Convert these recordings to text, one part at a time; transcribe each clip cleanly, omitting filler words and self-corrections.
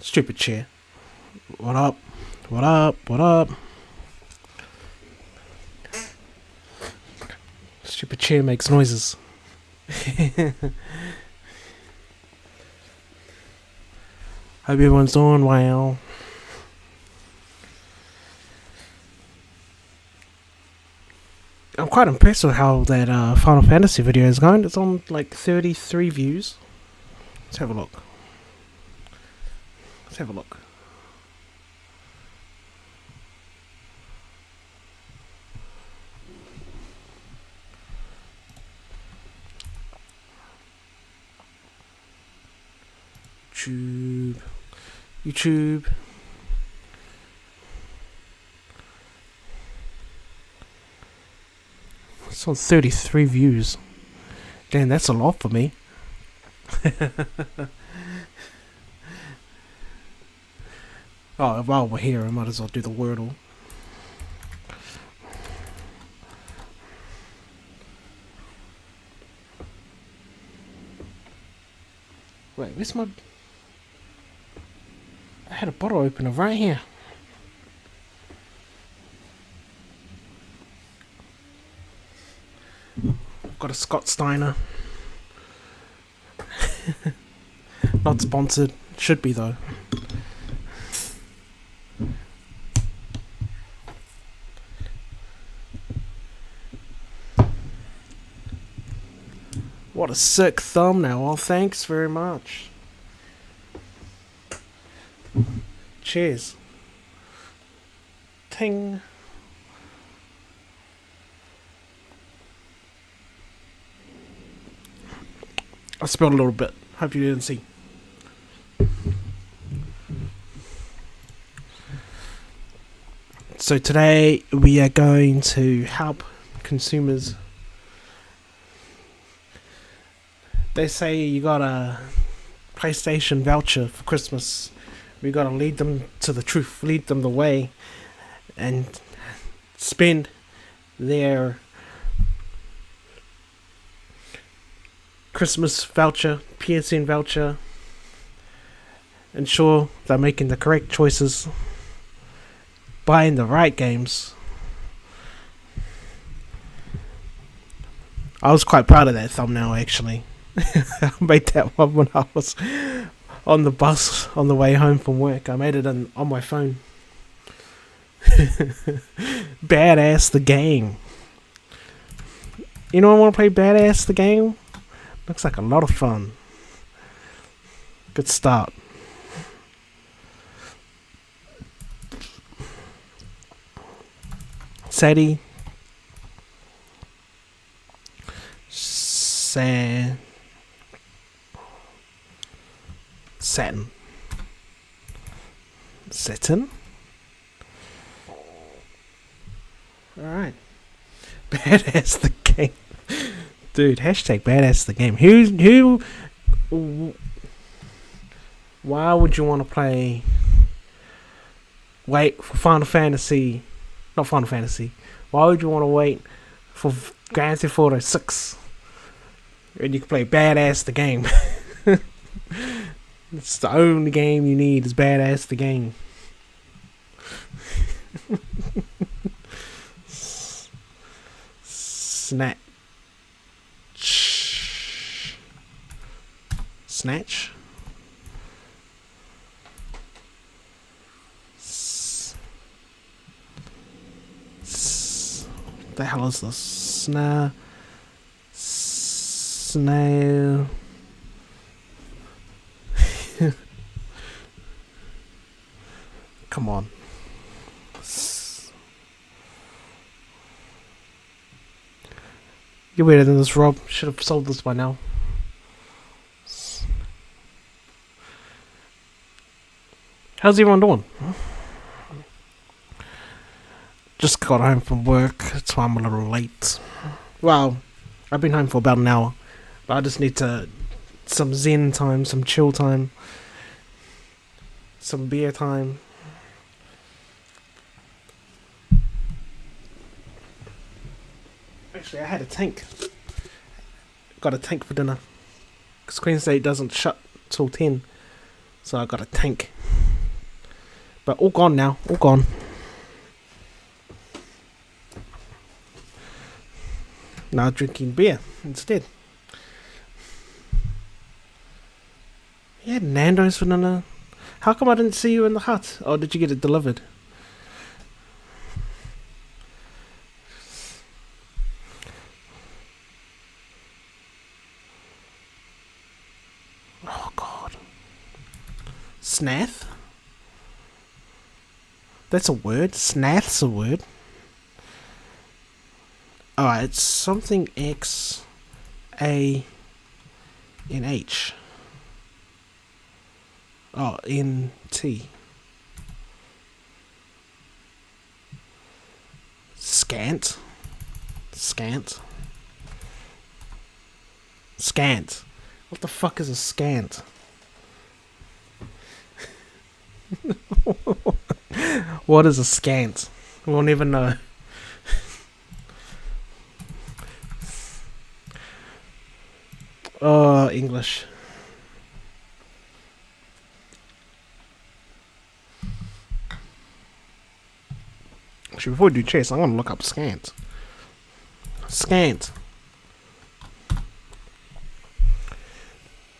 Stupid chair. What up? What up? What up? Stupid chair makes noises. Hope everyone's doing well. I'm quite impressed with how that Final Fantasy video is going. It's on like 33 views. Let's have a look. Let's have a look. YouTube. It's on 33 views. Damn, that's a lot for me. Oh, while we're here, I might as well do the Wordle. Wait, where's my... I had a bottle opener right here. I've got a Scott Steiner. Not sponsored. Should be though. What a sick thumbnail. Well, thanks very much. Cheers. Ting. I spilled a little bit. Hope you didn't see. So today we are going to help consumers. They say you got a PlayStation voucher for Christmas. We gotta lead them to the truth, lead them the way, and spend their Christmas voucher, PSN voucher, ensure they're making the correct choices, buying the right games. I was quite proud of that thumbnail actually. I made that one when I was on the bus on the way home from work. I made it on my phone. Badass the game. Anyone want to play Badass the game? Looks like a lot of fun. Good start. Sadie. Satin. Alright. Badass the game. Dude, hashtag badass the game. Why would you want to play... Wait for Final Fantasy... Not Final Fantasy. Why would you want to wait for Grand Theft Auto 6? And you can play badass the game. It's the only game you need is badass the game. Snatch. What the hell is this? Snail. Come on. You're better than this, Rob. Should have sold this by now. How's everyone doing? Just got home from work. That's why I'm a little late. Well, I've been home for about an hour. But I just need some zen time, some chill time. Some beer time. Actually, I had a tank. Got a tank for dinner. Because Queen State doesn't shut till 10. So I got a tank. But all gone now. All gone. Now drinking beer instead. Yeah, Nando's for dinner. How come I didn't see you in the hut? Or did you get it delivered? Oh god. Snath? That's a word. Snath's a word. Alright, it's something X A N H. Oh, N T. Scant. Scant. Scant. What the fuck is a scant? What is a scant? We'll never know. Oh, English. Actually, before we do chess, I'm gonna look up scant. Scant.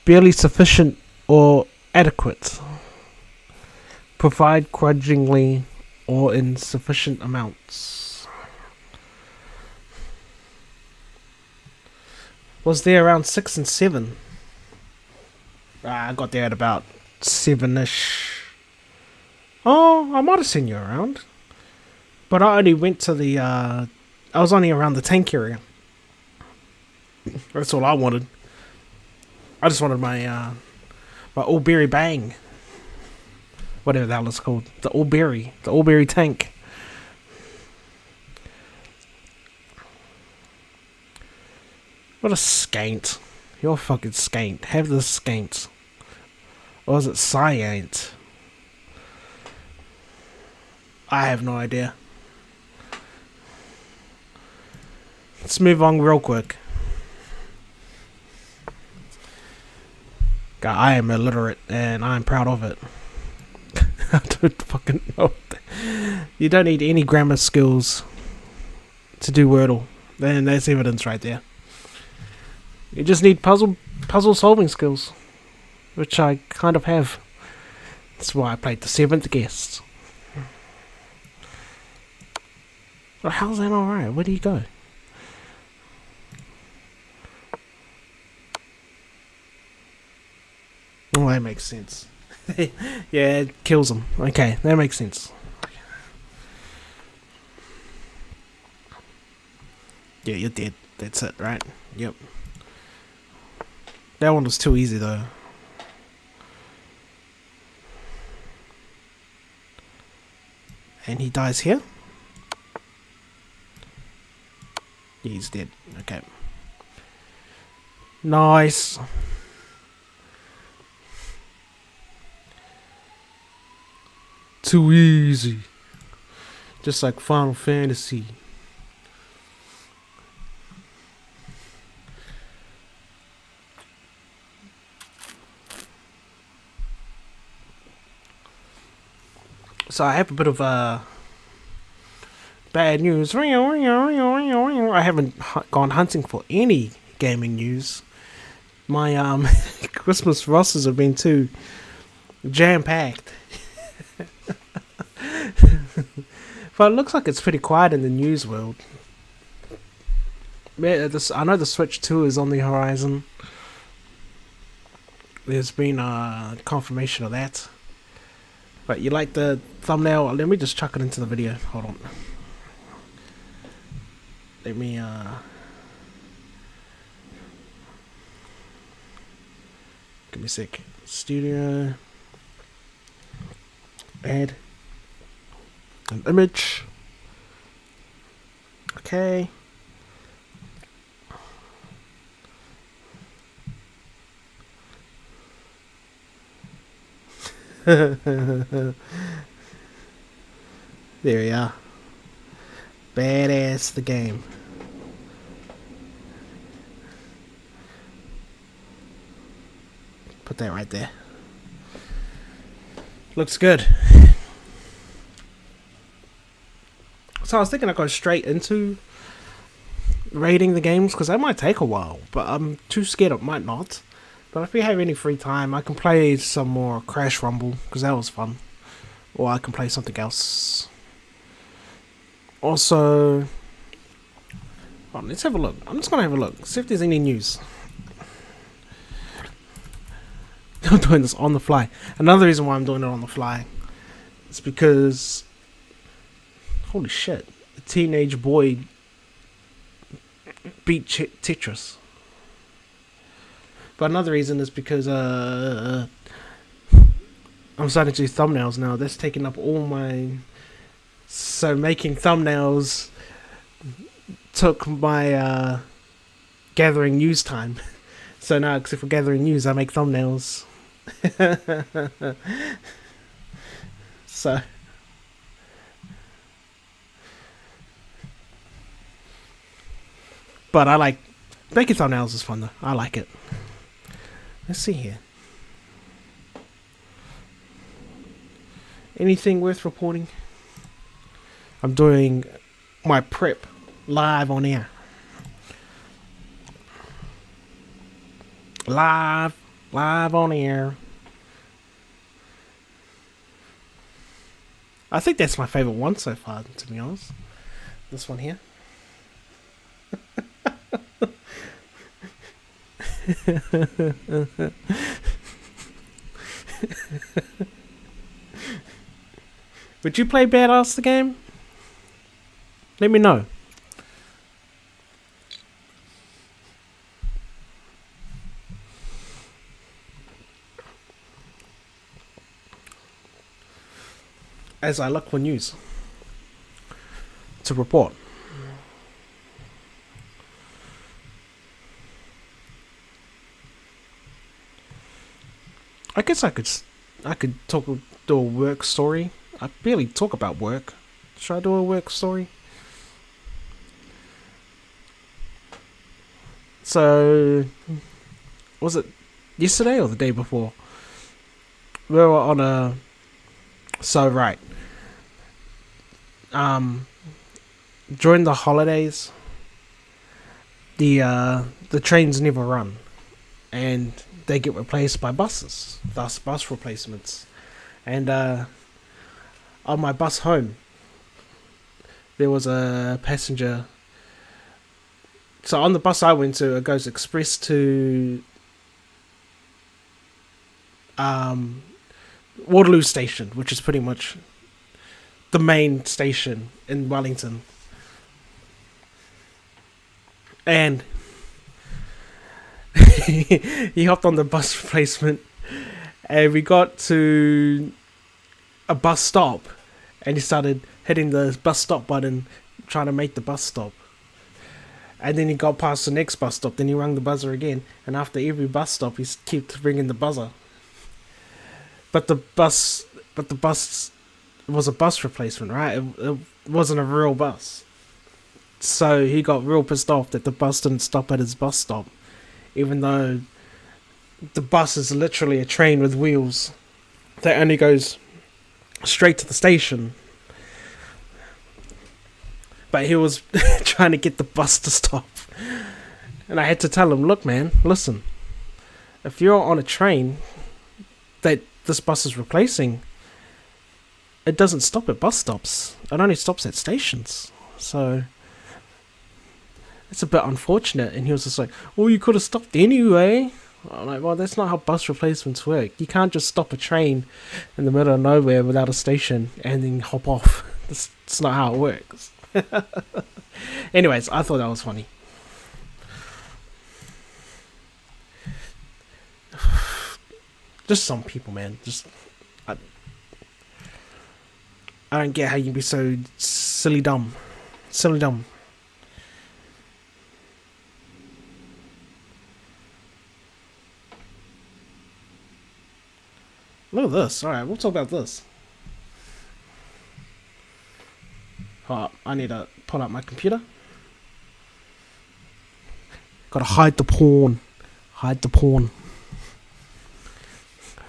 Barely sufficient or adequate. Provide grudgingly or in sufficient amounts. Was there around 6 and 7? I got there at about 7ish. Oh, I might have seen you around. But I only went to the, I was only around the tank area. That's all I wanted. I just wanted my all berry bang. Whatever the hell it's called. The all berry tank. What a scaint. You're a fucking scaint. Have the scaint. Or is it sciant? I have no idea. Let's move on real quick. God, I am illiterate and I'm proud of it. I don't fucking know. You don't need any grammar skills to do Wordle. Then that's evidence right there. You just need puzzle solving skills, which I kind of have. That's why I played the 7th guest. Well, how's that alright? Where do you go? Oh, that makes sense. Yeah, it kills them. Okay, that makes sense. Yeah, you're dead. That's it, right? Yep. That one was too easy, though. And he dies here? Yeah, he's dead. Okay. Nice. Too easy. Just like Final Fantasy. So I have a bit of bad news. I haven't gone hunting for any gaming news. My Christmas rosters have been too jam-packed. But it looks like it's pretty quiet in the news world. Yeah, I know the Switch 2 is on the horizon. There's been confirmation of that. But you like the thumbnail? Let me just chuck it into the video. Hold on. Let me give me a sec. Studio. Add an image. Okay. There we are. Badass the game. Put that right there. Looks good. So I was thinking I'd go straight into rating the games because that might take a while, but I'm too scared it might not. But if we have any free time, I can play some more Crash Rumble because that was fun. Or I can play something else. Also, let's have a look. I'm just gonna have a look, see if there's any news. I'm doing this on the fly. Another reason why I'm doing it on the fly is because, holy shit, a teenage boy beat Tetris. But another reason is because I'm starting to do thumbnails now. That's taking up all my... So making thumbnails took my gathering news time. So now, except for gathering news, I make thumbnails. So... But I like... Making thumbnails is fun though. I like it. Let's see here. Anything worth reporting? I'm doing my prep live on air. Live on air. I think that's my favorite one so far, to be honest. This one here. Would you play Badass the game? Let me know. As I look for news to report. I guess I could do a work story. I barely talk about work. Should I do a work story? So, was it yesterday or the day before? We were on a... So, right. During the holidays, the trains never run. And they get replaced by buses. Thus, bus replacements. And, on my bus home, there was a passenger. So on the bus I went to, it goes express to Waterloo Station, which is pretty much the main station in Wellington. And he hopped on the bus replacement, and we got to a bus stop, and he started hitting the bus stop button, trying to make the bus stop. And then he got past the next bus stop, then he rang the buzzer again, and after every bus stop he kept ringing the buzzer. But the bus was a bus replacement, right? It wasn't a real bus. So he got real pissed off that the bus didn't stop at his bus stop, even though the bus is literally a train with wheels that only goes straight to the station. But he was trying to get the bus to stop. And I had to tell him, look man, listen. If you're on a train that this bus is replacing, it doesn't stop at bus stops. It only stops at stations. So it's a bit unfortunate. And he was just like, well, you could have stopped anyway. I'm like, well, that's not how bus replacements work. You can't just stop a train in the middle of nowhere without a station and then hop off. That's not how it works. Anyways, I thought that was funny. Just some people, man. I don't get how you can be so silly dumb. Silly dumb. Look at this. Alright, we'll talk about this. Hold up, I need to pull out my computer. Gotta hide the porn. Hide the porn.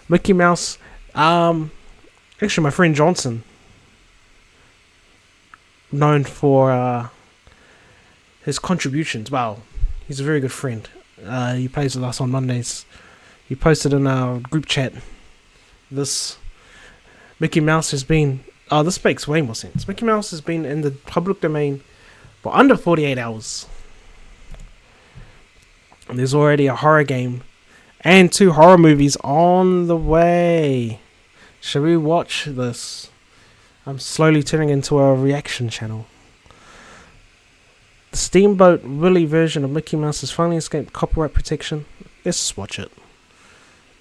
Mickey Mouse. Actually, my friend Johnson. known for his contributions. Well, he's a very good friend. He plays with us on Mondays. He posted in our group chat, this Mickey Mouse has been... Oh, this makes way more sense. Mickey Mouse has been in the public domain for under 48 hours. And there's already a horror game and 2 horror movies on the way. Should we watch this? I'm slowly turning into a reaction channel. The Steamboat Willie version of Mickey Mouse has finally escaped copyright protection. Let's just watch it.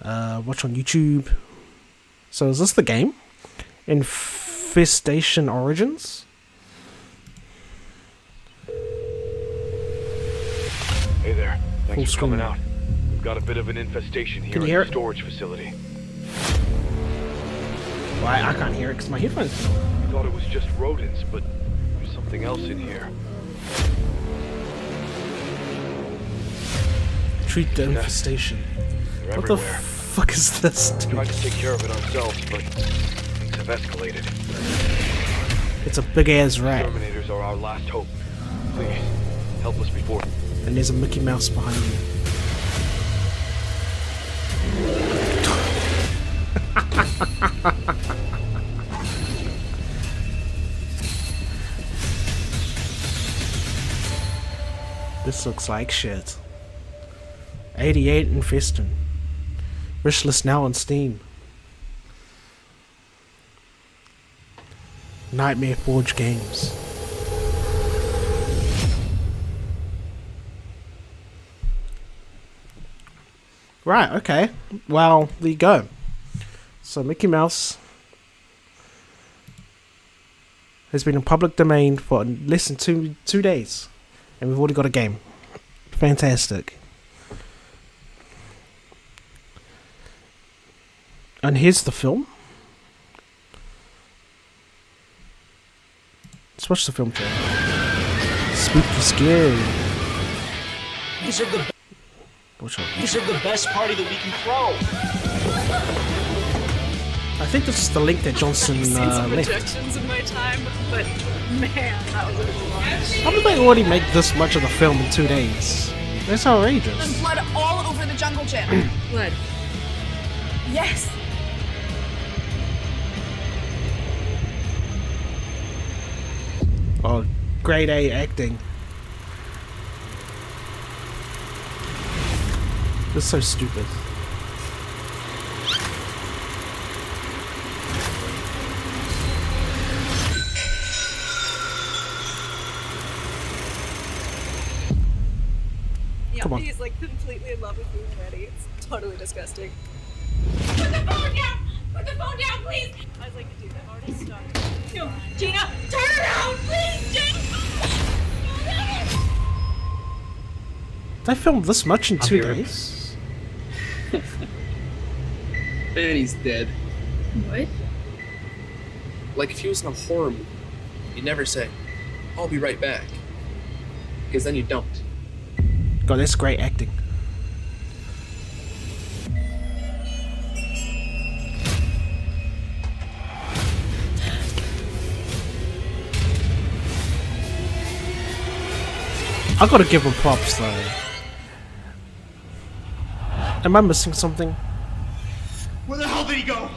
Watch on YouTube. So is this the game? Infestation Origins? Hey there. Thanks for coming screen. out. We've got a bit of an infestation here Can in you hear the it? storage facility. Well, I can't hear it because my headphones. We thought it was just rodents, but there's something else in here. Treat the infestation. They're What the everywhere. fuck is this? We Dude? tried to take care of it ourselves, but things have escalated. It's a big ass rat, Terminators are our last hope. Please, help us before... and there's a Mickey Mouse behind you. This looks like shit. 88 Infestin. Wishlist now on Steam. Nightmare Forge Games. Right, okay. Well, there you go. So Mickey Mouse has been in public domain for less than two days. And we've already got a game. Fantastic. And here's the film. Let's watch the film trailer. Spooky, scary. These are the Which one? these are the best party that we can throw. I think this is the link that Johnson I've seen some left. projections in my time, but man, that was a lot. How did they already make this much of the film in 2 days? That's outrageous. There's blood all over the jungle gym. Blood. Yes. Oh, grade A acting. This is so stupid. Yeah, Come on. he's like completely in love with you already. It's totally disgusting. Put the phone down. Put the phone down, please. I was like, dude, I've already started. No, Gina, turn around, please, Gina. They filmed this much in 2 days? And he's dead. What? Like if he was in a horror movie, you'd never say, I'll be right back. Because then you don't. God, that's great acting. I gotta give him props though. Am I missing something? Where the hell did he go?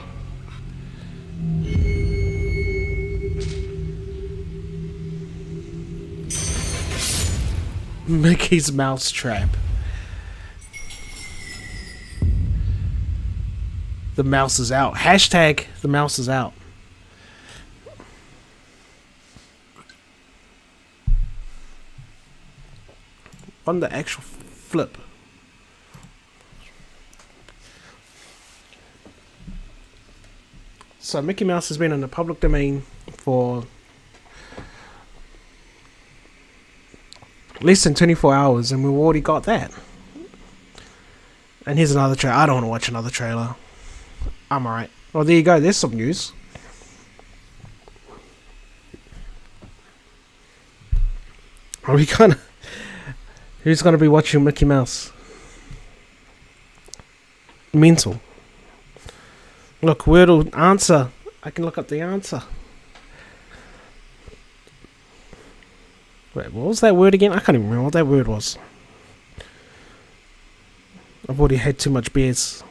Mickey's Mouse Trap. The mouse is out. Hashtag the mouse is out. On the actual flip. So Mickey Mouse has been in the public domain for less than 24 hours and we've already got that. And here's another trailer. I don't want to watch another trailer. I'm alright. Well, there you go. There's some news. Are we gonna... Who's gonna be watching Mickey Mouse? Mental. Look, Wordle answer. I can look up the answer. Wait, what was that word again? I can't even remember what that word was. I've already had too much beers.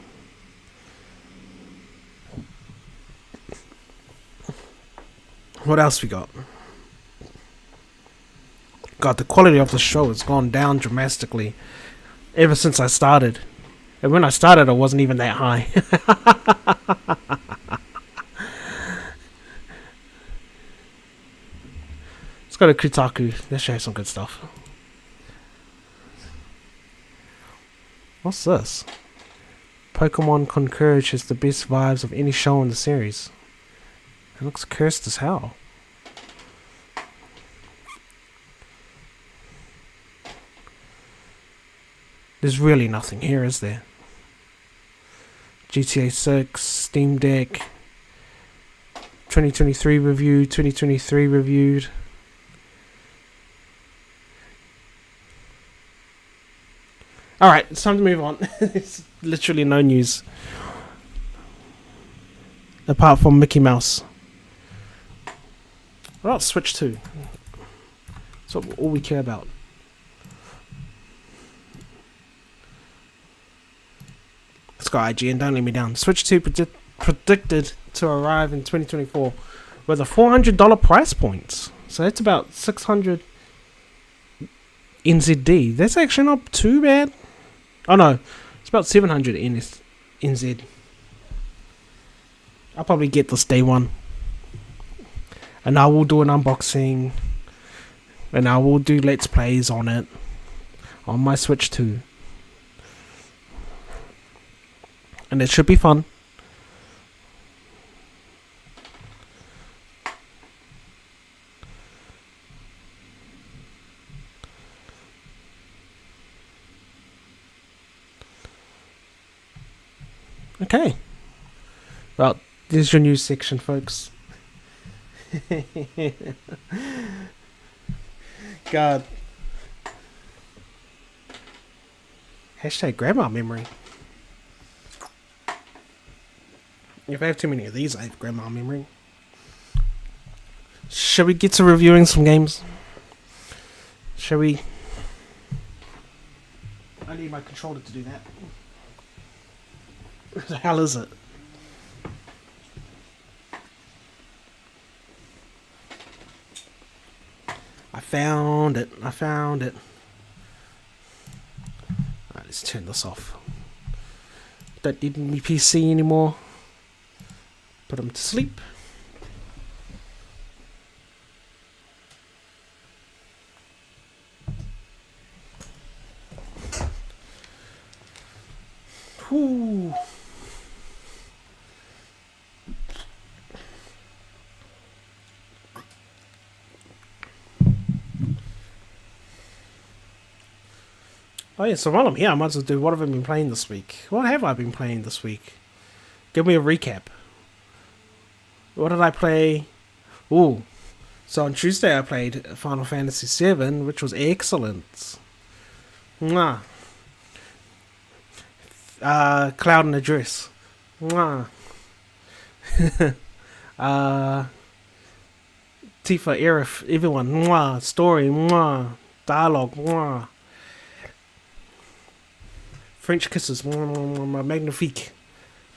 What else we got? God, the quality of the show has gone down dramatically ever since I started. And when I started, it wasn't even that high. Let's go to Kotaku. Let's show you some good stuff. What's this? Pokemon Concierge has the best vibes of any show in the series. It looks cursed as hell. There's really nothing here, is there? GTA 6, Steam Deck, 2023 review, 2023 reviewed. Alright, it's time to move on. There's literally no news. Apart from Mickey Mouse. What about Switch 2? That's all we care about. Let's go IGN, don't let me down. Switch 2 predicted to arrive in 2024 with a $400 price point. So that's about 600 NZD. That's actually not too bad. Oh no, it's about 700 NZ. I'll probably get this day one. And I will do an unboxing. And I will do Let's Plays on it. On my Switch 2. And it should be fun. Okay. Well, there's your news section, folks. God. Hashtag grandma memory. If I have too many of these, I have grandma memory. Shall we get to reviewing some games? Shall we? I need my controller to do that. Where the hell is it? I found it. Alright, let's turn this off. Don't need my PC anymore. Put him to sleep. Whew. Oh yeah, so while I'm here, I might as well do what have I been playing this week. What have I been playing this week? Give me a recap. What did I play? Ooh. So on Tuesday I played Final Fantasy VII, which was excellent. Mwah. Cloud and Address. Mwah. Tifa, Aerith, everyone. Mwah. Story. Mwah. Dialogue. Mwah. French Kisses. Mwah. Magnifique.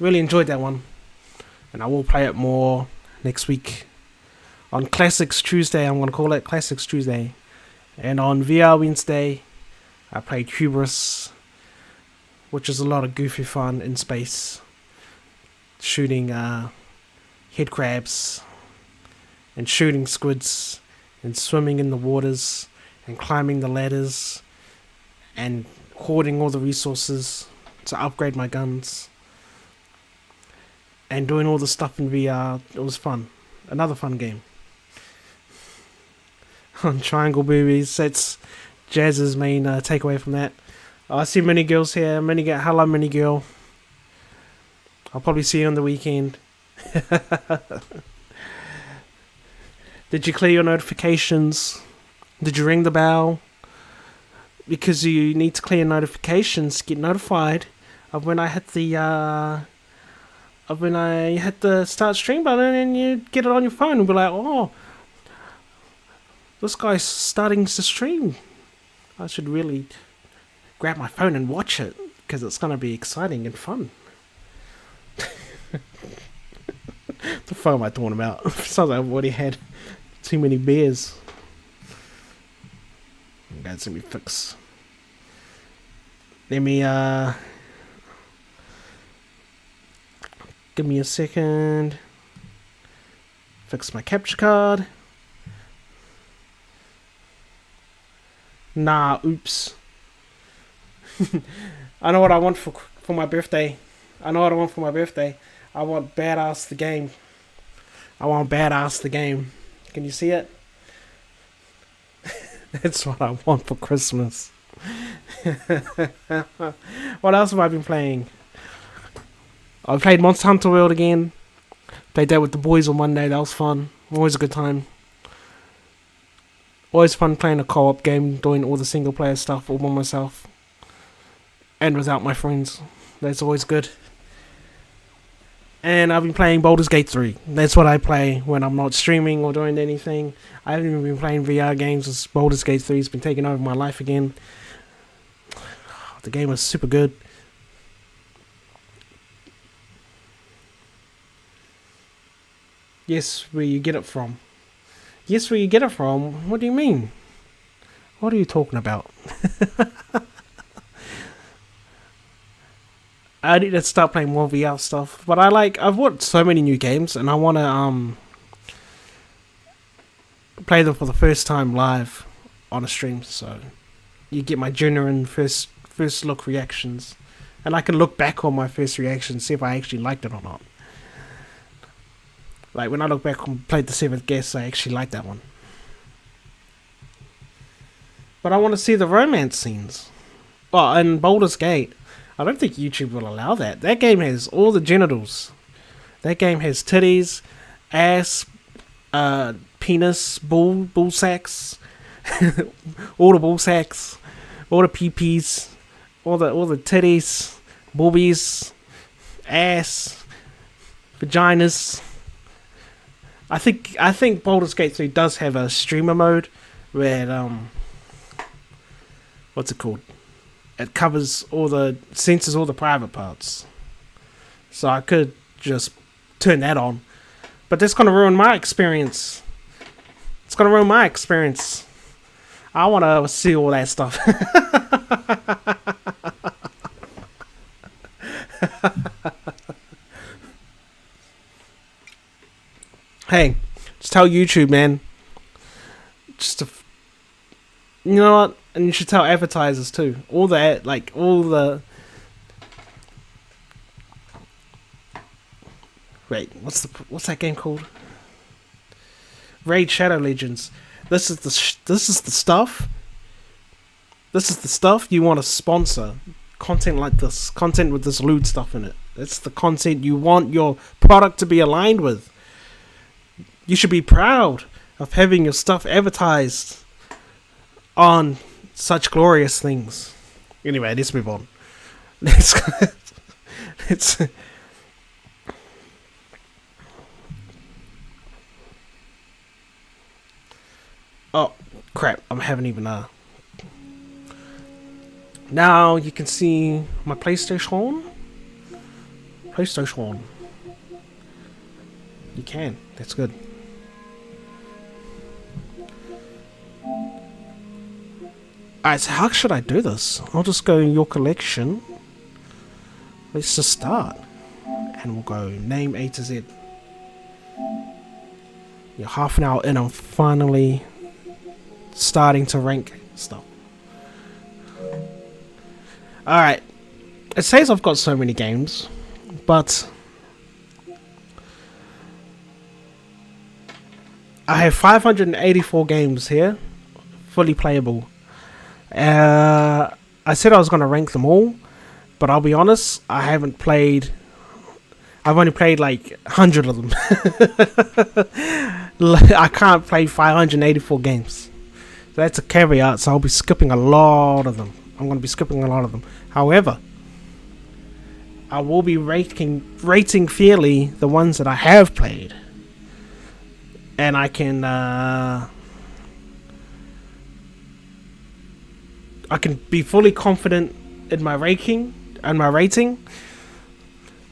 Really enjoyed that one. And I will play it more next week. On Classics Tuesday, I'm going to call it Classics Tuesday. And on VR Wednesday, I played Hubris, which is a lot of goofy fun in space. Shooting head crabs, and shooting squids, and swimming in the waters, and climbing the ladders, and hoarding all the resources to upgrade my guns. And doing all the stuff in VR. It was fun. Another fun game. On Triangle Boobies, that's Jazz's main takeaway from that. I see many girls here. Hello, mini girl. I'll probably see you on the weekend. Did you clear your notifications? Did you ring the bell? Because you need to clear notifications. Get notified of when I hit the start stream button, and you get it on your phone and be like, oh, This guy's starting to stream. I should really grab my phone and watch it, because it's going to be exciting and fun. The fuck am I talking about? Sounds like I've already had too many beers. That's let me fix. Let me give me a second. Fix my capture card. Nah, oops. I know what I want for my birthday. I want Badass the game. I want Badass the game. Can you see it? That's what I want for Christmas. What else have I been playing? I played Monster Hunter World again. Played that with the boys on Monday. That was fun. Always a good time. Always fun playing a co-op game, doing all the single player stuff all by myself. And without my friends. That's always good. And I've been playing Baldur's Gate 3. That's what I play when I'm not streaming or doing anything. I haven't even been playing VR games, as Baldur's Gate 3 has been taking over my life again. The game was super good. Yes, where you get it from. Yes, where you get it from? What do you mean? What are you talking about? I need to start playing more VR stuff. But I've watched so many new games, and I want to play them for the first time live on a stream, so you get my genuine first look reactions, and I can look back on my first reactions, see if I actually liked it or not. Like when I look back and played the Seventh Guest, I actually liked that one. But I want to see the romance scenes. Oh, and Baldur's Gate, I don't think YouTube will allow that. That game has all the genitals. That game has titties, ass, penis, ball sacks, all the ball sacks, all the peepees, all the titties, boobies, ass, vaginas. I think Baldur's Gate 3 does have a streamer mode where what's it called? It covers censors all the private parts. So I could just turn that on. But that's gonna ruin my experience. It's gonna ruin my experience. I wanna see all that stuff. Hey, just tell YouTube, man. You know what? And you should tell advertisers too. All the Wait, what's that game called? Raid Shadow Legends. This is the stuff. This is the stuff you want to sponsor. Content like this. Content with this lewd stuff in it. That's the content you want your product to be aligned with. You should be proud of having your stuff advertised on such glorious things. Anyway, let's move on. Let's oh crap! I haven't even Now you can see my PlayStation. You can. That's good. Alright, so how should I do this? I'll just go in your collection. Let's just start. And we'll go name A to Z. Yeah, half an hour in, I'm finally starting to rank stuff. Alright. It says I've got so many games, but I have 584 games here, fully playable. I said I was going to rank them all, but I'll be honest, I've only played like 100 of them. I can't play 584 games. So that's a caveat, so I'll be skipping a lot of them. I'm going to be skipping a lot of them. However, I will be rating fairly the ones that I have played. And I can I can be fully confident in my rating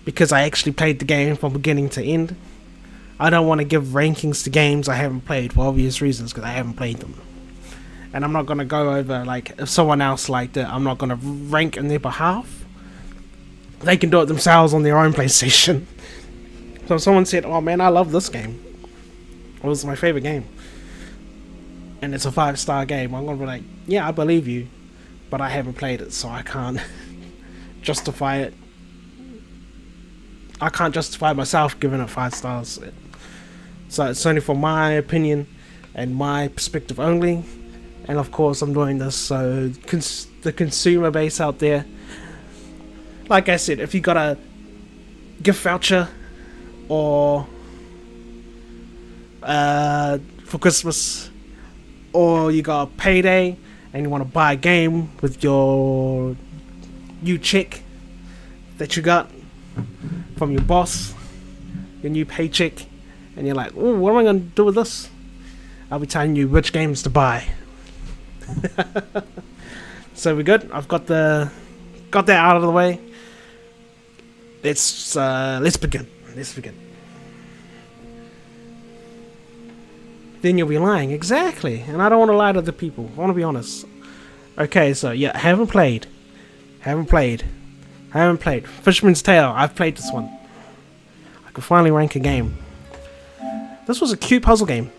because I actually played the game from beginning to end. I don't want to give rankings to games I haven't played for obvious reasons because I haven't played them. And I'm not going to go over, like, if someone else liked it, I'm not going to rank in their behalf. They can do it themselves on their own PlayStation. So if someone said, oh man, I love this game, it was my favorite game, and it's a 5-star game, I'm going to be like, yeah, I believe you, but I haven't played it, so I can't justify it. I can't justify myself giving it 5 stars. So it's only for my opinion and my perspective only. And of course I'm doing this so the consumer base out there, like I said, if you got a gift voucher or for Christmas, or you got a payday and you want to buy a game with your new check that you got from your boss, your new paycheck, and you're like, oh, what am I going to do with this? I'll be telling you which games to buy. So we're good. I've got that out of the way. Let's begin. Then you'll be lying, exactly. And I don't want to lie to the people. I want to be honest. Okay, so yeah, haven't played. Fisherman's Tale. I've played this one. I could finally rank a game. This was a cute puzzle game.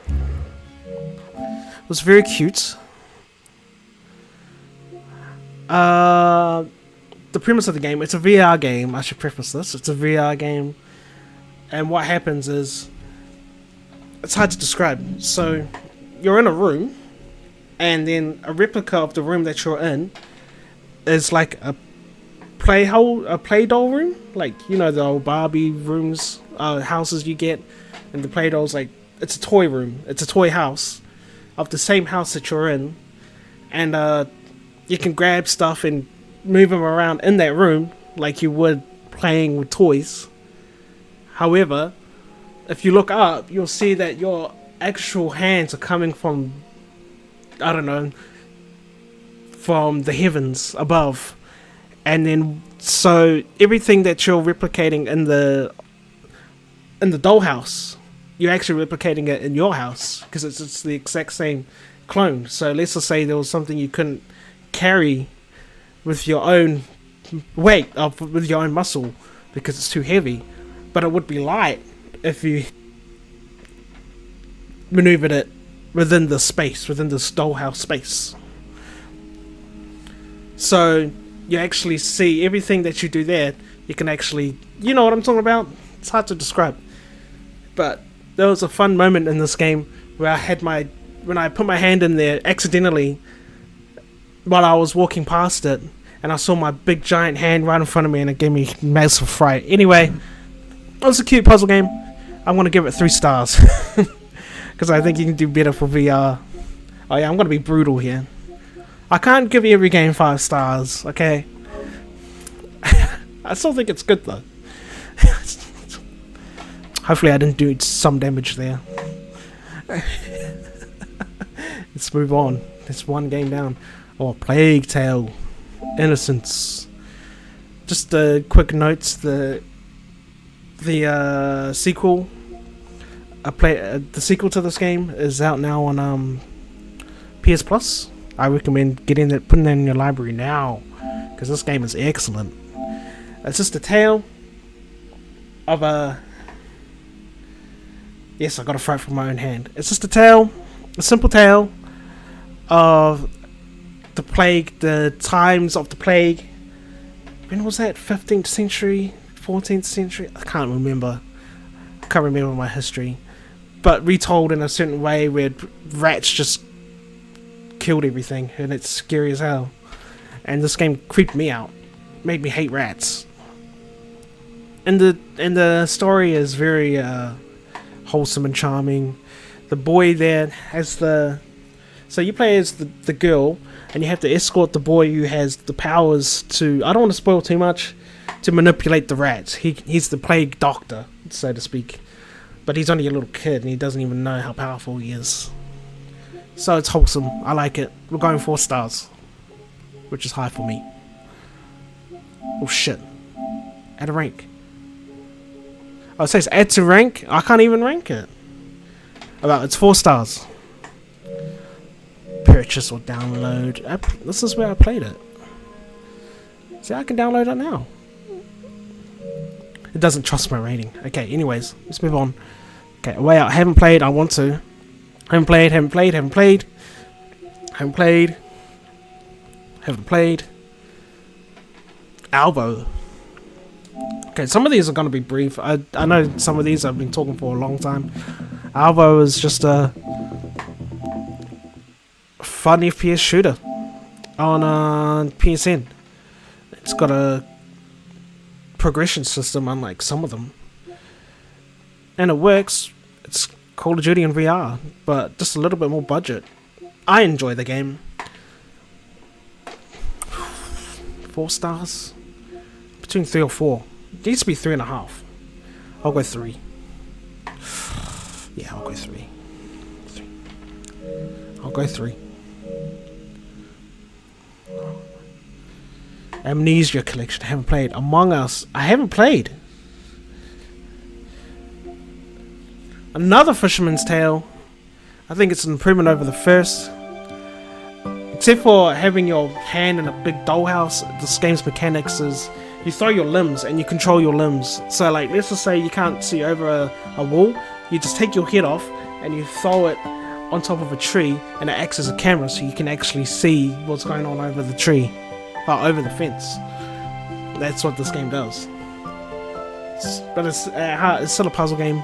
It was very cute. The premise of the game, it's a VR game, I should preface this, it's a VR game, and what happens is, it's hard to describe. So, you're in a room, and then a replica of the room that you're in is like a play doll room, like, you know, the old Barbie rooms, houses you get, and the play dolls, like, it's a toy room, it's a toy house, of the same house that you're in, and you can grab stuff and move them around in that room like you would playing with toys. However, if you look up, you'll see that your actual hands are coming from, I don't know, from the heavens above. And then, so everything that you're replicating in the dollhouse, you're actually replicating it in your house because it's the exact same clone. So let's just say there was something you couldn't carry with your own weight, with your own muscle, because it's too heavy, but it would be light if you maneuvered it within the space, within this dollhouse space. So you actually see everything that you do there. You can actually, you know what I'm talking about? It's hard to describe, but there was a fun moment in this game where when I put my hand in there accidentally while I was walking past it, and I saw my big giant hand right in front of me, and it gave me massive fright. Anyway, it was a cute puzzle game. I'm going to give it 3 stars. Because I think you can do better for VR. Oh yeah, I'm going to be brutal here. I can't give every game 5 stars, okay? I still think it's good though. Hopefully I didn't do some damage there. Let's move on. There's one game down. Oh, Plague Tale. Innocence. Just quick notes. The sequel. The sequel to this game is out now on PS Plus. I recommend putting it in your library now, because this game is excellent. It's just a tale of a. Yes, I got a fright from my own hand. It's just a simple tale of the plague, the times of the plague. When was that? 15th century, 14th century? I can't remember my history. But retold in a certain way where rats just killed everything, and it's scary as hell. And this game creeped me out, made me hate rats. And the story is very wholesome and charming. The boy there has so you play as the girl, and you have to escort the boy who has the powers to, I don't want to spoil too much, to manipulate the rats. He's the plague doctor, so to speak. But he's only a little kid, and he doesn't even know how powerful he is. So it's wholesome. I like it. We're going 4 stars. which is high for me. Oh shit. Add a rank. Oh, it says add to rank. I can't even rank it. About it's 4 stars. Purchase or download. This is where I played it. See, I can download it now. It doesn't trust my rating. Okay, anyways, let's move on. Okay, way out. I haven't played. I want to. Haven't played. Albo. Okay, some of these are going to be brief. I know some of these I've been talking for a long time. Albo is just a fun FPS shooter on PSN. It's got a progression system unlike some of them. And it works. It's Call of Duty in VR, but just a little bit more budget. I enjoy the game. 4 stars? Between 3 or 4. It needs to be 3.5. I'll go 3. Yeah, I'll go 3. I'll go 3. Amnesia Collection. I haven't played. Among Us. I haven't played. Another Fisherman's Tale. I think it's an improvement over the first. Except for having your hand in a big dollhouse, this game's mechanics is you throw your limbs and you control your limbs. So like, let's just say you can't see over a wall. You just take your head off and you throw it on top of a tree, and it acts as a camera so you can actually see what's going on over the tree. Over the fence. That's what this game does. But it's still a puzzle game.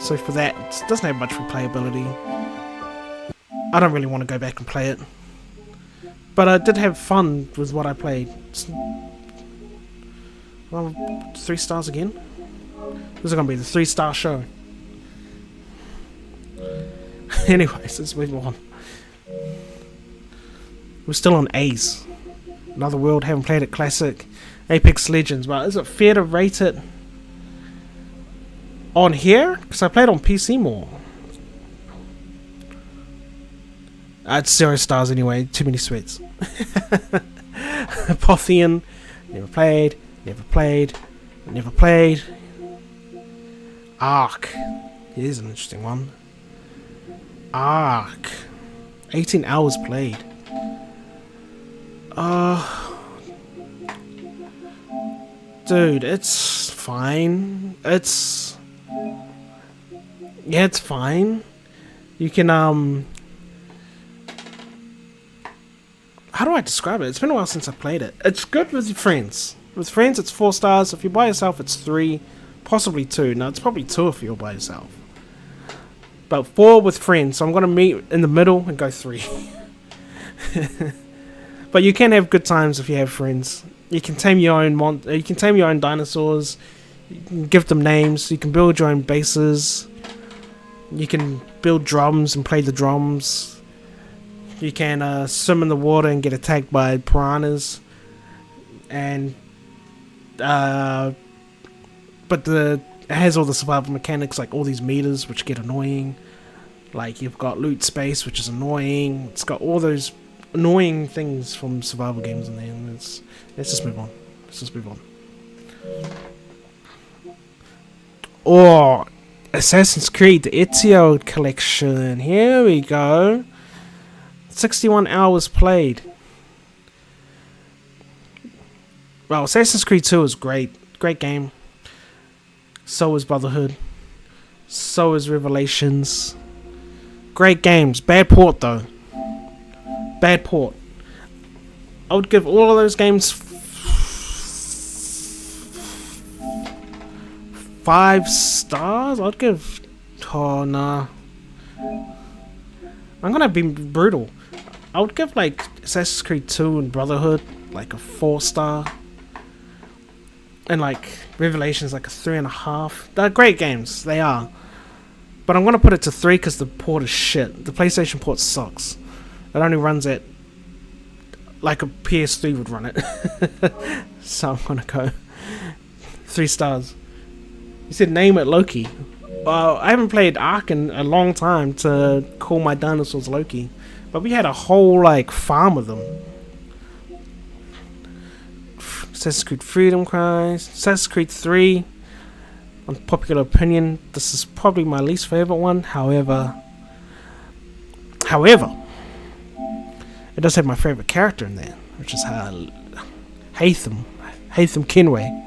So for that, it doesn't have much replayability. I don't really want to go back and play it. But I did have fun with what I played. Well, 3 stars again? This is going to be the 3-star show. Anyways, let's move on. We're still on Ace. Another World, haven't played it. Classic. Apex Legends. Well, is it fair to rate it on here? Because I played on PC more. It's 0 stars anyway. Too many sweats. Pothian. Never played. Ark. Here's an interesting one. Ark. 18 hours played. Dude, it's fine. It's fine. You can, how do I describe it? It's been a while since I played it. It's good with your friends. With friends, it's 4 stars. If you're by yourself, it's 3, possibly 2. No, it's probably 2 if you're by yourself. But 4 with friends, so I'm gonna meet in the middle and go 3. But you can have good times if you have friends. You can tame your own you can tame your own dinosaurs. You can give them names. You can build your own bases. You can build drums and play the drums. You can swim in the water and get attacked by piranhas. And but it has all the survival mechanics, like all these meters which get annoying. Like you've got loot space, which is annoying. It's got all those annoying things from survival games in there. Let's just move on. Or Assassin's Creed, the Ezio collection. Here we go. 61 hours played. Well, Assassin's Creed 2 is great. Great game. So is Brotherhood. So is Revelations. Great games. Bad port though. Bad port. I would give all of those games 5 stars. I'd give... Oh, nah. I'm gonna be brutal. I would give like Assassin's Creed 2 and Brotherhood like a 4 star. And like Revelations like a 3.5. They're great games. They are. But I'm gonna put it to 3 because the port is shit. The PlayStation port sucks. It only runs at like a PS3 would run it. So I'm gonna go 3 stars. You said name it Loki. I haven't played Ark in a long time to call my dinosaurs Loki, but we had a whole like farm of them. Assassin's Creed Freedom Cries, Assassin's Creed 3. Unpopular opinion, this is probably my least favorite one. However, it does have my favorite character in there, which is Haytham Kenway.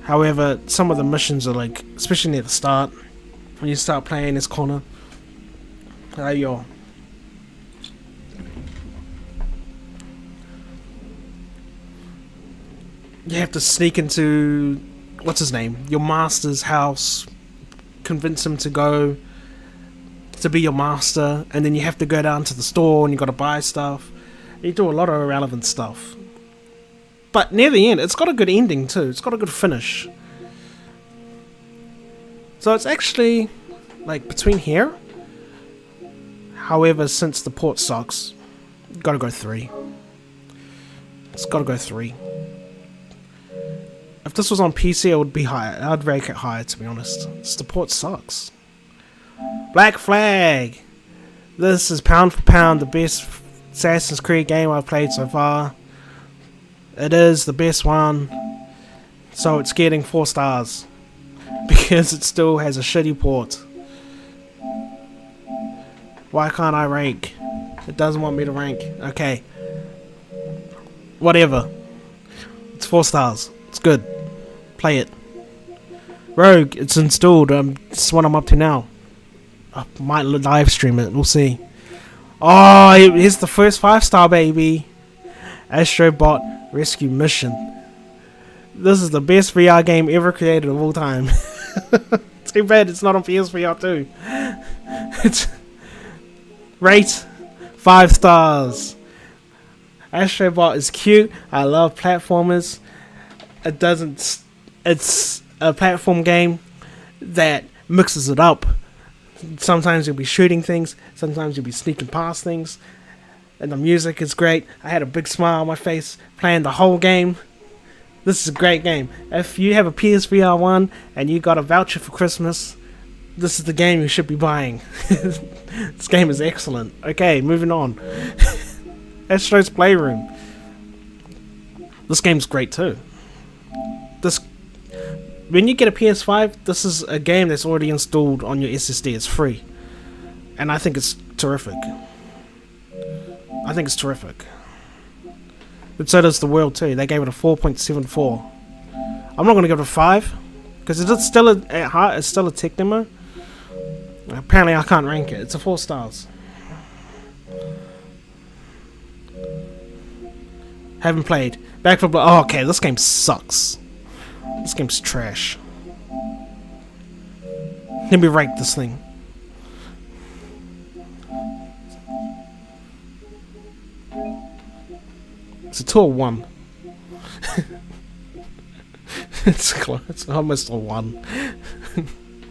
However, some of the missions are like, especially near the start, when you start playing this corner, you have to sneak into, what's his name, your master's house, convince him to go to be your master, and then you have to go down to the store and you got to buy stuff. You do a lot of irrelevant stuff. But near the end, it's got a good ending too. It's got a good finish. So it's actually like between here. However, since the port sucks, gotta go 3. It's gotta go 3. If this was on PC, it would be higher. I'd rank it higher, to be honest. It's the port sucks. Black Flag. This is pound for pound the best Assassin's Creed game I've played so far. It is the best one. So it's getting 4 stars. Because it still has a shitty port. Why can't I rank? It doesn't want me to rank. Okay. Whatever. It's 4 stars. It's good. Play it. Rogue, it's installed. It's what I'm up to now. I might live stream it. We'll see. Oh, here's the first 5-star, baby. Astrobot Rescue Mission. This is the best VR game ever created of all time. Too bad it's not on PSVR too. It's rate 5 stars. Astrobot is cute. I love platformers. It's a platform game that mixes it up. Sometimes you'll be shooting things, sometimes you'll be sneaking past things, and the music is great. I had a big smile on my face playing the whole game. This is a great game. If you have a PSVR 1 and you got a voucher for Christmas, this is the game you should be buying. This game is excellent. Okay, moving on. Astro's Playroom. This game's great too. When you get a PS5, this is a game that's already installed on your SSD. It's free. And I think it's terrific. But so does the world too. They gave it a 4.74. I'm not going to give it a 5. Because it's still at heart, it's still a tech demo. Apparently I can't rank it. It's a 4 stars. Haven't played. Back for Blood. Oh, okay, this game sucks. This game's trash. Let me rank this thing. It's a 2 or 1. It's close. It's almost a 1.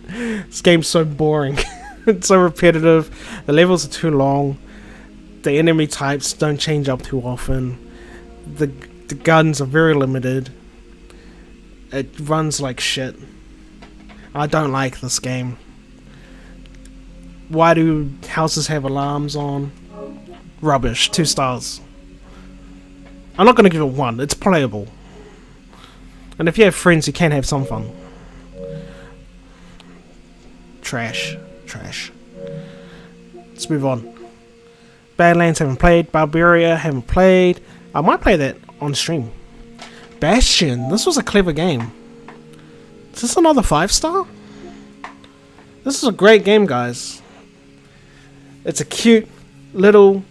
This game's so boring. It's so repetitive. The levels are too long. The enemy types don't change up too often. The guns are very limited. It runs like shit. I don't like this game. Why do houses have alarms on? Rubbish. 2 stars. I'm not going to give it 1. It's playable. And if you have friends, you can have some fun. Trash. Let's move on. Badlands haven't played. Barbaria haven't played. I might play that on stream. Bastion. This was a clever game. Is this another 5-star? This is a great game, guys. It's a cute little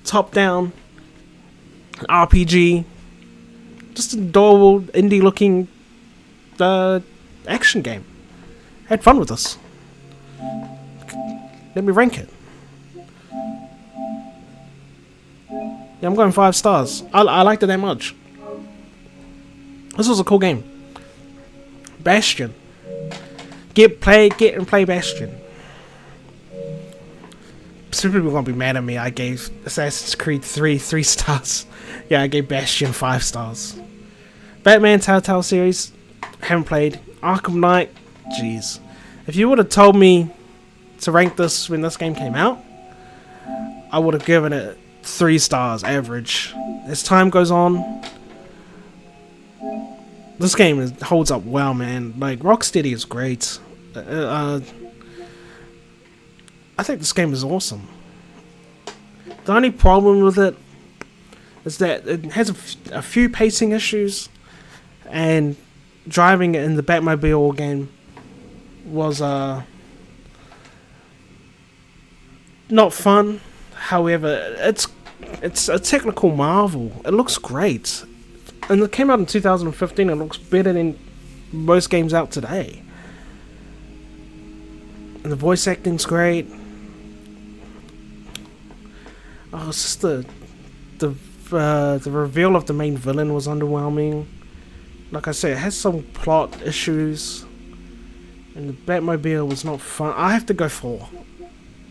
top-down RPG. Just an adorable indie looking action game. Had fun with this. Let me rank it. Yeah, I'm going 5 stars. I liked it that much. This was a cool game. Bastion. Get and play Bastion. Some people are gonna be mad at me. I gave Assassin's Creed 3 stars. Yeah, I gave Bastion 5 stars. Batman Telltale series. Haven't played. Arkham Knight, jeez. If you would have told me to rank this when this game came out, I would have given it 3 stars average. As time goes on, this game holds up well, man. Like, Rocksteady is great. I think this game is awesome. The only problem with it is that it has a few pacing issues, and driving it in the Batmobile game was not fun. However, it's a technical marvel. It looks great, and it came out in 2015. It looks better than most games out today, and the voice acting's great. Oh, it's just the reveal of the main villain was underwhelming. Like I said, it has some plot issues, and the Batmobile was not fun. I have to go 4.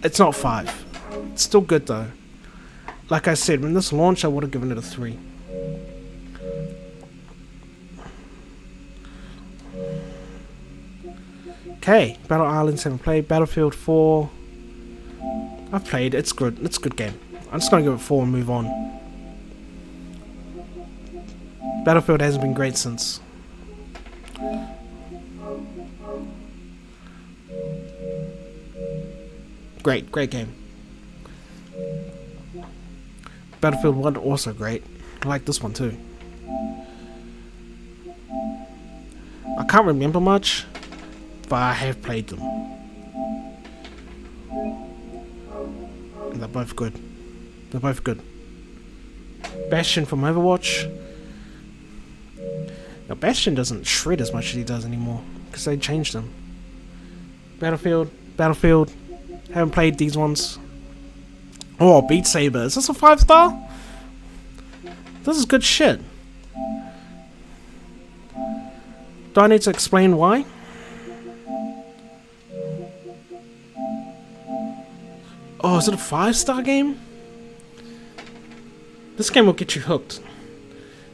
It's not 5. It's still good though. Like I said, when this launched, I would have given it a 3. Okay, Battle Islands haven't played. Battlefield 4, I've played. It's good. It's a good game. I'm just gonna give it 4 and move on. Battlefield hasn't been great since. Great game. Battlefield 1 also great. I like this one too. I can't remember much, but I have played them. And they're both good. They're both good. Bastion from Overwatch. Now, Bastion doesn't shred as much as he does anymore, because they changed him. Battlefield. Haven't played these ones. Oh, Beat Saber. Is this a 5-star? This is good shit. Do I need to explain why? Oh, is it a 5-star game? This game will get you hooked.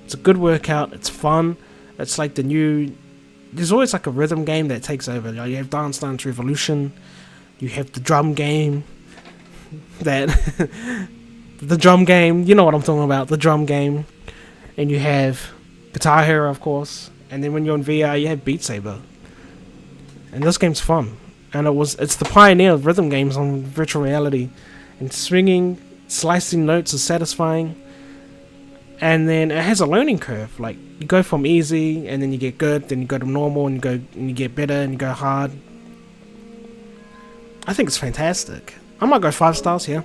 It's a good workout. It's fun. It's like the new... There's always like a rhythm game that takes over. Like, you have Dance Dance Revolution. You have the drum game. The drum game. You know what I'm talking about. The drum game. And you have Guitar Hero, of course. And then when you're in VR, you have Beat Saber. And this game's fun. And it's the pioneer of rhythm games on virtual reality. And swinging, slicing notes is satisfying. And then it has a learning curve. Like, you go from easy, and then you get good, then you go to normal, and you get better, and you go hard. I think it's fantastic. I might go 5 stars here.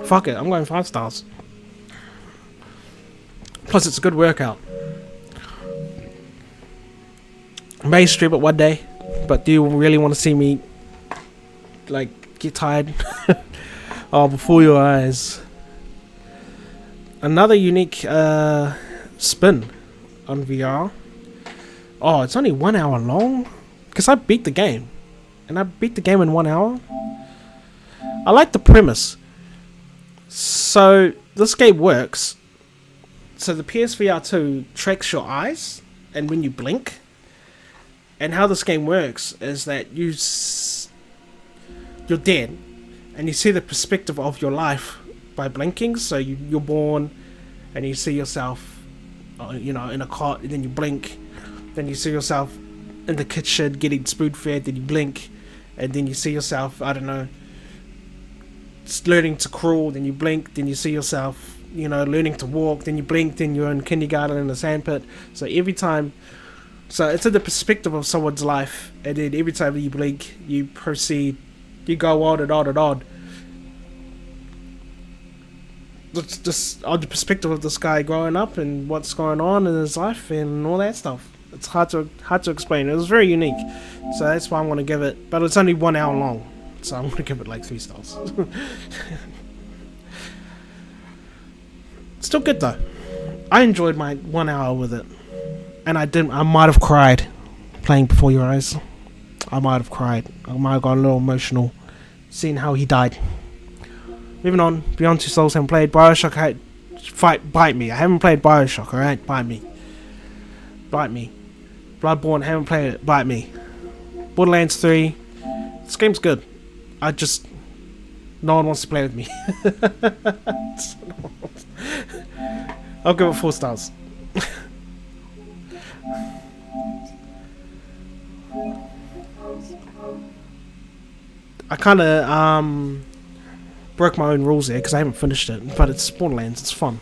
Fuck it, I'm going 5 stars. Plus, it's a good workout. I may stream it one day, but do you really want to see me, like, get tired? Oh, before your eyes. Another unique spin on VR. Oh, it's only 1 hour long? Because I beat the game. And I beat the game in 1 hour. I like the premise. So, this game works. So, the PSVR 2 tracks your eyes and when you blink. And how this game works is that you're dead. And you see the perspective of your life by blinking. So you're born and you see yourself in a cot, and then you blink, then you see yourself in the kitchen getting spoon fed, then you blink, and then you see yourself, I don't know, learning to crawl, then you blink, then you see yourself, learning to walk, then you blink, then you're in kindergarten in a sandpit. So every time, so it's in the perspective of someone's life, and then every time you blink, you proceed, you go on and on and on. It's just on the perspective of this guy growing up and what's going on in his life and all that stuff. It's hard to explain. It was very unique, so that's why I want to give it. But it's only 1 hour long, so I'm gonna give it like 3 stars. Still good though. I enjoyed my 1 hour with it, and I might have cried playing Before Your Eyes. I might have cried. I might have got a little emotional seeing how he died. Moving on, Beyond Two Souls haven't played. Bioshock, bite me. I haven't played Bioshock, alright? Bite me. Bloodborne, haven't played it, bite me. Borderlands 3, this game's good. No one wants to play with me. I'll give it 4 stars. I kinda broke my own rules there because I haven't finished it, but it's Borderlands, it's fun.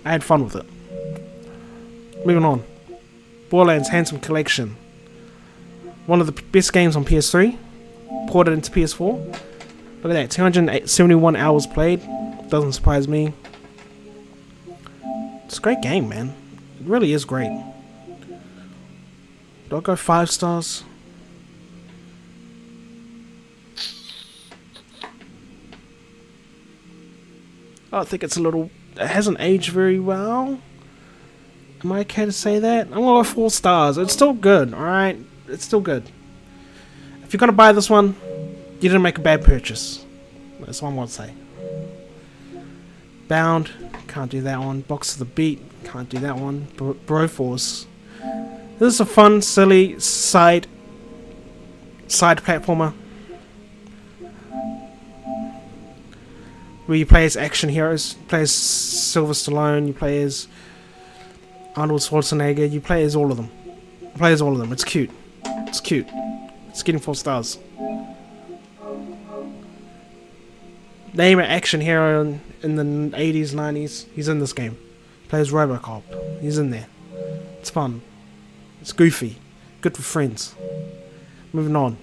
I had fun with it. Moving on. Borderlands Handsome Collection. One of the best games on PS3. Ported into PS4. Look at that, 271 hours played. Doesn't surprise me. It's a great game, man. It really is great. Do I go 5 stars? I think it's a little... It hasn't aged very well. Am I okay to say that? I'm gonna go 4 stars. It's still good, alright? It's still good. If you're gonna buy this one, you didn't make a bad purchase. That's what I'm gonna say. Bound, can't do that one. Box of the Beat, can't do that one. Broforce. This is a fun, silly side platformer. Where you play as action heroes. You play as Sylvester Stallone, you play as Arnold Schwarzenegger, you play as all of them. You play as all of them. It's cute. It's cute. It's getting 4 stars. Name an action hero in the 80s, 90s. He's in this game. Plays Robocop. He's in there. It's fun. It's goofy. Good for friends. Moving on.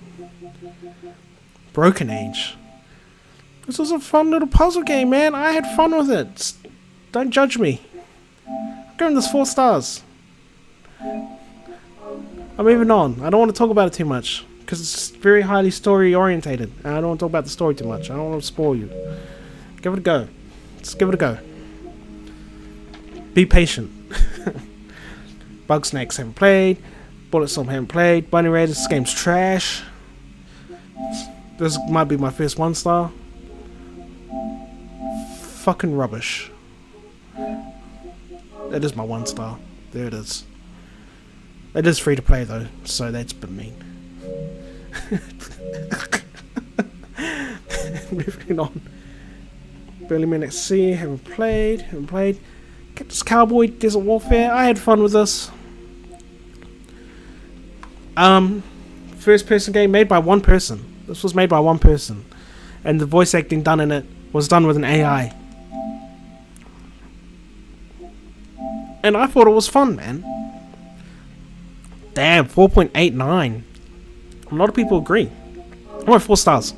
Broken Age. This was a fun little puzzle game, man. I had fun with it. Don't judge me. I'm giving this 4 stars. I'm moving on. I don't want to talk about it too much. Because it's very highly story orientated. And I don't want to talk about the story too much. I don't want to spoil you. Give it a go. Just give it a go. Be patient. Bugsnax haven't played. Bulletstorm haven't played. Bunny Raiders, this game's trash. This might be my first 1 star. Fucking rubbish. It is my 1 star. There it is. It is free to play though, so that's a bit mean. Moving on. Burly Man at Sea, haven't played. Cactus Cowboy, Desert Warfare, I had fun with this. First person game made by 1 person. This was made by 1 person. And the voice acting done in it was done with an AI. And I thought it was fun, man. Damn, 4.89. A lot of people agree. I went 4 stars.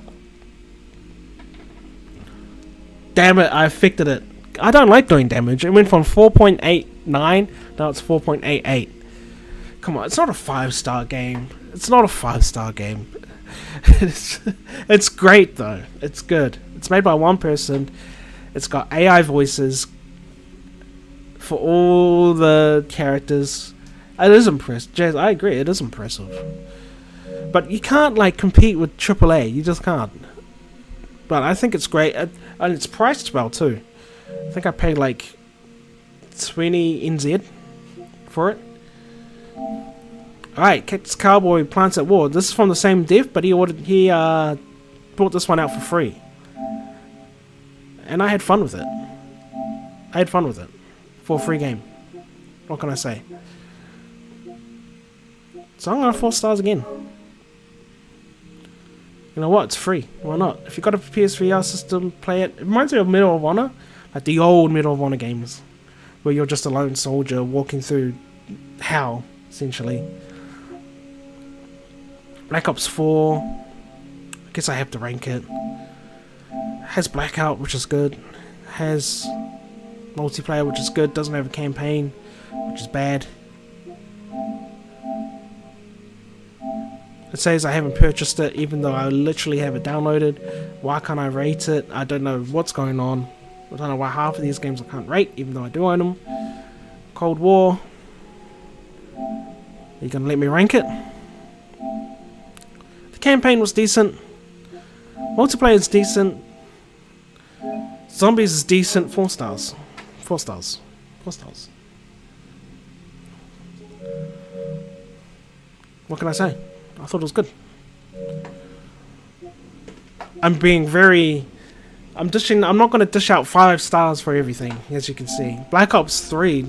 Damn it, I affected it. I don't like doing damage. It went from 4.89, now it's 4.88. Come on, it's not a 5-star game. It's not a 5-star game. It's great though. It's good. It's made by 1 person. It's got AI voices for all the characters. It is impressive. Jazz, I agree, it is impressive. But you can't like compete with AAA. You just can't. But I think it's great, and it's priced well too. I think I paid like 20 NZ for it. Alright, Cactus Cowboy Plants at War. This is from the same dev, but he brought this one out for free. And I had fun with it. For a free game. What can I say? So I'm going to 4 stars again. You know what? It's free. Why not? If you've got a PS3 system, play it. It reminds me of Medal of Honor. Like the old Medal of Honor games. Where you're just a lone soldier walking through hell, essentially. Black Ops 4. I guess I have to rank it. Has Blackout, which is good. Has multiplayer, which is good. Doesn't have a campaign, which is bad. It says I haven't purchased it, even though I literally have it downloaded. Why can't I rate it? I don't know what's going on. I don't know why half of these games I can't rate, even though I do own them. Cold War. Are you gonna let me rank it? The campaign was decent. Multiplayer is decent. Zombies is decent. 4 stars. 4 stars. 4 stars. What can I say? I thought it was good. I'm being very... I'm not going to dish out 5 stars for everything, as you can see. Black Ops 3,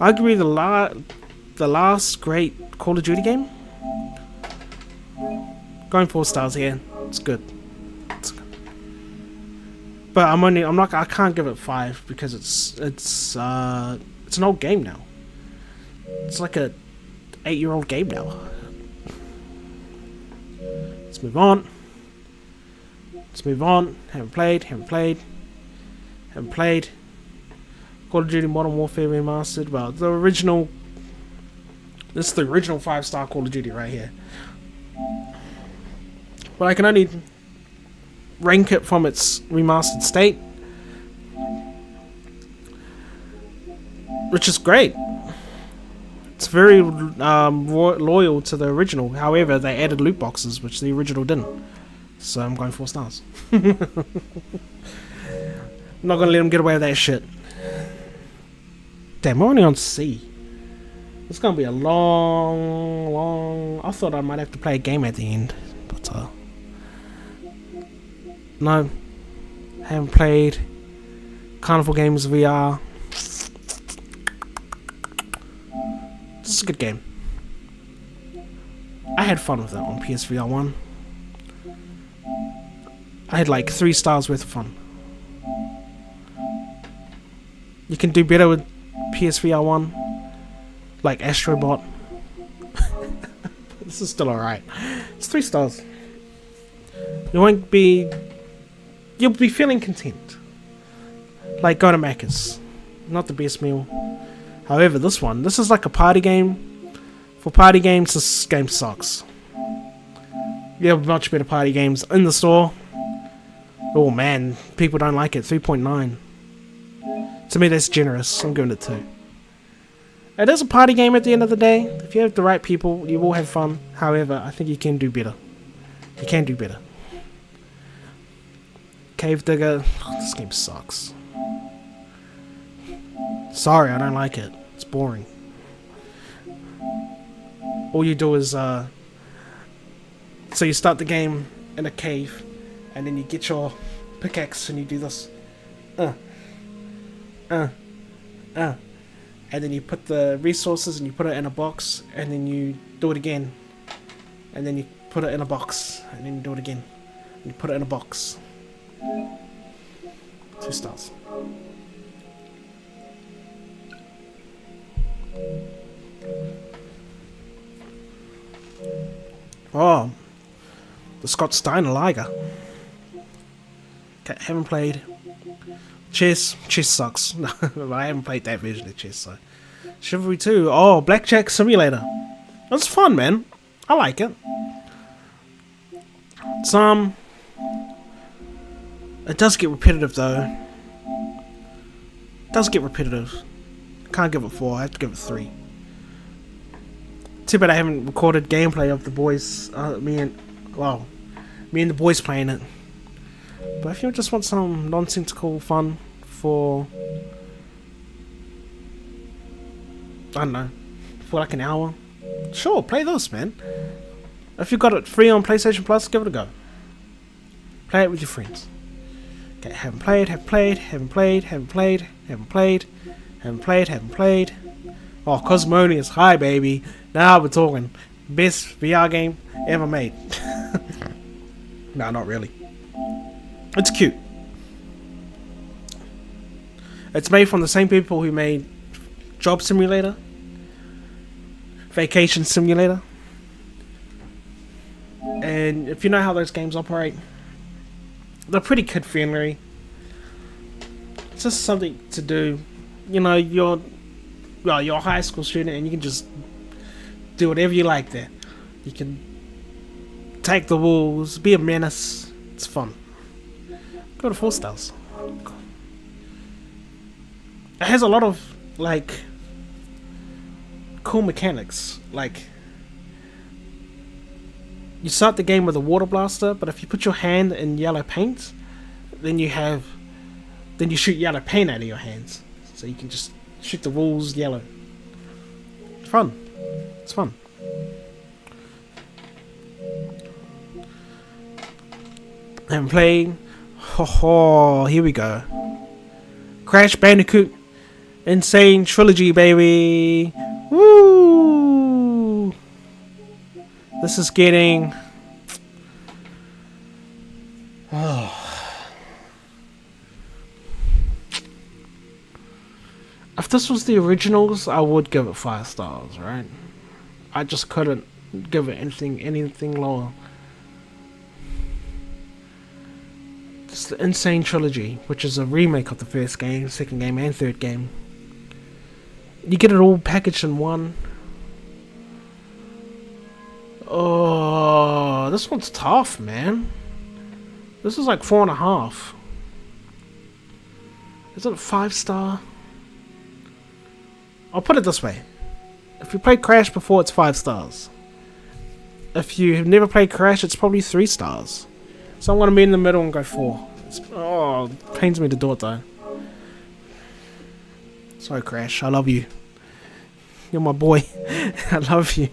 arguably the last great Call of Duty game. Going 4 stars here. It's good. It's good. But I can't give it 5 because it's an old game now. It's like a 8-year-old game now. Let's move on. Haven't played. Call of Duty Modern Warfare Remastered. Well, the original... This is the original 5-star Call of Duty right here. But I can only rank it from its remastered state. Which is great. It's very loyal to the original. However, they added loot boxes, which the original didn't. So I'm going 4 stars. I'm not going to let them get away with that shit. Damn, we're only on C. It's going to be a long... I thought I might have to play a game at the end. But, no. Haven't played Carnival Games VR. This is a good game. I had fun with it on PSVR 1. I had like 3 stars worth of fun. You can do better with PSVR 1. Like Astrobot. This is still alright. It's 3 stars. You'll be feeling content. Like go to Macca's. Not the best meal. However, this is like a party game. For party games, this game sucks. You have much better party games in the store. Oh man, people don't like it. 3.9. To me, that's generous. I'm giving it 2. It is a party game at the end of the day. If you have the right people, you will have fun. However, I think you can do better. You can do better. Cave Digger. Oh, this game sucks. Sorry, I don't like it. It's boring. All you do is, so you start the game in a cave, and then you get your pickaxe and you do this. And then you put the resources and you put it in a box, and then you do it again. And then you put it in a box, and then you do it again. And you put it in a box. 2 stars. Oh, the Scott Steiner Liger. Okay, haven't played. Chess sucks. No, I haven't played that version of chess, so. Chivalry 2. Oh, Blackjack Simulator. That's fun, man. I like it. It does get repetitive, though. It does get repetitive. Can't give it 4. I have to give it 3. Too bad I haven't recorded gameplay of the boys. Me and the boys playing it. But if you just want some nonsensical fun for, I don't know, for like an hour, sure, play this, man. If you got it free on PlayStation Plus, give it a go. Play it with your friends. Okay, haven't played. Oh, Cosmonius, hi baby. Now we're talking. Best VR game ever made. No, not really. It's cute. It's made from the same people who made Job Simulator, Vacation Simulator. And if you know how those games operate, they're pretty kid-friendly. It's just something to do. You know, you're a high school student and you can just do whatever you like there. You can take the rules, be a menace. It's fun. Go to 4 stars. It has a lot of, like, cool mechanics. Like, you start the game with a water blaster, but if you put your hand in yellow paint, then you shoot yellow paint out of your hands. So you can just shoot the walls yellow. It's fun. It's fun. Haven't played. Ho, here we go. Crash Bandicoot Insane Trilogy, baby. Woo! This is getting. If this was the originals, I would give it 5 stars, right? I just couldn't give it anything lower. It's the Insane Trilogy, which is a remake of the first game, second game, and third game. You get it all packaged in one. Oh, this one's tough, man. This is like 4.5. Is it a 5-star? I'll put it this way. If you played Crash before, it's 5 stars. If you have never played Crash, it's probably 3 stars. So I'm going to be in the middle and go 4. It pains me to do it though. Sorry Crash, I love you. You're my boy. I love you.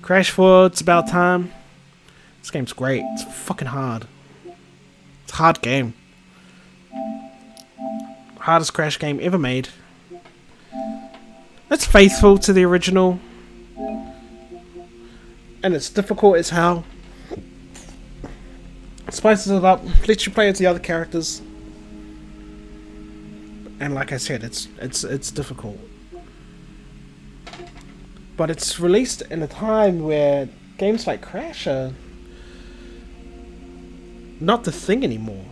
Crash 4, it's about time. This game's great. It's fucking hard. It's a hard game. Hardest Crash game ever made. It's faithful to the original. And it's difficult as hell. Spices it up, lets you play as the other characters. And like I said, it's difficult. But it's released in a time where games like Crash are not the thing anymore.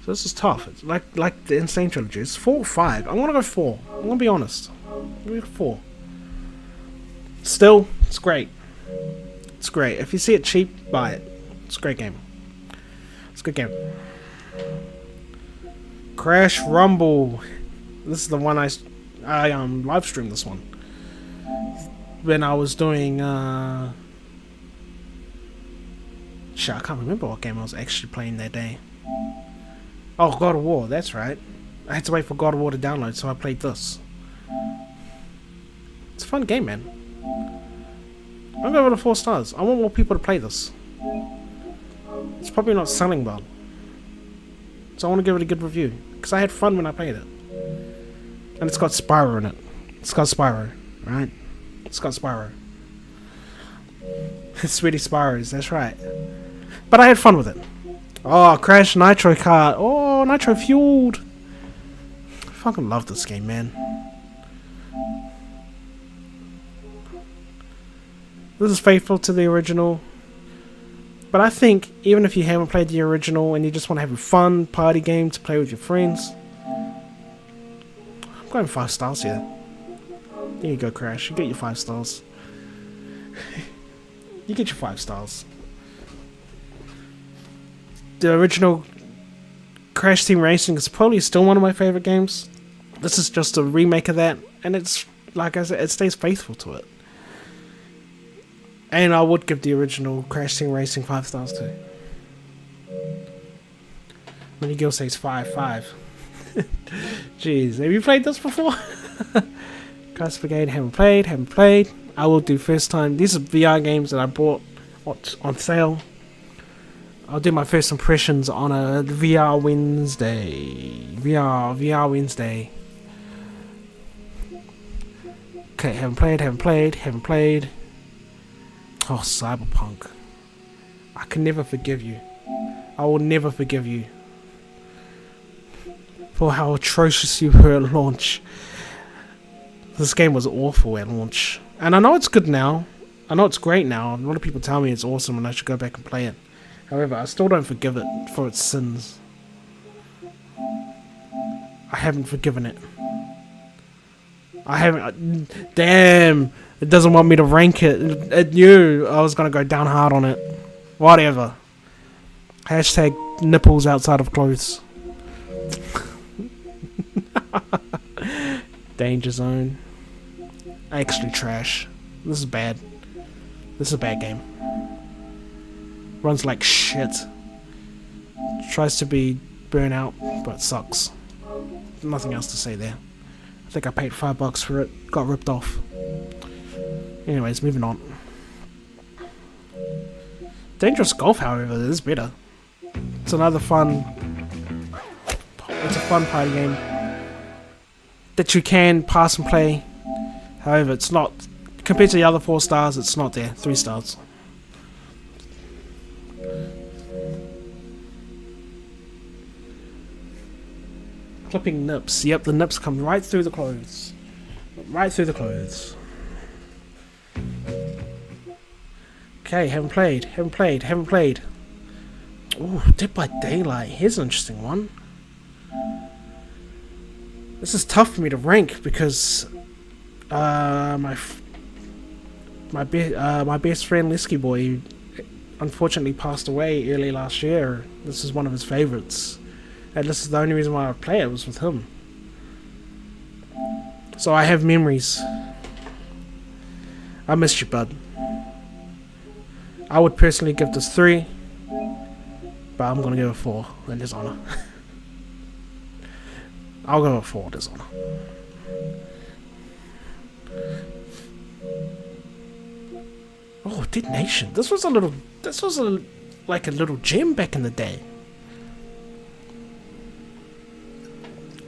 So this is tough. It's like the Insane Trilogy. It's 4 or 5. I'm gonna go 4. I'm gonna be honest. I'm gonna go 4. Still, it's great. It's great. If you see it cheap, buy it. It's a great game. It's a good game. Crash Rumble. This is the one I live streamed this one when I was doing shit, I can't remember what game I was actually playing that day. Oh, God of War, that's right. I had to wait for God of War to download, so I played this. It's a fun game, man. I'm going to 4 stars. I want more people to play this. It's probably not selling well, so I want to give it a good review because I had fun when I played it. And it's got Spyro in it. It's got Spyro, right? It's got Spyro. It's Sweetie Spyros, that's right. But I had fun with it. Oh, Crash Nitro Kart. Oh, Nitro Fueled. I fucking love this game, man. This is faithful to the original. But I think, even if you haven't played the original and you just want to have a fun party game to play with your friends, I'm going 5 stars here. There you go, Crash. You get your 5 stars. You get your 5 stars. The original Crash Team Racing is probably still one of my favorite games. This is just a remake of that, and it's, like I said, it stays faithful to it. And I would give the original Crash Team Racing 5 stars too. Many Gil says 5. Jeez, have you played this before? Crash Brigade, haven't played. I will do first time. These are VR games that I bought on sale. I'll do my first impressions on a VR Wednesday. VR Wednesday. Okay, haven't played. Oh, Cyberpunk. I can never forgive you. I will never forgive you for how atrocious you were at launch. This game was awful at launch. And I know it's good now. I know it's great now. A lot of people tell me it's awesome and I should go back and play it. However, I still don't forgive it for its sins. I haven't forgiven it. I haven't... Damn! It doesn't want me to rank it. It knew I was going to go down hard on it. Whatever. Hashtag nipples outside of clothes. Danger Zone. Actually trash. This is bad. This is a bad game. Runs like shit. Tries to be Burnout, but sucks. Nothing else to say there. I think I paid $5 for it. Got ripped off. Anyways, moving on. Dangerous Golf, however, is better. It's another fun. It's a fun party game that you can pass and play. However, it's not compared to the other 4 stars. It's not there. 3 stars. Clipping nips. Yep, the nips come right through the clothes. Right through the clothes. Okay, haven't played. Ooh, Dead by Daylight. Here's an interesting one. This is tough for me to rank because my best friend Lisky Boy unfortunately passed away early last year. This is one of his favorites. And this is the only reason why I would play it was with him. So I have memories. I missed you, bud. I would personally give this 3, but I'm gonna give it 4 in his honor. I'll go with 4 in his honor. Oh, Dead Nation. This was like a little gem back in the day.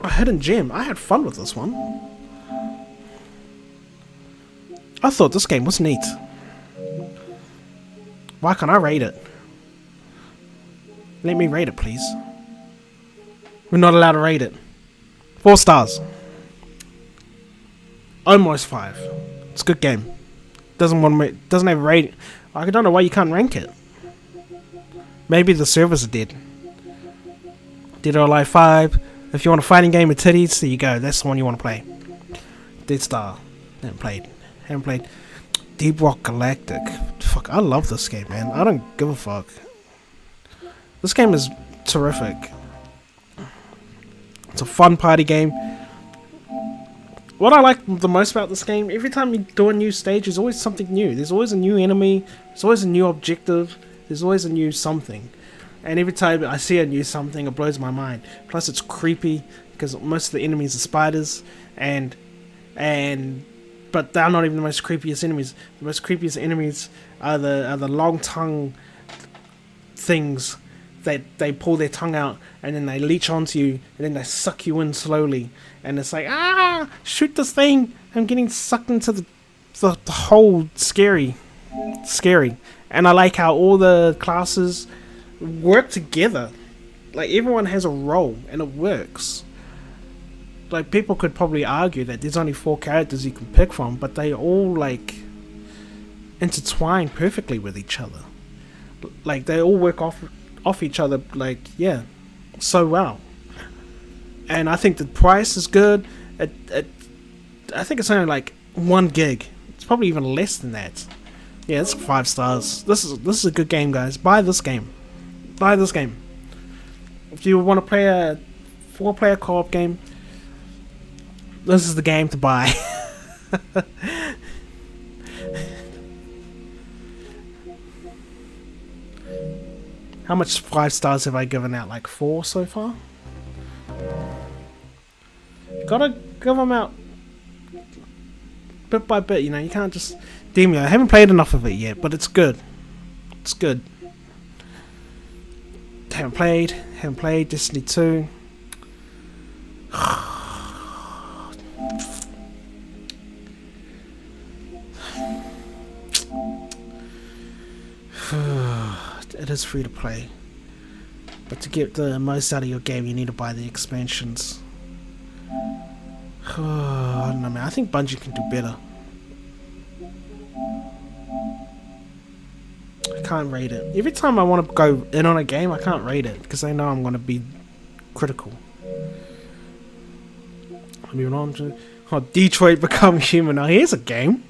A hidden gem. I had fun with this one. I thought this game was neat. Why can't I rate it? Let me rate it, please. We're not allowed to rate it. 4 stars. Almost 5. It's a good game. Doesn't have a rating. I don't know why you can't rank it. Maybe the servers are dead. Dead or Alive 5. If you want a fighting game with titties, there you go. That's the one you want to play. Dead Star. Haven't played. Deep Rock Galactic. Fuck, I love this game, man. I don't give a fuck. This game is terrific. It's a fun party game. What I like the most about this game, every time you do a new stage, there's always something new. There's always a new enemy. There's always a new objective. There's always a new something. And every time I see a new something, it blows my mind. Plus, it's creepy because most of the enemies are spiders, but they're not even the most creepiest enemies. The most creepiest enemies are the long tongue things that they pull their tongue out and then they leech onto you and then they suck you in slowly. And it's like, shoot this thing! I'm getting sucked into the whole scary. And I like how all the classes work together. Like, everyone has a role and it works. Like, people could probably argue that there's only 4 characters you can pick from, but they all like intertwine perfectly with each other. Like, they all work off each other, like, yeah, so well. And I think the price is good. I think it's only like 1 gig. It's probably even less than that. Yeah, it's 5 stars. This is a good game, guys. Buy this game. If you want to play a 4-player co-op game, this is the game to buy. How much 5 stars have I given out? Like 4 so far? You gotta give them out bit by bit, you know. You can't just deem it. I haven't played enough of it yet, but it's good. It's good. Haven't played Destiny 2. It is free to play, but to get the most out of your game, you need to buy the expansions. I don't know, man. I think Bungie can do better. I can't rate it. Every time I want to go in on a game, I can't rate it because I know I'm going to be critical. Moving on to Detroit Become Human. Now here's a game.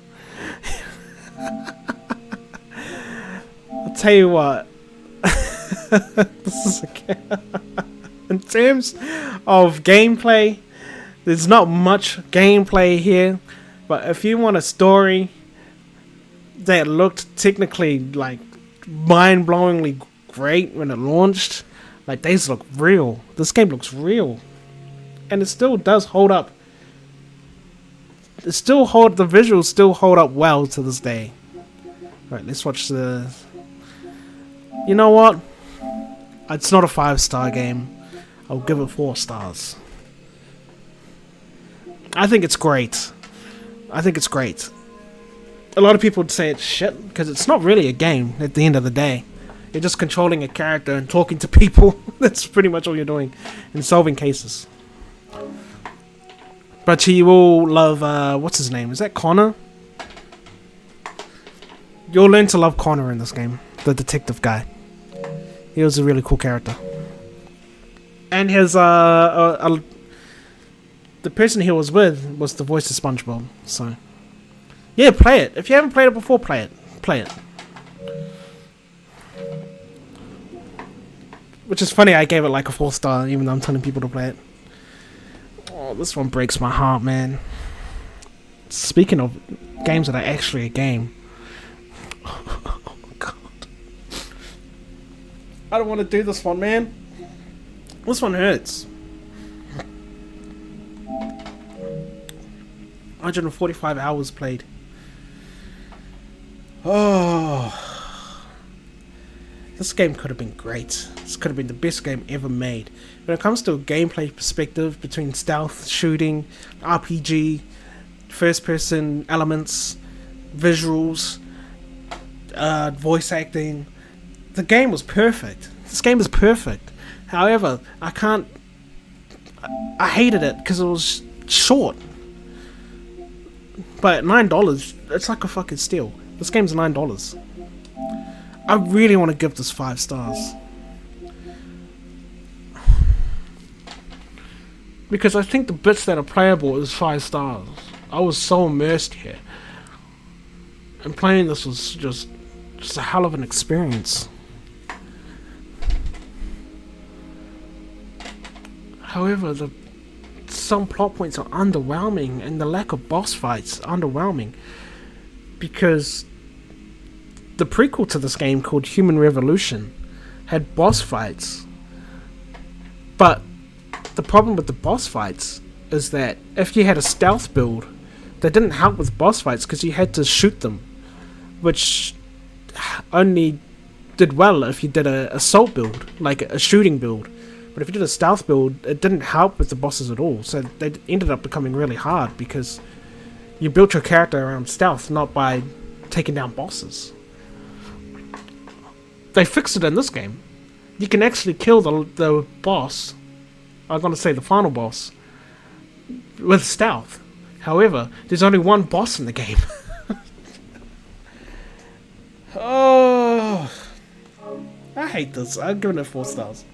I'll tell you what. This is a game. In terms of gameplay, there's not much gameplay here, but if you want a story that looked technically like mind-blowingly great when it launched, like, these look real. This game looks real, and it still does hold up. The visuals still hold up well to this day. Right, let's watch the You know what? It's not a 5-star game. I'll give it 4 stars. I think it's great. I think it's great. A lot of people would say it's shit because it's not really a game at the end of the day. You're just controlling a character and talking to people. That's pretty much all you're doing. And solving cases. But you will love, what's his name? Is that Connor? You'll learn to love Connor in this game. The detective guy. He was a really cool character. And his, the person he was with was the voice of SpongeBob. So, yeah, play it. If you haven't played it before, play it. Play it. Which is funny, I gave it like a 4-star, even though I'm telling people to play it. Oh, this one breaks my heart, man. Speaking of games that are actually a game. Oh, God. I don't want to do this one, man. This one hurts. 145 hours played. Oh. This game could have been great. This could have been the best game ever made. When it comes to a gameplay perspective between stealth, shooting, RPG, first-person elements, visuals, voice acting, the game was perfect. This game is perfect. However, I hated it because it was short. But at $9, it's like a fucking steal. This game's $9. I really want to give this 5 stars. Because I think the bits that are playable is 5 stars. I was so immersed here. And playing this was just a hell of an experience. However, some plot points are underwhelming, and the lack of boss fights underwhelming. Because the prequel to this game, called Human Revolution, had boss fights. But the problem with the boss fights is that if you had a stealth build, that didn't help with boss fights because you had to shoot them, which only did well if you did a assault build, like a shooting build. But if you did a stealth build, it didn't help with the bosses at all. So they ended up becoming really hard because you built your character around stealth, not by taking down bosses. They fixed it in this game. You can actually kill the boss, I'm going to say the final boss, with stealth. However, there's only one boss in the game. Oh, I hate this. I'm giving it 4 stars.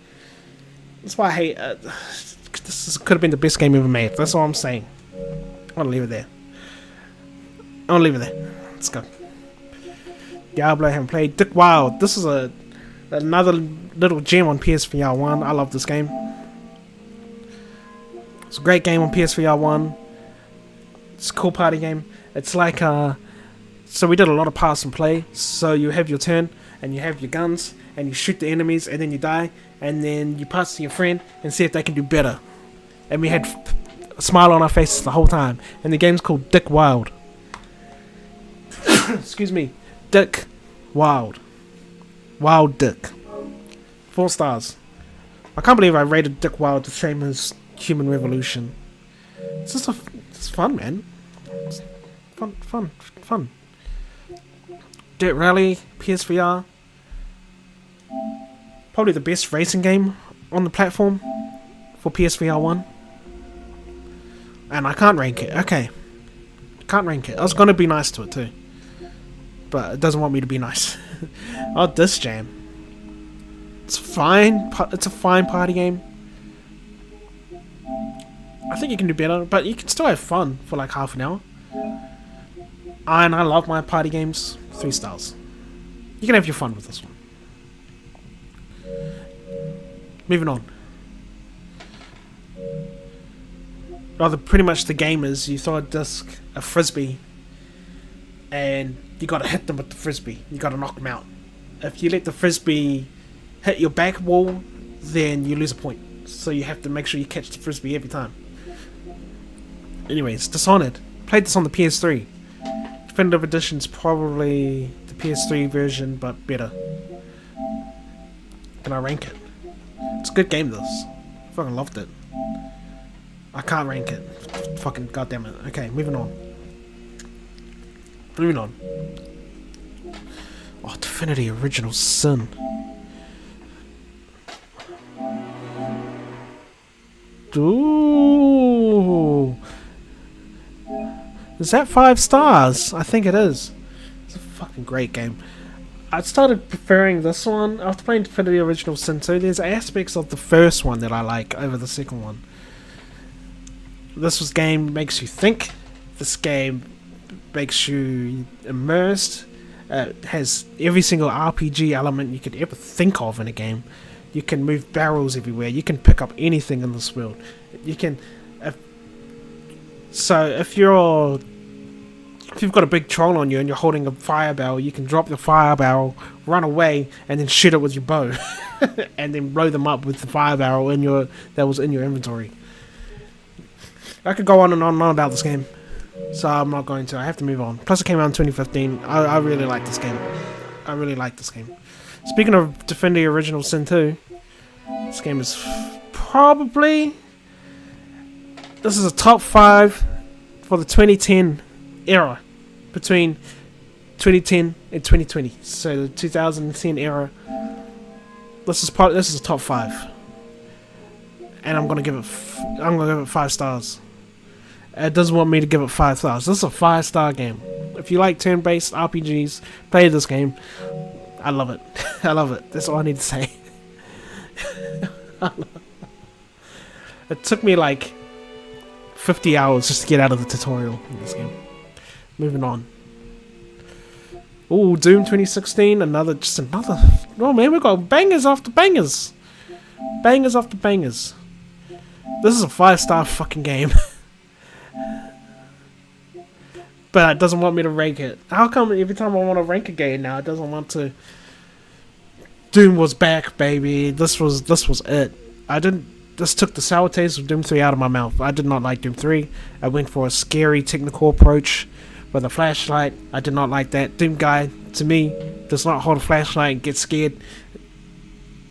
That's why I hate this could have been the best game ever made. That's all I'm saying. I'm going to leave it there. I'm going to leave it there. Let's go. Diablo, I haven't played. Dick Wild. This is another little gem on PSVR 1. I love this game. It's a great game on PSVR 1. It's a cool party game. It's like so we did a lot of pass and play. So you have your turn and you have your guns and you shoot the enemies and then you die and then you pass to your friend and see if they can do better. And we had a smile on our faces the whole time. And the game's called Dick Wild. Excuse me. Dick Wild. Wild Dick. 4 stars. I can't believe I rated Dick Wild the same as Human Revolution. It's just it's fun, man. It's fun. Dirt Rally, PSVR. Probably the best racing game on the platform for PSVR 1. And I can't rank it. Okay. Can't rank it. I was gonna be nice to it too. But it doesn't want me to be nice. Oh, this jam. It's fine. It's a fine party game. I think you can do better, but you can still have fun for like half an hour. And I love my party games. 3 stars. You can have your fun with this one. Moving on. Pretty much the game is you throw a frisbee, and you gotta hit them with the frisbee. You gotta knock them out. If you let the frisbee hit your back wall, then you lose a point. So you have to make sure you catch the frisbee every time. Anyways, Dishonored. Played this on the PS3. Definitive Edition's probably the PS3 version, but better. Can I rank it? It's a good game, this. I fucking loved it. I can't rank it. Fucking goddamn it. Okay, moving on. Moving on. Oh, Divinity Original Sin. Ooh. Is that 5 stars? I think it is. It's a fucking great game. I started preferring this one after playing Divinity Original Sin 2. There's aspects of the first one that I like over the second one. This game makes you think. This game makes you immersed. Has every single RPG element you could ever think of in a game. You can move barrels everywhere. You can pick up anything in this world. You can. So if you've got a big troll on you and you're holding a fire barrel, you can drop the fire barrel, run away, and then shoot it with your bow, and then blow them up with the fire barrel that was in your inventory. I could go on and on about this game, so I'm not going to. I have to move on. Plus, it came out in 2015. I really like this game. I really like this game. Speaking of Divinity Original Sin 2, this game is probably... This is a top 5 for the 2010 era. Between 2010 and 2020. So the 2010 era. This is a top 5. And I'm gonna give it 5 stars. It doesn't want me to give it 5 stars. This is a 5-star game. If you like turn-based RPGs, play this game. I love it. I love it. That's all I need to say. It took me like 50 hours just to get out of the tutorial in this game. Moving on. Ooh, Doom 2016. Another. Oh man, we got bangers after bangers. Bangers after bangers. This is a 5-star fucking game. But it doesn't want me to rank it. How come every time I want to rank a game now, it doesn't want to? Doom was back, baby. This was it. This took the sour taste of Doom 3 out of my mouth. I did not like Doom 3. I went for a scary technical approach with a flashlight. I did not like that. Doom guy, to me, does not hold a flashlight and get scared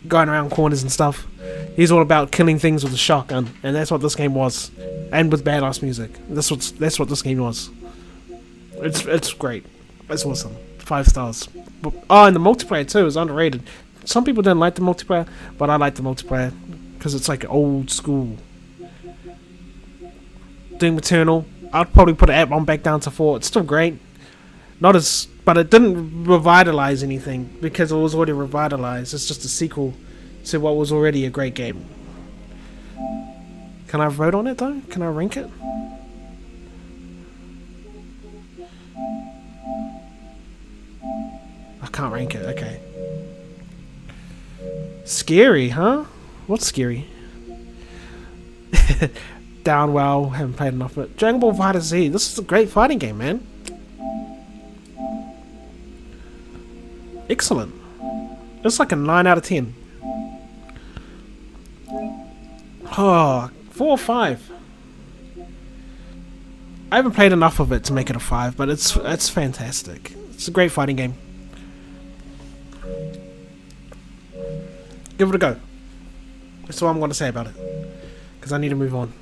going around corners and stuff. He's all about killing things with a shotgun, and that's what this game was. And with badass music. That's what this game was. It's great. It's awesome. 5 stars. Oh, and the multiplayer too is underrated. Some people didn't like the multiplayer, but I like the multiplayer because it's like old school. Doom Eternal, I'd probably put it on back down to 4. It's still great. But it didn't revitalize anything because it was already revitalized. It's just a sequel to what was already a great game. Can I vote on it though? Can I rank it? I can't rank it, okay. Scary, huh? What's scary? Downwell, haven't played enough of it. Dragon Ball Fighter Z, this is a great fighting game, man. Excellent. It's like a 9 out of 10. Oh, 4 or 5. I haven't played enough of it to make it a 5, but it's fantastic. It's a great fighting game. Give it a go. That's all I'm going to say about it. Because I need to move on.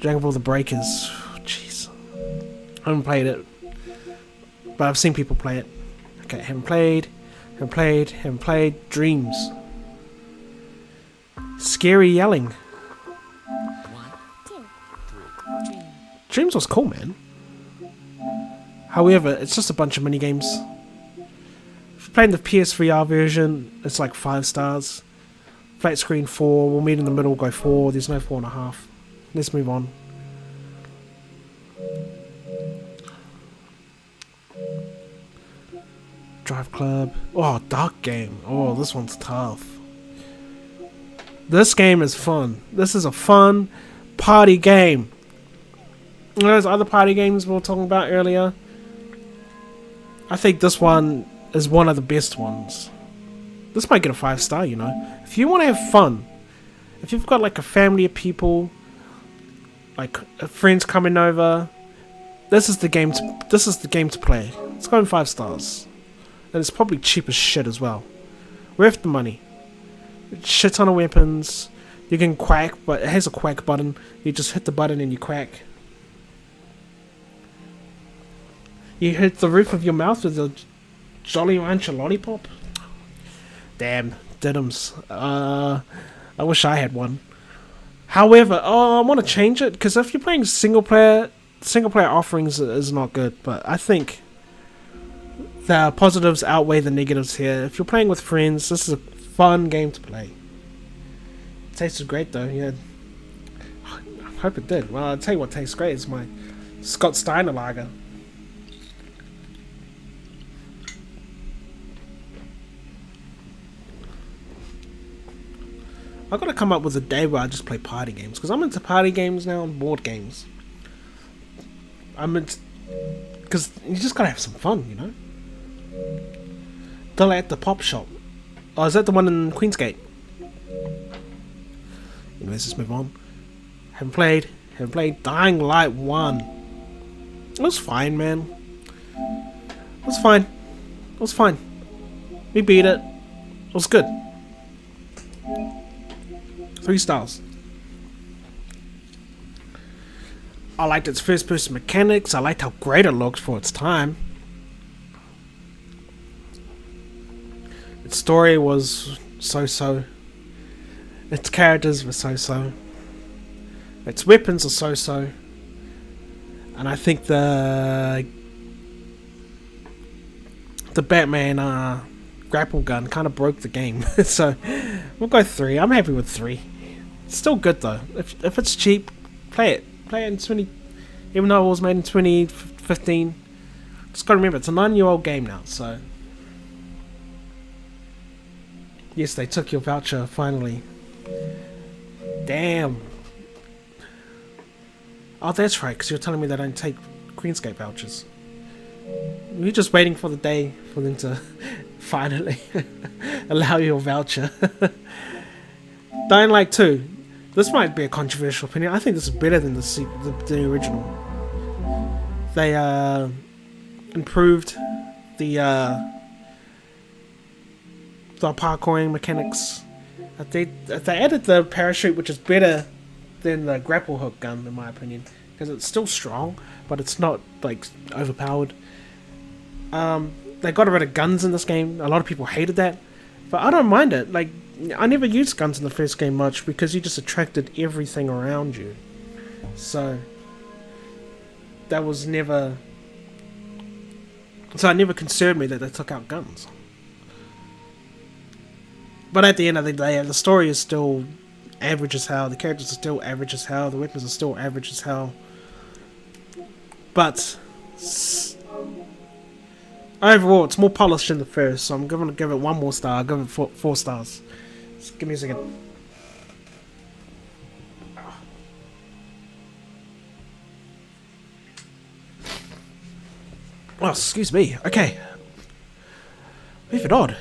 Dragon Ball The Breakers. Jeez. I haven't played it. But I've seen people play it. Okay, haven't played. Dreams. Scary yelling. 1, 2, 3. Dreams was cool, man. However, it's just a bunch of mini games. If you're playing the PS3R version, it's like 5 stars. Flat screen 4. We'll meet in the middle, go 4. There's no 4.5. Let's move on. Drive Club. Oh, Dark Game. Oh, this one's tough. This game is fun. This is a fun party game. You know those other party games we were talking about earlier? I think this one is one of the best ones. This might get a 5 star, you know. If you want to have fun, if you've got like a family of people, like friends coming over, this is the game to play. It's going 5 stars. And it's probably cheap as shit as well. Worth the money. Shit ton of weapons. You can quack, but it has a quack button. You just hit the button and you quack. You hit the roof of your mouth with a Jolly Rancher lollipop. Damn, diddums. I wish I had one. However, I want to change it because if you're playing single player offerings is not good. But I think the positives outweigh the negatives here. If you're playing with friends, this is a fun game to play. It tasted great though. Yeah, I hope it did. Well, I'll tell you what tastes great. It's my Scott Steiner lager. I've got to come up with a day where I just play party games, because I'm into party games now and board games. Because you just gotta have some fun, you know? Delay at the Pop Shop. Oh, is that the one in Queensgate? Anyways, let's move on. Haven't played. Dying Light 1. It was fine, man. It was fine. We beat it. It was good. 3 stars. I liked its first person mechanics. I liked how great it looked for its time. Its story was so-so. Its characters were so-so. Its weapons are so-so. And I think the Batman grapple gun kind of broke the game. So we'll go 3. I'm happy with 3. It's still good though. If it's cheap, play it. Play it in 20. Even though it was made in 2015. Just gotta remember, it's a 9-year-old game now. So yes, they took your voucher finally. Damn. Oh, that's right. Because you're telling me they don't take Queensgate vouchers. We're just waiting for the day for them to finally allow your voucher. Dying Light 2. This might be a controversial opinion. I think this is better than the original. They improved the parkouring mechanics. They added the parachute, which is better than the grapple hook gun in my opinion, because it's still strong, but it's not like overpowered. They got rid of guns in this game. A lot of people hated that, but I don't mind it. Like, I never used guns in the first game much because you just attracted everything around you. So that was never. So it never concerned me that they took out guns. But at the end of the day, the story is still average as hell. The characters are still average as hell. The weapons are still average as hell. But overall, it's more polished than the first, so I'm going to give it 1 more star. I'll give it 4 stars. Just give me a second. Oh, excuse me. Okay. Moving on.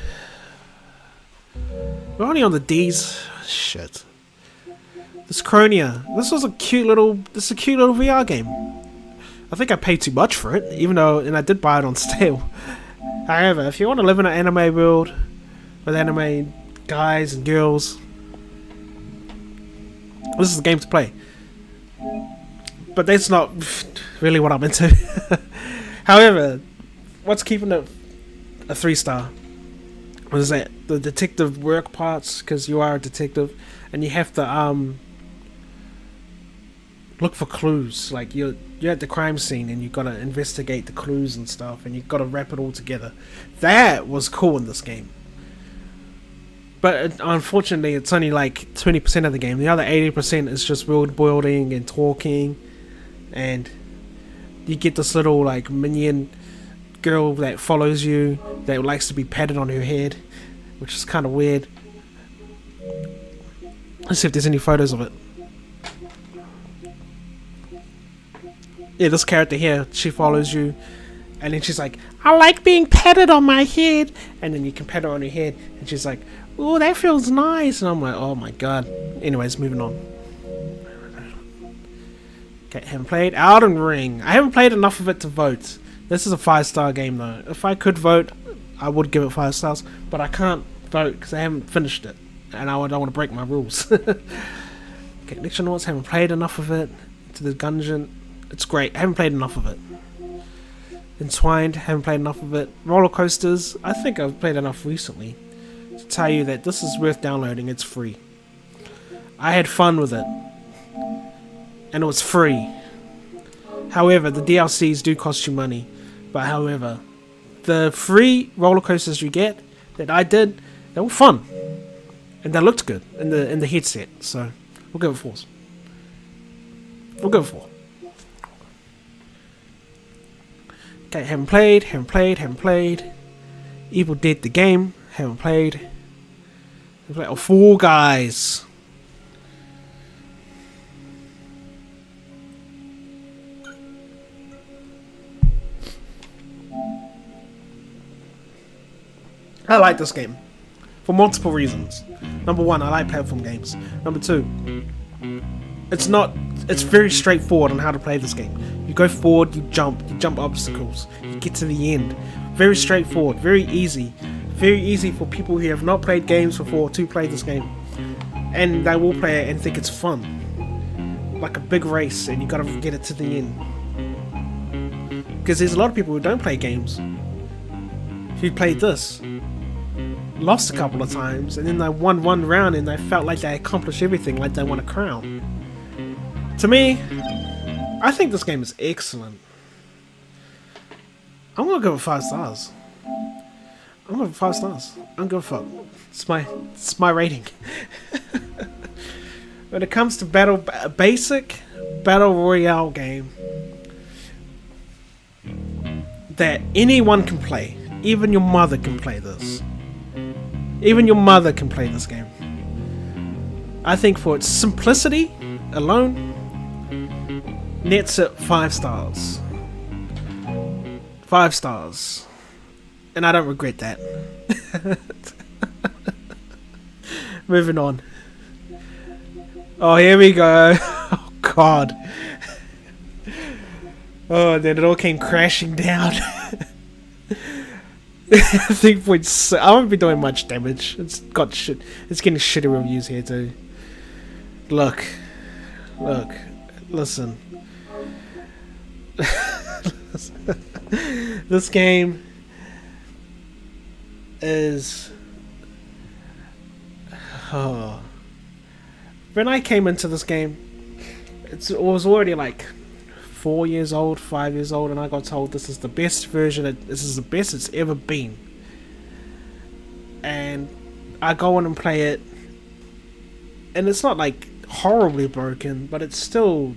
We're only on the D's. Shit. This Chronia. This is a cute little VR game. I think I paid too much for it, and I did buy it on sale. However, if you want to live in an anime world with anime guys and girls, this is the game to play. But that's not really what I'm into. However, what's keeping it a 3 star? What is that? The detective work parts, because you are a detective and you have to look for clues. Like you're at the crime scene and you've got to investigate the clues and stuff, and you've got to wrap it all together. That was cool in this game. But unfortunately, it's only like 20% of the game. The other 80% is just world building and talking, and you get this little like minion girl that follows you that likes to be patted on her head, which is kind of weird. Let's see if there's any photos of it. Yeah, this character here, she follows you, and then she's like, I like being patted on my head, and then you can pat her on her head, and she's like, oh, that feels nice, and I'm like, oh my god. Anyways, moving on. Okay, haven't played Elden Ring. I haven't played enough of it to vote. This is a 5-star game though. If I could vote, I would give it 5 stars, but I can't vote because I haven't finished it. and I don't want to break my rules. Okay, Lectionauts, haven't played enough of it. To the Gungeon, it's great. Haven't played enough of it. Entwined, haven't played enough of it. Roller Coasters, I think I've played enough recently to tell you that this is worth downloading. It's free. I had fun with it, and it was free. However, the DLCs do cost you money. But however, the free roller coasters you get that I did, they were fun, and they looked good in the headset. So we'll give it 4s. We'll go for. Okay, haven't played. Evil Dead the game, haven't played. Oh, Fall Guys. I like this game for multiple reasons. Number one, I like platform games. Number two, it's very straightforward on how to play this game. You go forward, you jump obstacles, you get to the end. Very straightforward, very easy for people who have not played games before to play this game, and they will play it and think it's fun, like a big race, and you gotta get it to the end. Because there's a lot of people who don't play games who played this, lost a couple of times, and then they won one round and they felt like they accomplished everything, like they won a crown. To me, I think this game is excellent. I'm gonna give it 5 stars. I'm gonna give it 5 stars. I'm gonna fuck. It's my rating. When it comes to basic battle royale game that anyone can play, even your mother can play this. Even your mother can play this game. I think for its simplicity alone, nets it 5 stars. 5 stars. And I don't regret that. Moving on. Oh, here we go. Oh, God. Oh, then it all came crashing down. I think I won't be doing much damage. It's got shit. It's getting shitty reviews here too. Look, listen. This game is. Oh. When I came into this game, it was already like 4 years old, 5 years old, and I got told this is the best version. This is the best it's ever been. And I go on and play it, and it's not like horribly broken, but it still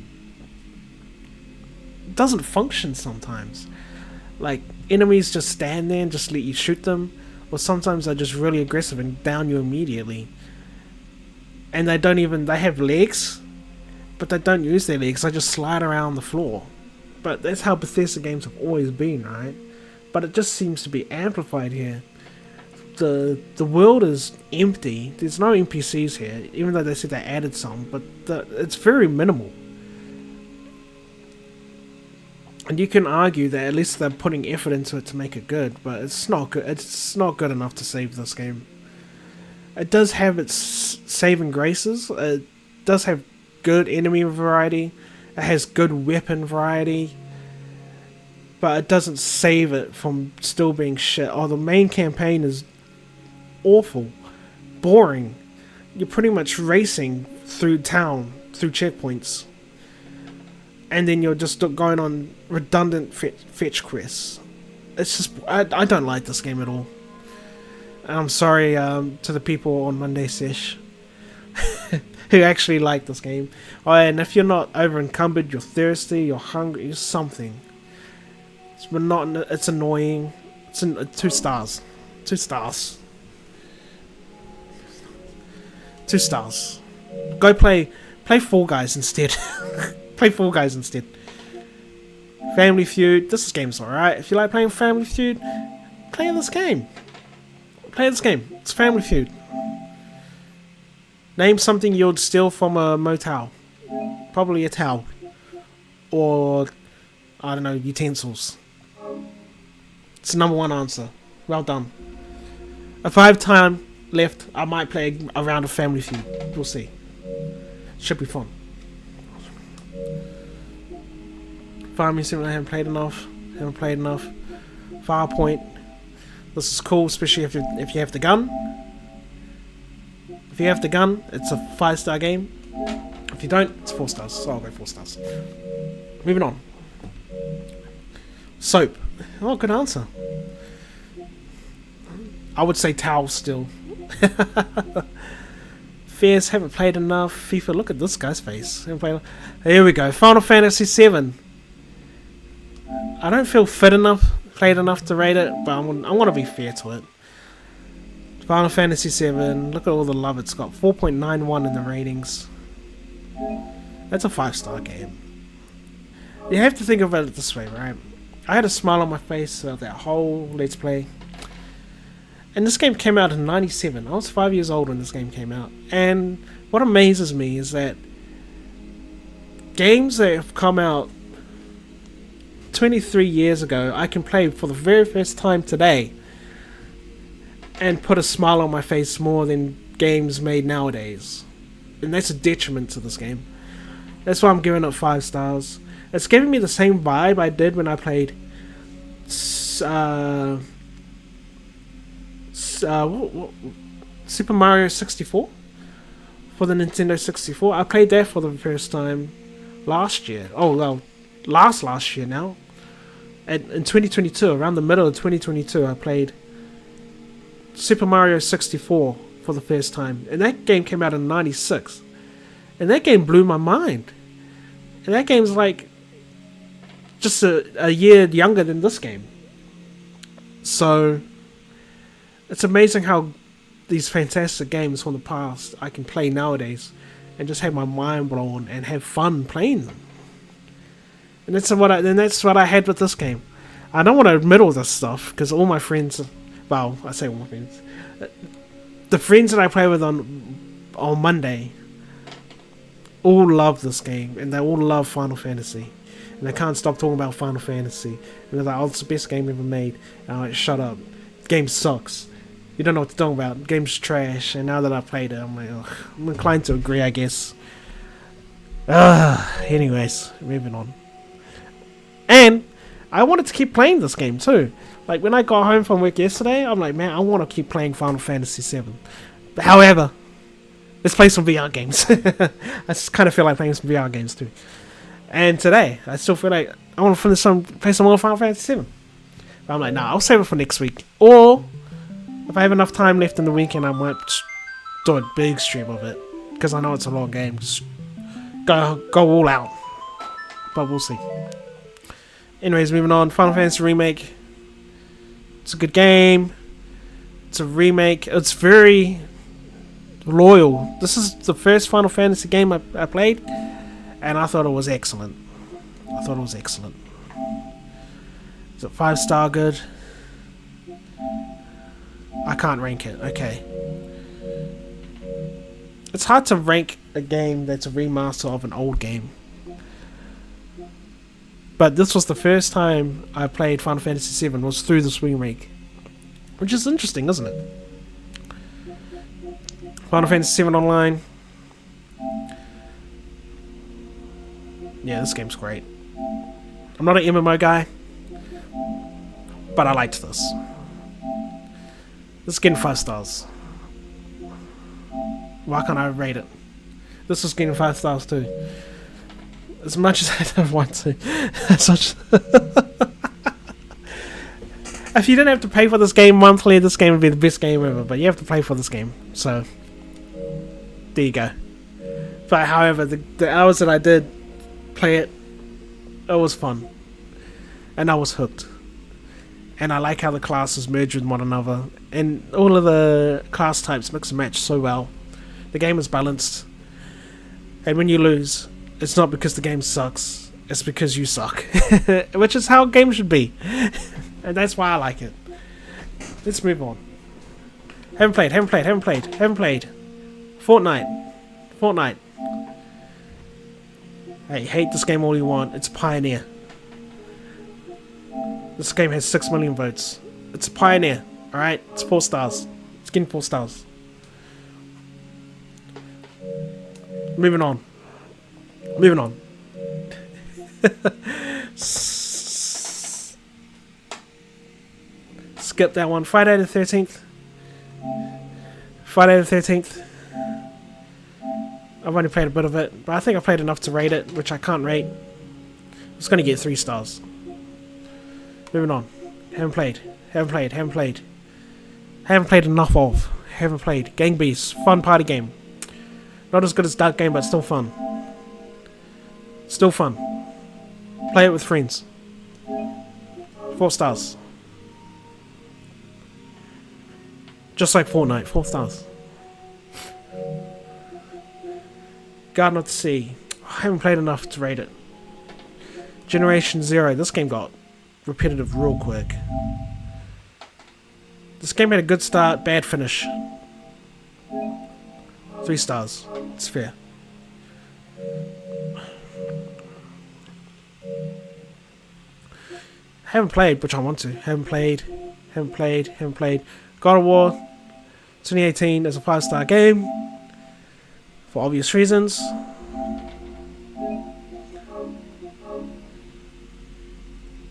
doesn't function sometimes. Like, enemies just stand there and just let you shoot them, or sometimes they're just really aggressive and down you immediately. And they have legs, but they don't use their legs, they just slide around the floor. But that's how Bethesda games have always been, right? But it just seems to be amplified here. The world is empty, there's no NPCs here, even though they said they added some, but it's very minimal. And you can argue that at least they're putting effort into it to make it good, but it's not good. It's not good enough to save this game. It does have its saving graces. It does have good enemy variety. It has good weapon variety. But it doesn't save it from still being shit. Oh, the main campaign is awful. Boring. You're pretty much racing through town, through checkpoints. And then you're just going on redundant fetch quests. It's just, I don't like this game at all. And I'm sorry to the people on Monday Sesh who actually like this game. Oh, and if you're not over encumbered, you're thirsty, you're hungry, you're something. It's annoying. It's 2 stars. 2 stars. 2 stars. Go play Fall Guys instead. Play Fall Guys instead. Family Feud. This game's alright. If you like playing Family Feud, play this game. Play this game. It's Family Feud. Name something you'd steal from a motel. Probably a towel. Or, I don't know, utensils. It's the #1 answer. Well done. A 5-time left. I might play a round of Family Feud. We'll see. Should be fun. Farming Sim, I haven't played enough. Farpoint. This is cool, especially if you have the gun. If you have the gun, it's a 5-star game. If you don't, it's 4 stars. So I'll go 4 stars. Moving on. Soap. Oh, good answer. I would say towel still. Fierce, haven't played enough. FIFA, look at this guy's face. Haven't played enough. Here we go. Final Fantasy 7. I don't feel fit enough, played enough to rate it, but I want to be fair to it. Final Fantasy 7. Look at all the love it's got. 4.91 in the ratings. That's a 5-star game. You have to think about it this way, right? I had a smile on my face throughout that whole Let's Play. And this game came out in 97. I was 5 years old when this game came out. And what amazes me is that games that have come out 23 years ago, I can play for the very first time today and put a smile on my face more than games made nowadays. And that's a detriment to this game. That's why I'm giving it 5 stars. It's giving me the same vibe I did when I played Super Mario 64 for the Nintendo 64. I played that for the first time last year. Oh, well, last year now. In 2022, around the middle of 2022, I played Super Mario 64 for the first time. And that game came out in 96. And that game blew my mind. And that game's like just a year younger than this game. So it's amazing how these fantastic games from the past I can play nowadays and just have my mind blown and have fun playing them. And that's what I had with this game. I don't want to admit all this stuff because all my friends, well, I say all my friends, the friends that I play with on Monday all love this game and they all love Final Fantasy. And they can't stop talking about Final Fantasy. And they're like, oh, it's the best game ever made. And I'm like, shut up. The game sucks. You don't know what to talk about. The game's trash. And now that I've played it, I'm like, ugh. I'm inclined to agree, I guess. Anyways, moving on. And I wanted to keep playing this game too. Like when I got home from work yesterday, I'm like, man, I want to keep playing Final Fantasy 7. But however, let's play some VR games. I just kind of feel like playing some VR games too. And today, I still feel like I want to play some more Final Fantasy 7. But I'm like, nah, I'll save it for next week. Or if I have enough time left in the weekend, I might do a big stream of it because I know it's a long game. Just go all out. But we'll see. Anyways, moving on. Final Fantasy Remake. It's a good game. It's a remake. It's very loyal. This is the first Final Fantasy game I played, and I thought it was excellent. Is it 5-star good? I can't rank it. Okay. It's hard to rank a game that's a remaster of an old game. But this was the first time I played Final Fantasy VII was through this remake. Which is interesting, isn't it? Final Fantasy VII Online. Yeah, this game's great. I'm not an MMO guy, but I liked this. This is getting 5 stars. Why can't I rate it? This is getting 5 stars too. As much as I don't want to. If you didn't have to pay for this game monthly, this game would be the best game ever. But you have to pay for this game. So, there you go. But however, the hours that I did play it, it was fun. And I was hooked. And I like how the classes merge with one another. And all of the class types mix and match so well. The game is balanced. And when you lose, it's not because the game sucks. It's because you suck. Which is how games should be. And that's why I like it. Let's move on. Haven't played. Fortnite. Hey, hate this game all you want. It's Pioneer. This game has 6 million votes. It's a Pioneer. Alright? It's 4 stars. It's getting 4 stars. Moving on. Moving on. Skip that one. Friday the 13th. Friday the 13th. I've only played a bit of it, but I think I played enough to rate it, which I can't rate. It's going to get 3 stars. Moving on. Haven't played. Haven't played. Haven't played. Haven't played enough of. Haven't played. Gang Beasts. Fun party game. Not as good as Dark Game, but still fun. Still fun. Play it with friends. 4 stars. Just like Fortnite. 4 stars. Garden of the Sea. I haven't played enough to rate it. Generation Zero. This game got repetitive real quick. This game had a good start, bad finish. 3 stars. It's fair. Haven't played, which I want to. Haven't played. God of War 2018 is a 5-star game. For obvious reasons.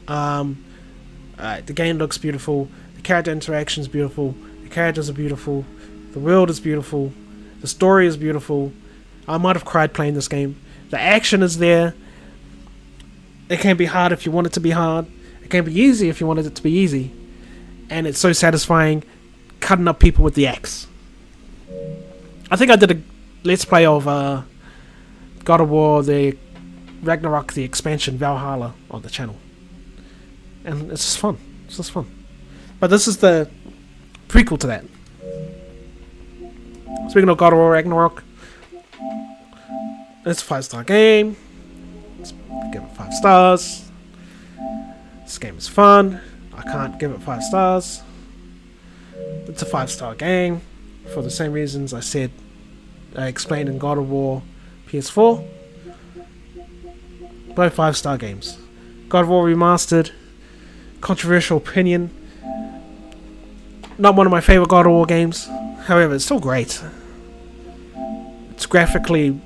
The game looks beautiful. The character interaction is beautiful. The characters are beautiful. The world is beautiful. The story is beautiful. I might have cried playing this game. The action is there. It can be hard if you want it to be hard. It can be easy if you wanted it to be easy. And it's so satisfying cutting up people with the axe. I think I did a Let's Play of God of War, the Ragnarok, the expansion, Valhalla on the channel. And it's just fun. It's just fun. But this is the prequel to that. Speaking of God of War Ragnarok, it's a 5-star game. Let's give it 5 stars. This game is fun. I can't give it 5 stars. It's a 5-star game for the same reasons I explained in God of War PS4. Both 5-star games. God of War Remastered. Controversial opinion. Not one of my favorite God of War games. However, it's still great. It's graphically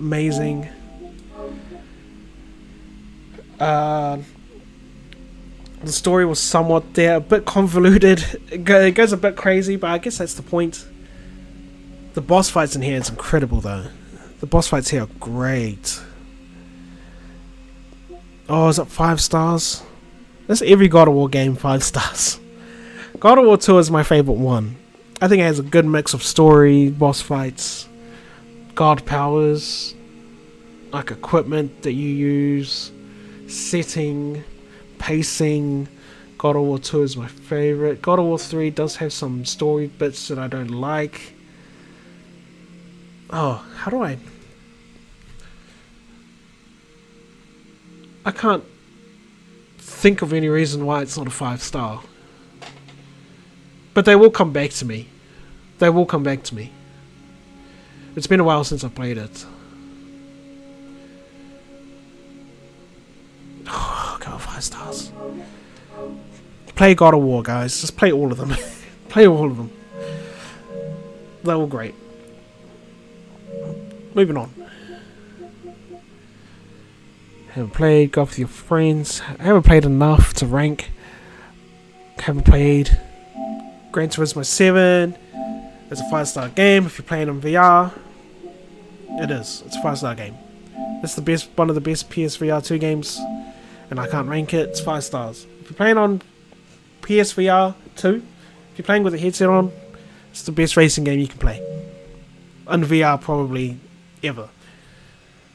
amazing. The story was somewhat there, a bit convoluted. It goes a bit crazy, but I guess that's the point. The boss fights in here is incredible, though. The boss fights here are great. Oh, is it 5 stars? That's every God of War game 5 stars. God of War 2 is my favorite one. I think it has a good mix of story, boss fights, god powers, like equipment that you use, setting, pacing. God of War 2 is my favorite. God of War 3 does have some story bits that I don't like. Oh, how do I can't think of any reason why it's not a 5-star. But they will come back to me. They will come back to me. It's been a while since I played it. Oh, go 5 stars. Play God of War, guys. Just play all of them. Play all of them. They're all great. Moving on. Haven't played. Go with your friends. Haven't played enough to rank. Haven't played. Gran Turismo 7. It's a 5-star game if you're playing on VR. It is. It's a 5-star game. It's the best, one of the best PSVR 2 games, and I can't rank it. It's 5 stars. If you're playing on PSVR 2, if you're playing with a headset on, it's the best racing game you can play. On VR, probably ever.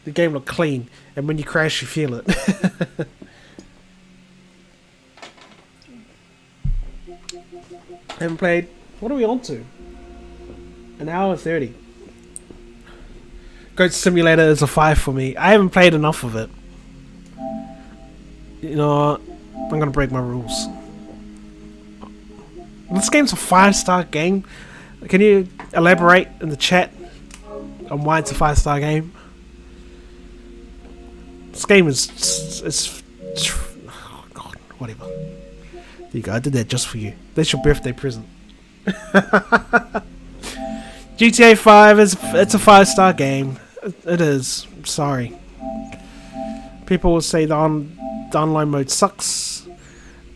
The game looks clean, and when you crash, you feel it. Haven't played. What are we on to? An hour 30. Goat Simulator is a 5 for me. I haven't played enough of it. You know, I'm gonna break my rules. This game's a 5-star game. Can you elaborate in the chat on why it's a 5-star game? This game is oh god, whatever. There you go, I did that just for you. That's your birthday present. GTA 5 it's a 5-star game. It is. I'm sorry. People will say the online mode sucks,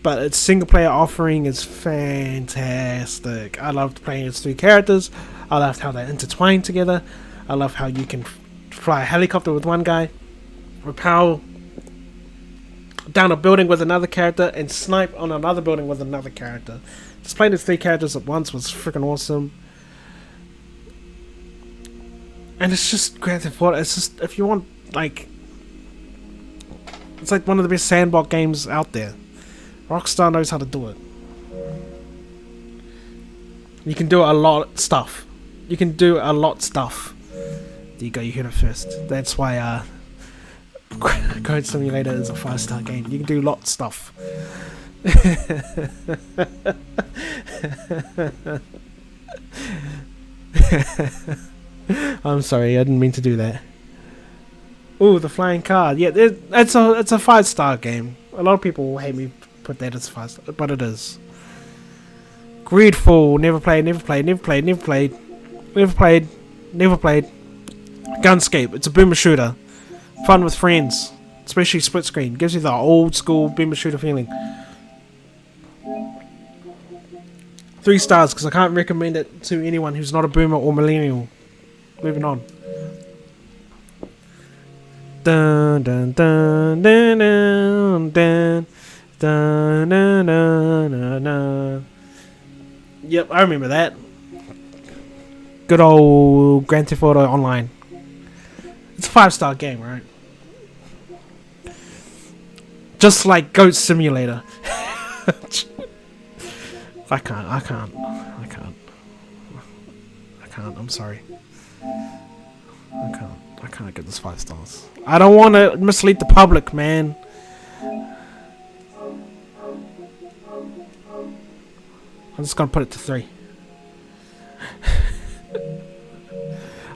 but its single player offering is fantastic. I loved playing its 3 characters. I loved how they intertwine together. I love how you can fly a helicopter with one guy, rappel down a building with another character, and snipe on another building with another character. Just playing these 3 characters at once was freaking awesome. And it's just Grand Theft Auto. It's just, if you want, like, it's like one of the best sandbox games out there. Rockstar knows how to do it. You can do a lot of stuff. You can do a lot of stuff. There you go, you heard it first. That's why Code Simulator is a 5-star game. You can do lots of stuff. I'm sorry, I didn't mean to do that. Ooh, the flying car. Yeah, it's a 5-star game. A lot of people will hate me put that as 5-star, but it is. Greedfall, never played. Gunscape, it's a boomer shooter. Fun with friends, especially split screen. Gives you the old school boomer shooter feeling. 3 stars, because I can't recommend it to anyone who's not a boomer or millennial. Moving on. Dun dun dun dun dun dun dun dun dun dun. Yep, I remember that. Good old Grand Theft Auto Online. It's a 5-star game, right? Just like Goat Simulator. I can't. I'm sorry. I can't get this 5 stars. I don't want to mislead the public, man. I'm just gonna put it to 3.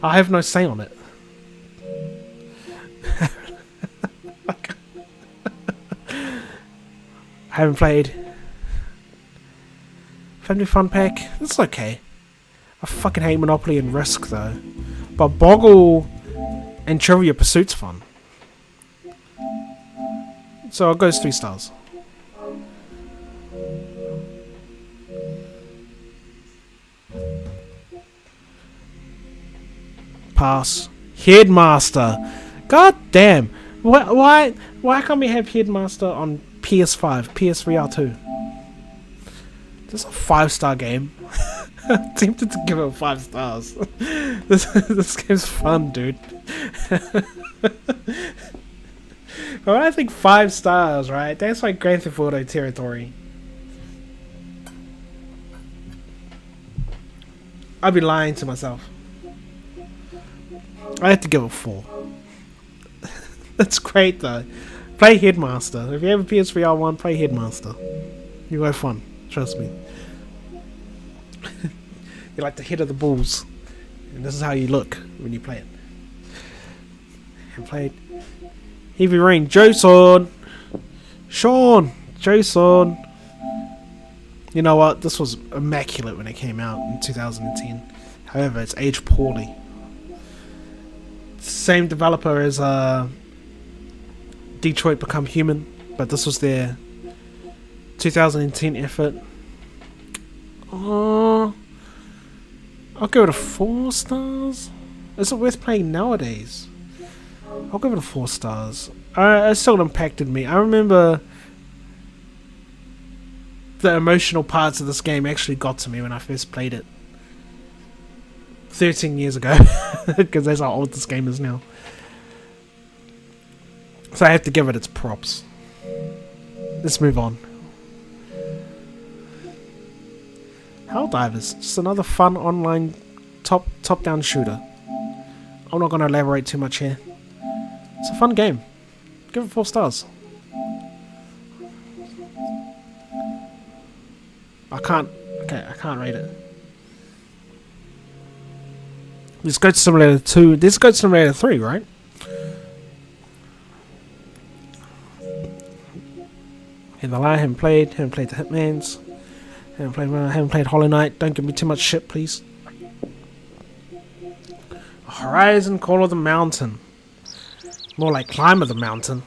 I have no say on it. I haven't played. Family Fun Pack. It's okay. I fucking hate Monopoly and Risk though. But Boggle and Trivia Pursuit's fun. So it goes 3 stars. Pass. Headmaster. God damn. Why can't we have Headmaster on PS5, PS3 R2? This is a 5-star game. I'm tempted to give it 5 stars. This game's fun, dude. But I think 5 stars, right? That's like Grand Theft Auto territory. I'd be lying to myself. I have to give it 4. That's great though. Play Headmaster. If you have a PS3 R1, play Headmaster. You have fun. Trust me. You're like the head of the bulls. And this is how you look when you play it. And played Heavy Rain. Jason! You know what? This was immaculate when it came out in 2010. However, it's aged poorly. Same developer as Detroit Become Human, but this was their 2010 effort. I'll give it a 4 stars. Is it worth playing nowadays? I'll give it a 4 stars. It still impacted me. I remember the emotional parts of this game actually got to me when I first played it 13 years ago, because that's how old this game is now. So I have to give it its props. Let's move on. Helldivers, just another fun online top-down shooter. I'm not going to elaborate too much here. It's a fun game. Give it 4 stars. I can't rate it. Let's go to Simulator 2. Let's go to Simulator 3, right? In the line, haven't played the Hitmans. Haven't played Hollow Knight. Don't give me too much shit, please. Horizon Call of the Mountain. More like Climb of the Mountain.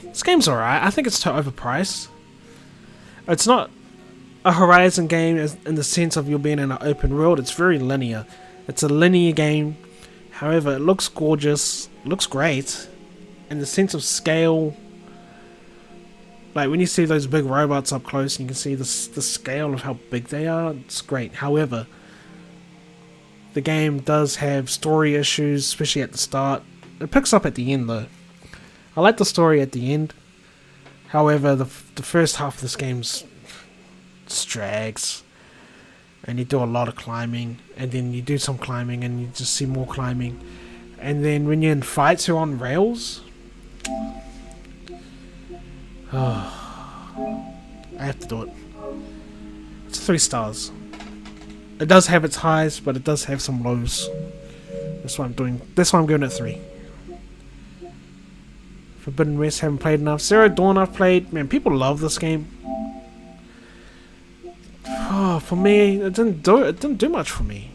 This game's alright. I think it's too overpriced. It's not a Horizon game in the sense of you being in an open world. It's very linear. It's a linear game. However, it looks gorgeous. It looks great. In the sense of scale, like when you see those big robots up close and you can see the scale of how big they are, it's great. However, the game does have story issues, especially at the start. It picks up at the end though. I like the story at the end. However, the first half of this game's drags. And you do a lot of climbing, and then you do some climbing, and you just see more climbing. And then when you're in fights, you're on rails. Oh, I have to do it. It's 3 stars. It does have its highs, but it does have some lows. That's why I'm doing. That's why I'm giving it 3. Forbidden West haven't played enough. Zero Dawn I've played. Man, people love this game. Oh, for me, it didn't do much for me.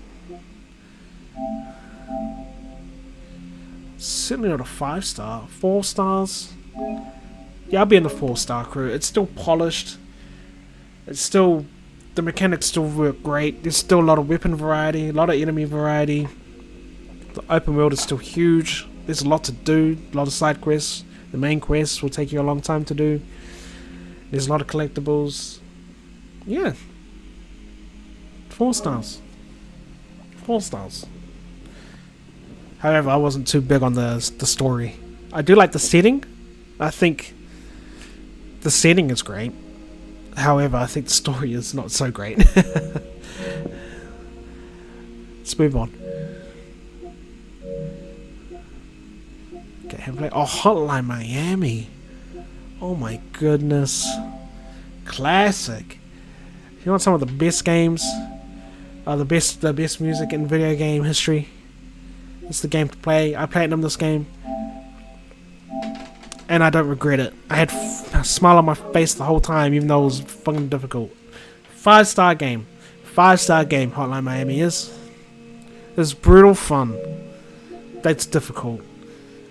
Certainly not a 5 star. 4 stars. Yeah, I'll be in the 4-star crew. It's still polished. It's still, the mechanics still work great. There's still a lot of weapon variety, a lot of enemy variety. The open world is still huge. There's a lot to do, a lot of side quests. The main quests will take you a long time to do. There's a lot of collectibles. Yeah. 4 stars. 4 stars. However, I wasn't too big on the story. I do like the setting. I think the setting is great. However, I think the story is not so great. Let's move on. Okay, have played. Oh, Hotline Miami. Oh my goodness. Classic. If you want some of the best games, the best music in video game history, it's the game to play. I platinum this game, and I don't regret it. I had a smile on my face the whole time, even though it was fucking difficult. 5-star game. 5-star game, Hotline Miami is. It's brutal fun. That's difficult.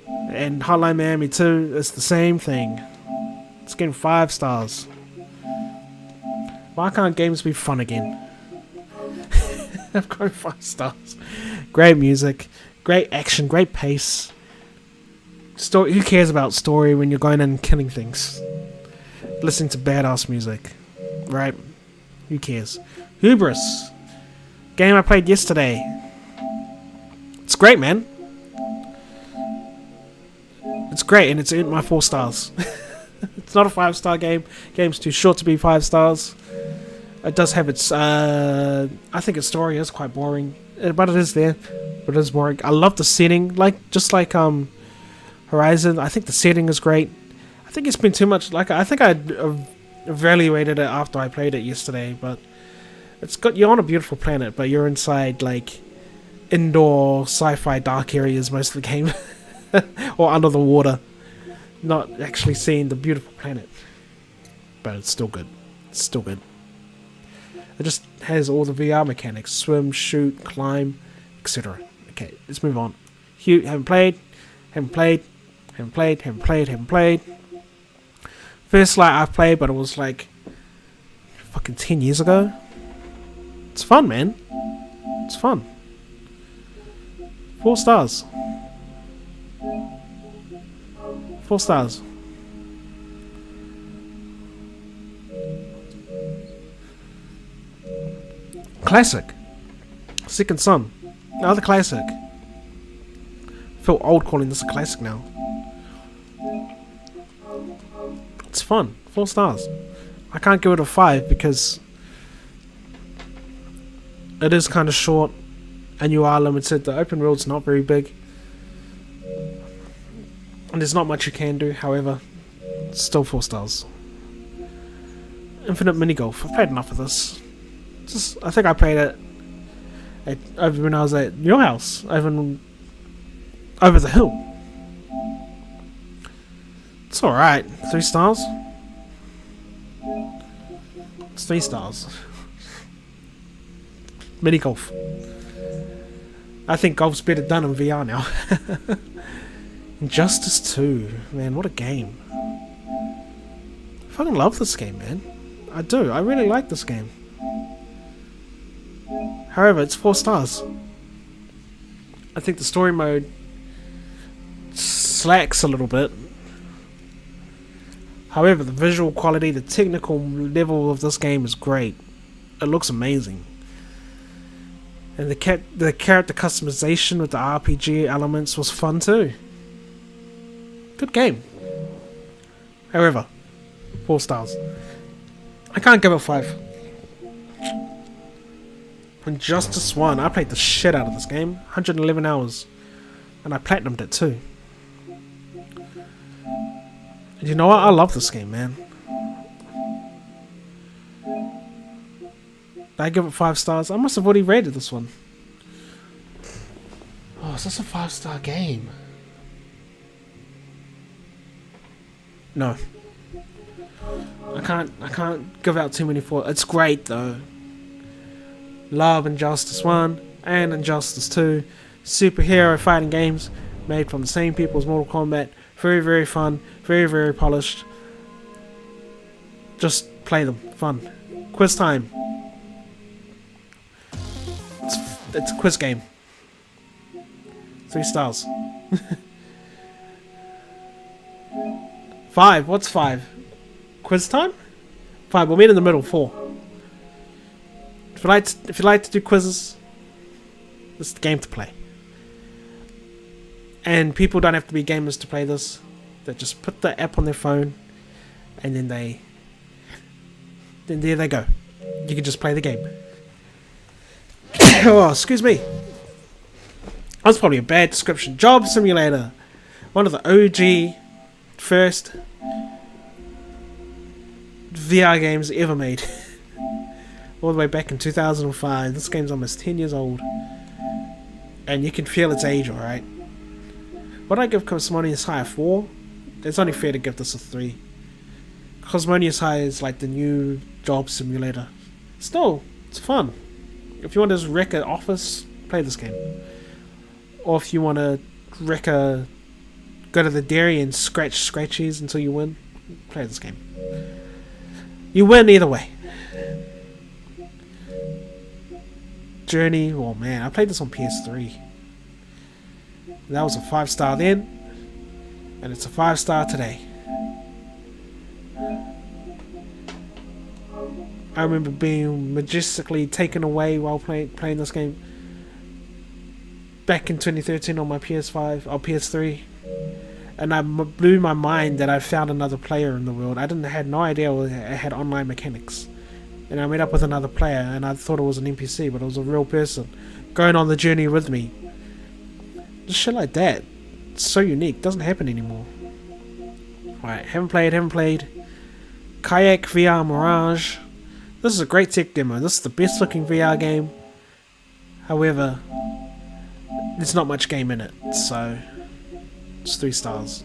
And Hotline Miami 2 is the same thing. It's getting 5 stars. Why can't games be fun again? I've got 5 stars. Great music, great action, great pace. Story. Who cares about story when you're going in and killing things? Listening to badass music, right? Who cares? Hubris. Game I played yesterday. It's great, man. It's great, and it's earned my 4 stars. It's not a 5-star game. Game's too short to be 5 stars. It does have its. I think its story is quite boring, but it is there. But it is boring. I love the setting, just like Horizon. I think the setting is great. I think it's been too much. I think I evaluated it after I played it yesterday, but it's got you're on a beautiful planet, but you're inside indoor sci-fi dark areas most of the game, or under the water, not actually seeing the beautiful planet. But it's still good. It's still good. It just has all the VR mechanics: swim, shoot, climb, etc. Okay, let's move on. Haven't played. First Light I've played, but it was fucking 10 years ago. It's fun, man. It's fun. 4 stars. 4 stars. Classic. Second Son. Another classic. I feel old calling this a classic now. It's fun. 4 stars. I can't give it a 5 because it is kind of short and you are limited. The open world's not very big. And there's not much you can do, however, it's still 4 stars. Infinite Mini Golf. I've played enough of this. I think I played it when I was at your house, over the hill. It's alright. 3 stars? It's 3 stars. Mini golf. I think golf's better done in VR now. Injustice 2. Man, what a game. I fucking love this game, man. I do. I really like this game. However, it's 4 stars. I think the story mode slacks a little bit. However, the visual quality, the technical level of this game is great. It looks amazing. And the character customization with the RPG elements was fun too. Good game. However, 4 stars. I can't give it 5. Injustice 1. I played the shit out of this game. 111 hours. And I platinumed it too. And you know what? I love this game, man. Did I give it 5 stars? I must have already rated this one. Oh, is this a 5-star game? No. I can't give out too many 4. It's great though. Love Injustice 1 and Injustice 2. Superhero fighting games made from the same people as Mortal Kombat. Very, very fun. Very, very polished. Just play them. Fun. Quiz time. It's a quiz game. 3 stars. 5. What's 5? Quiz time? 5. We'll meet in the middle. 4. If you like to do quizzes, this is the game to play. And people don't have to be gamers to play this. They just put the app on their phone, and then there they go. You can just play the game. Oh, excuse me. That's probably a bad description. Job Simulator. One of the OG first VR games ever made. All the way back in 2005. This game's almost 10 years old. And you can feel its age, alright? Would I give Cosmonious High a 4? It's only fair to give this a 3. Cosmonious High is like the new Job Simulator. Still, it's fun. If you want to just wreck an office, play this game. Or if you want to go to the dairy and scratch scratchies until you win, play this game. You win either way. Journey, oh man, I played this on PS3. That was a 5-star then, and it's a 5-star today. I remember being majestically taken away while playing this game back in 2013 on my PS5 or PS3, and I blew my mind that I found another player in the world. I had no idea it had online mechanics. And I met up with another player, and I thought it was an NPC, but it was a real person going on the journey with me. Just shit like that. It's so unique. Doesn't happen anymore. Alright, haven't played. Kayak VR Mirage. This is a great tech demo. This is the best looking VR game. However, there's not much game in it, so it's 3 stars.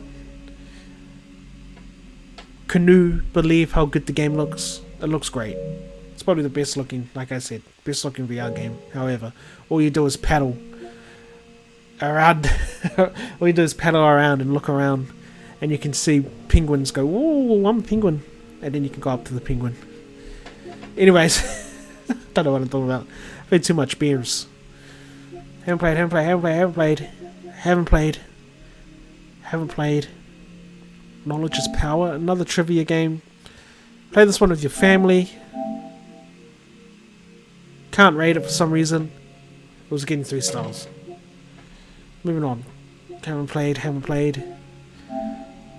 Canoe, believe how good the game looks. It looks great. It's probably the best looking, like I said, best looking VR game. However, all you do is paddle around. All you do is paddle around and look around, and you can see penguins go, "Ooh, I'm a penguin," and then you can go up to the penguin. Anyways, don't know what I'm talking about. I've had too much beers. Haven't played. Knowledge is power. Another trivia game. Play this one with your family. Can't rate it for some reason. It was getting 3 stars. Moving on. Haven't played.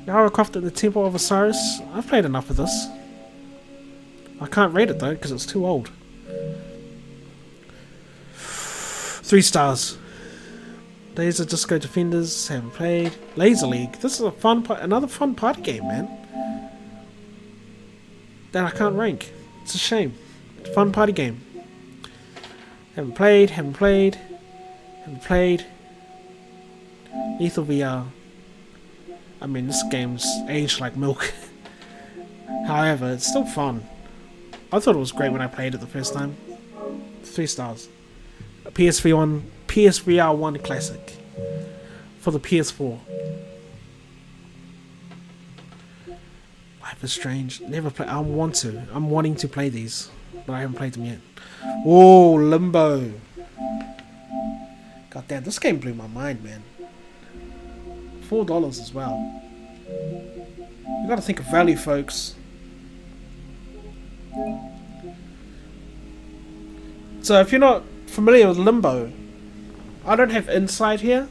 Lara Croft at the Temple of Osiris. I've played enough of this. I can't rate it though because it's too old. 3 stars. Laser Disco Defenders. Haven't played. Laser League. This is another fun party game, man. That I can't rank. It's a shame. It's a fun party game. Haven't played. Lethal VR. I mean, this game's aged like milk. However, it's still fun. I thought it was great when I played it the first time. 3 stars. A PSVR1 classic for the PS4. Life is Strange. Never play. I'm wanting to play these, but I haven't played them yet. Oh, Limbo. God damn, this game blew my mind, man. $4 as well. You gotta think of value, folks. So if you're not familiar with Limbo, I don't have Inside here.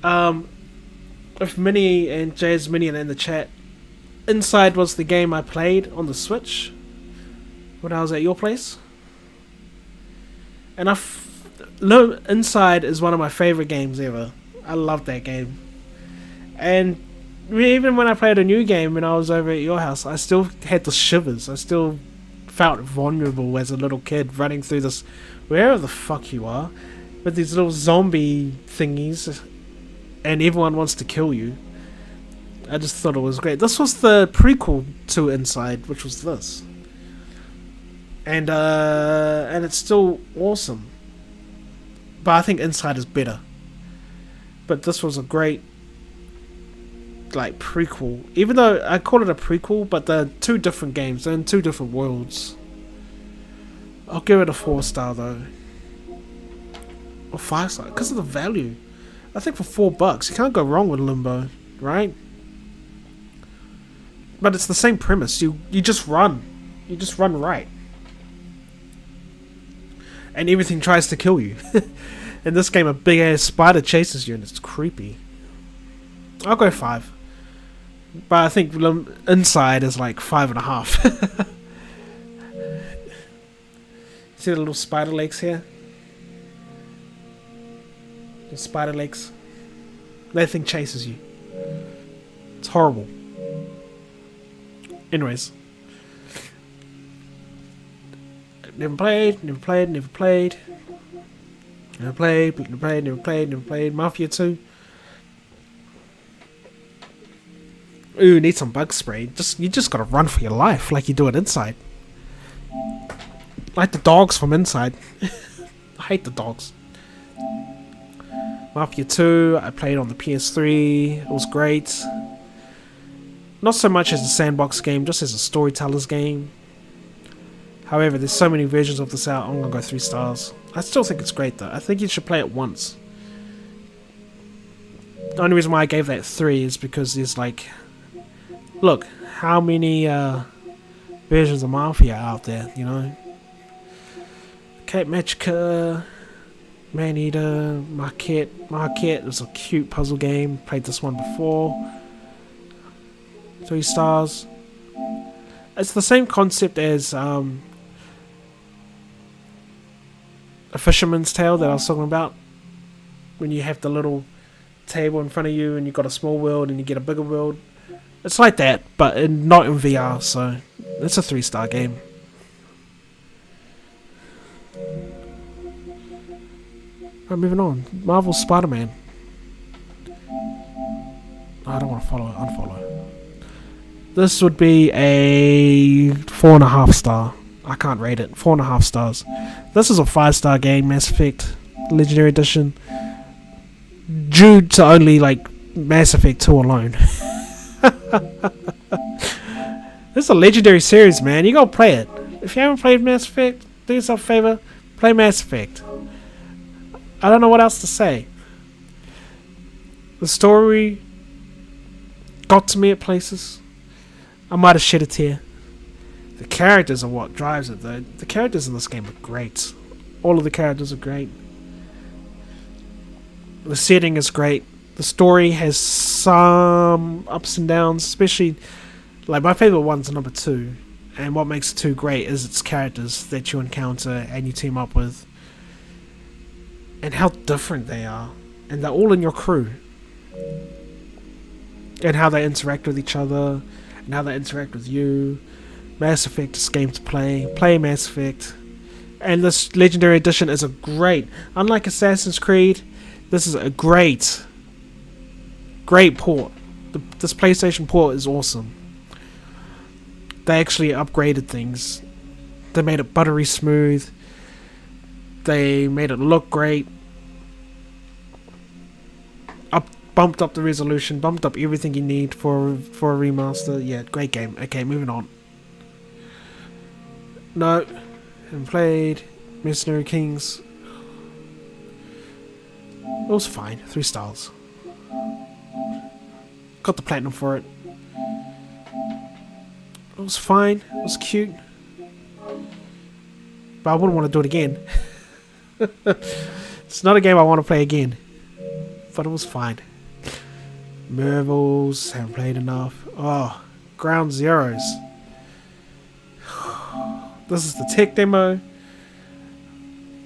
If Minnie and Jazz Minion in the chat, Inside was the game I played on the Switch when I was at your place. And Inside is one of my favorite games ever. I love that game. And even when I played a new game when I was over at your house, I still had the shivers. I still felt vulnerable as a little kid running through this, wherever the fuck you are, with these little zombie thingies, and everyone wants to kill you. I just thought it was great. This was the prequel to Inside, which was this. And it's still awesome. But I think Inside is better. But this was a great, like, prequel. Even though I call it a prequel, but they're two different games. They're in two different worlds. I'll give it a 4-star though. Or 5-star, because of the value. I think for $4, you can't go wrong with Limbo, right? But it's the same premise. You just run. You just run right. And everything tries to kill you. In this game, a big ass spider chases you and it's creepy. I'll go 5. But I think Inside is like 5.5. See the little spider legs here? The spider legs. That thing chases you. It's horrible. Anyways. Never played. Mafia 2. Ooh, need some bug spray. You just gotta run for your life like you do it Inside. Like the dogs from Inside. I hate the dogs. Mafia 2, I played on the PS3. It was great. Not so much as a sandbox game, just as a storyteller's game. However, there's so many versions of this out, I'm gonna go 3 stars. I still think it's great though. I think you should play it once. The only reason why I gave that 3 is because there's like... Look, how many versions of Mafia out there, you know? Cat Magica, Maneater, Marquette was a cute puzzle game. Played this one before. 3 stars. It's the same concept as A Fisherman's Tale that I was talking about. When you have the little table in front of you and you've got a small world and you get a bigger world. It's like that, but not in VR, so it's a 3-star game. Right, moving on. Marvel Spider-Man. I don't want to follow it. Unfollow. This would be a 4.5 star. I can't rate it. 4.5 stars. This is a 5-star game, Mass Effect Legendary Edition. Due to only like Mass Effect 2 alone. This is a legendary series, man. You gotta play it. If you haven't played Mass Effect, do yourself a favor, play Mass Effect. I don't know what else to say. The story got to me at places. I might have shed a tear. The characters are what drives it, though. The characters in this game are great. All of the characters are great. The setting is great. The story has some ups and downs, especially like my favorite one's number 2, and what makes 2 great is its characters that you encounter and you team up with, and how different they are, and they're all in your crew, and how they interact with each other, and how they interact with you. Mass Effect is a game to play Mass Effect, and this Legendary Edition is a great, unlike Assassin's Creed, this is a great port. This PlayStation port is awesome. They actually upgraded things. They made it buttery smooth. They made it look great. Bumped up the resolution, bumped up everything you need for a remaster. Yeah, great game. Okay, moving on. No, haven't played Mercenary Kings. It was fine. 3 stars. Got the platinum for it. It was fine. It was cute. But I wouldn't want to do it again. It's not a game I want to play again. But it was fine. Marvels, haven't played enough. Oh, Ground Zeroes. This is the tech demo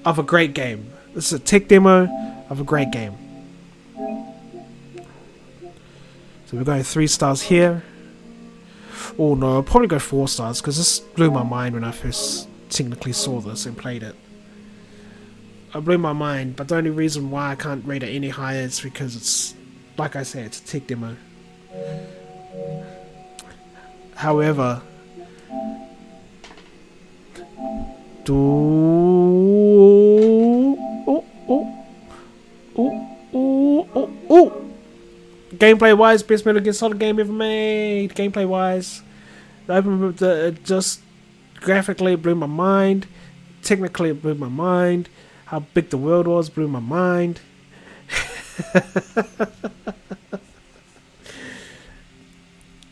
of a great game. This is a tech demo of a great game. So we're going 3 stars here. Oh no, I'll probably go 4 stars because this blew my mind when I first technically saw this and played it. It blew my mind, but the only reason why I can't rate it any higher is because it's, like I said, it's a tech demo. However, gameplay wise, best Metal Gear Solid game ever made. Gameplay wise, it just graphically blew my mind. Technically, it blew my mind. How big the world was blew my mind.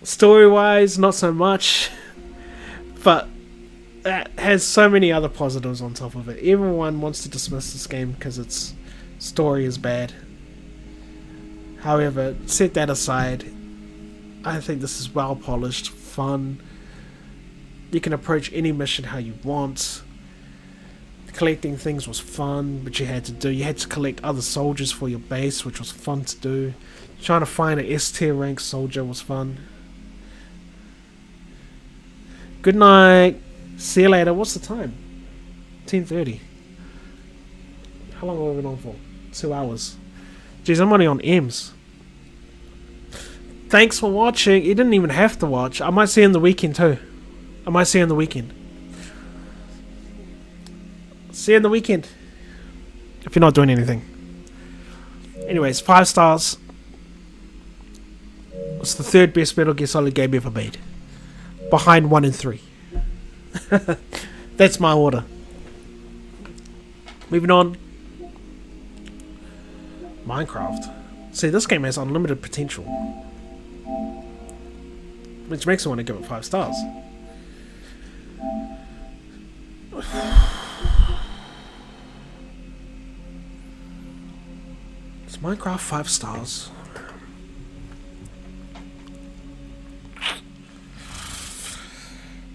Story wise, not so much, but it has so many other positives on top of it. Everyone wants to dismiss this game because its story is bad. However, set that aside, I think this is well polished, fun. You can approach any mission how you want. Collecting things was fun, but you had to collect other soldiers for your base, which was fun to do. Trying to find an S tier rank soldier was fun. Good night. See you later. What's the time? 10:30. How long have we been on for? 2 hours. Jeez, I'm only on M's. Thanks for watching. You didn't even have to watch. I might see you in the weekend too. I might see you in the weekend. See you in the weekend. If you're not doing anything. Anyways, 5 stars. It's the 3rd best Metal Gear Solid game ever made. Behind 1 and 3. That's my order. Moving on. Minecraft. See, this game has unlimited potential. Which makes me want to give it 5 stars. It's Minecraft 5 stars.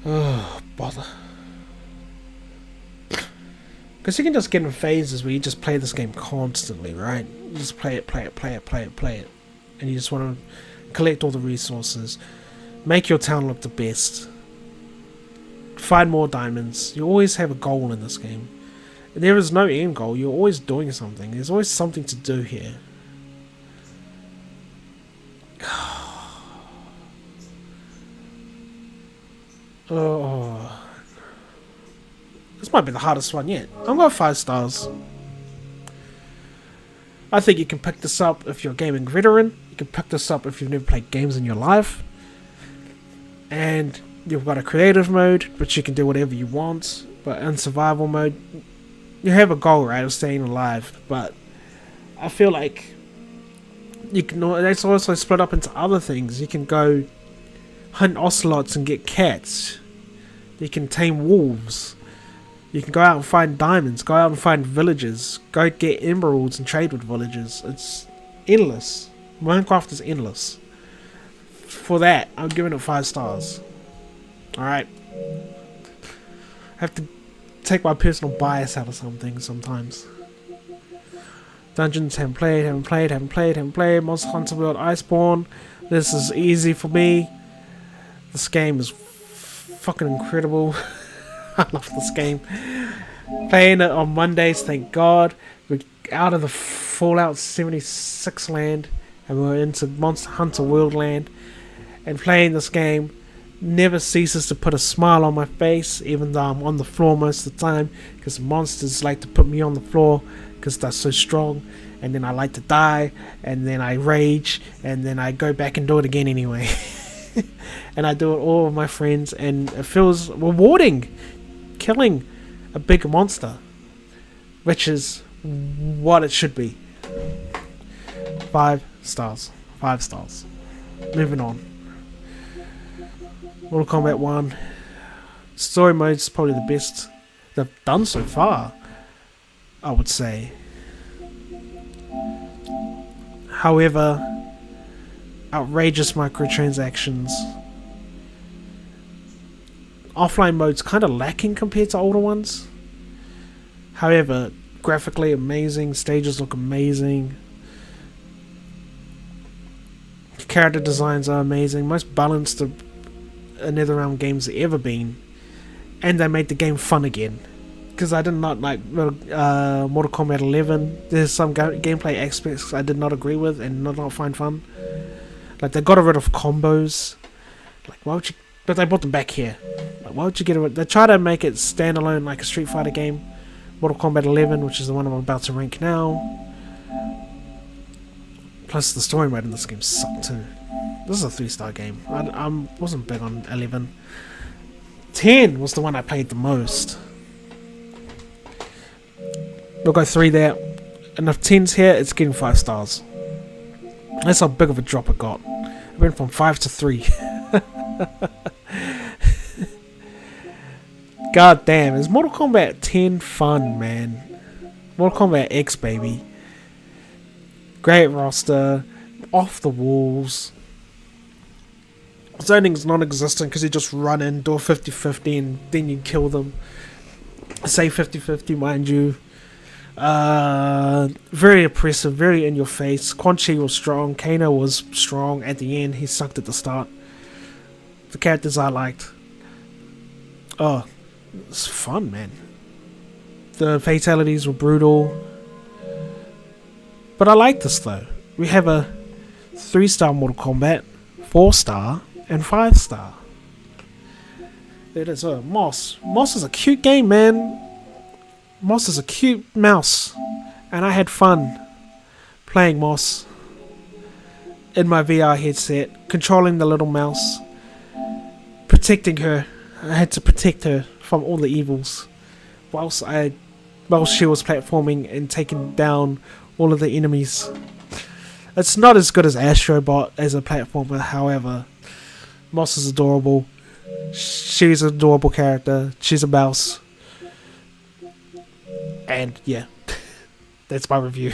Oh, bother. Because you can just get in phases where you just play this game constantly, right? You just play it. And you just want to collect all the resources. Make your town look the best. Find more diamonds. You always have a goal in this game. And there is no end goal. You're always doing something. There's always something to do here. Oh, this might be the hardest one yet. I'm going 5 stars. I think you can pick this up if you're a gaming veteran. You can pick this up if you've never played games in your life. And you've got a creative mode, which you can do whatever you want. But in survival mode, you have a goal, right, of staying alive. But I feel like you can. It's also split up into other things. You can go hunt ocelots and get cats. You can tame wolves. You can go out and find diamonds. Go out and find villages. Go get emeralds and trade with villagers. It's endless. Minecraft is endless. For that, I'm giving it 5 stars. Alright. I have to take my personal bias out of something sometimes. Dungeons, haven't played. Monster Hunter World Iceborne. This is easy for me. This game is fucking incredible. I love this game. Playing it on Mondays, thank God. We're out of the Fallout 76 land and we're into Monster Hunter World land. And playing this game never ceases to put a smile on my face, even though I'm on the floor most of the time, because monsters like to put me on the floor because they're so strong, and then I like to die, and then I rage, and then I go back and do it again anyway. And I do it all with my friends, and it feels rewarding killing a big monster, which is what it should be. 5 stars. 5 stars. Moving on. Mortal Kombat 1. Story mode is probably the best they've done so far, I would say. However, outrageous microtransactions. Offline mode's kind of lacking compared to older ones. However, graphically amazing, stages look amazing. Character designs are amazing, most balanced of NetherRealm games ever been, and they made the game fun again. Because I did not like Mortal Kombat 11. There's some gameplay aspects I did not agree with and did not find fun. Like, they got rid of combos. Like, why would you? But they brought them back here. Like, why would you get rid? They try to make it standalone like a Street Fighter game. Mortal Kombat 11, which is the one I'm about to rank now. Plus, the story mode in this game sucked too. This is a 3-star game. I wasn't big on 11. 10 was the one I played the most. We'll go 3 there. And if 10's here, it's getting 5 stars. That's how big of a drop it got. It went from 5 to 3. God damn, is Mortal Kombat 10 fun, man? Mortal Kombat X, baby. Great roster. Off the walls. Zoning's non-existent because you just run in, do a 50-50, and then you kill them. Say 50-50, mind you. Very oppressive, very in your face. Quan Chi was strong, Kano was strong at the end, he sucked at the start. The characters I liked. Oh, it's fun, man. The fatalities were brutal. But I like this though. We have a 3-star Mortal Kombat, 4-star, and 5-star. It is a Moss. Moss is a cute game, man. Moss is a cute mouse, and I had fun playing Moss in my VR headset, controlling the little mouse, protecting her. I had to protect her from all the evils, whilst she was platforming and taking down all of the enemies. It's not as good as Astrobot as a platformer, however, Moss is adorable. She's an adorable character. She's a mouse. And yeah, that's my review.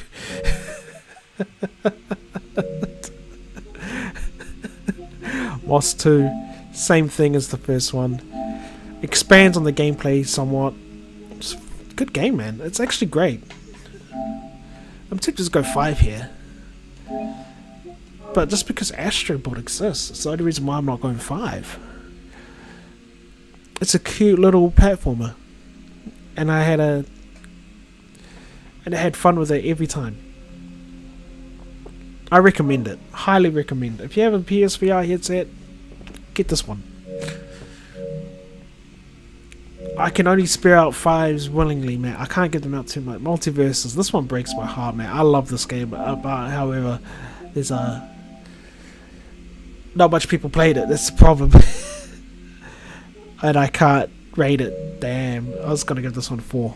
Moss 2, same thing as the first one. Expands on the gameplay somewhat. It's a good game, man. It's actually great. I'm tempted to just go 5 here. But just because Astrobot exists, it's the only reason why I'm not going 5. It's a cute little platformer. And I had fun with it every time. I recommend it. Highly recommend it. If you have a PSVR headset, get this one. I can only spare out 5s willingly, man. I can't give them out too much. Multiverses. This one breaks my heart, man. I love this game. But however, there's not much people played it. That's the problem. And I can't rate it. Damn. I was going to give this one 4.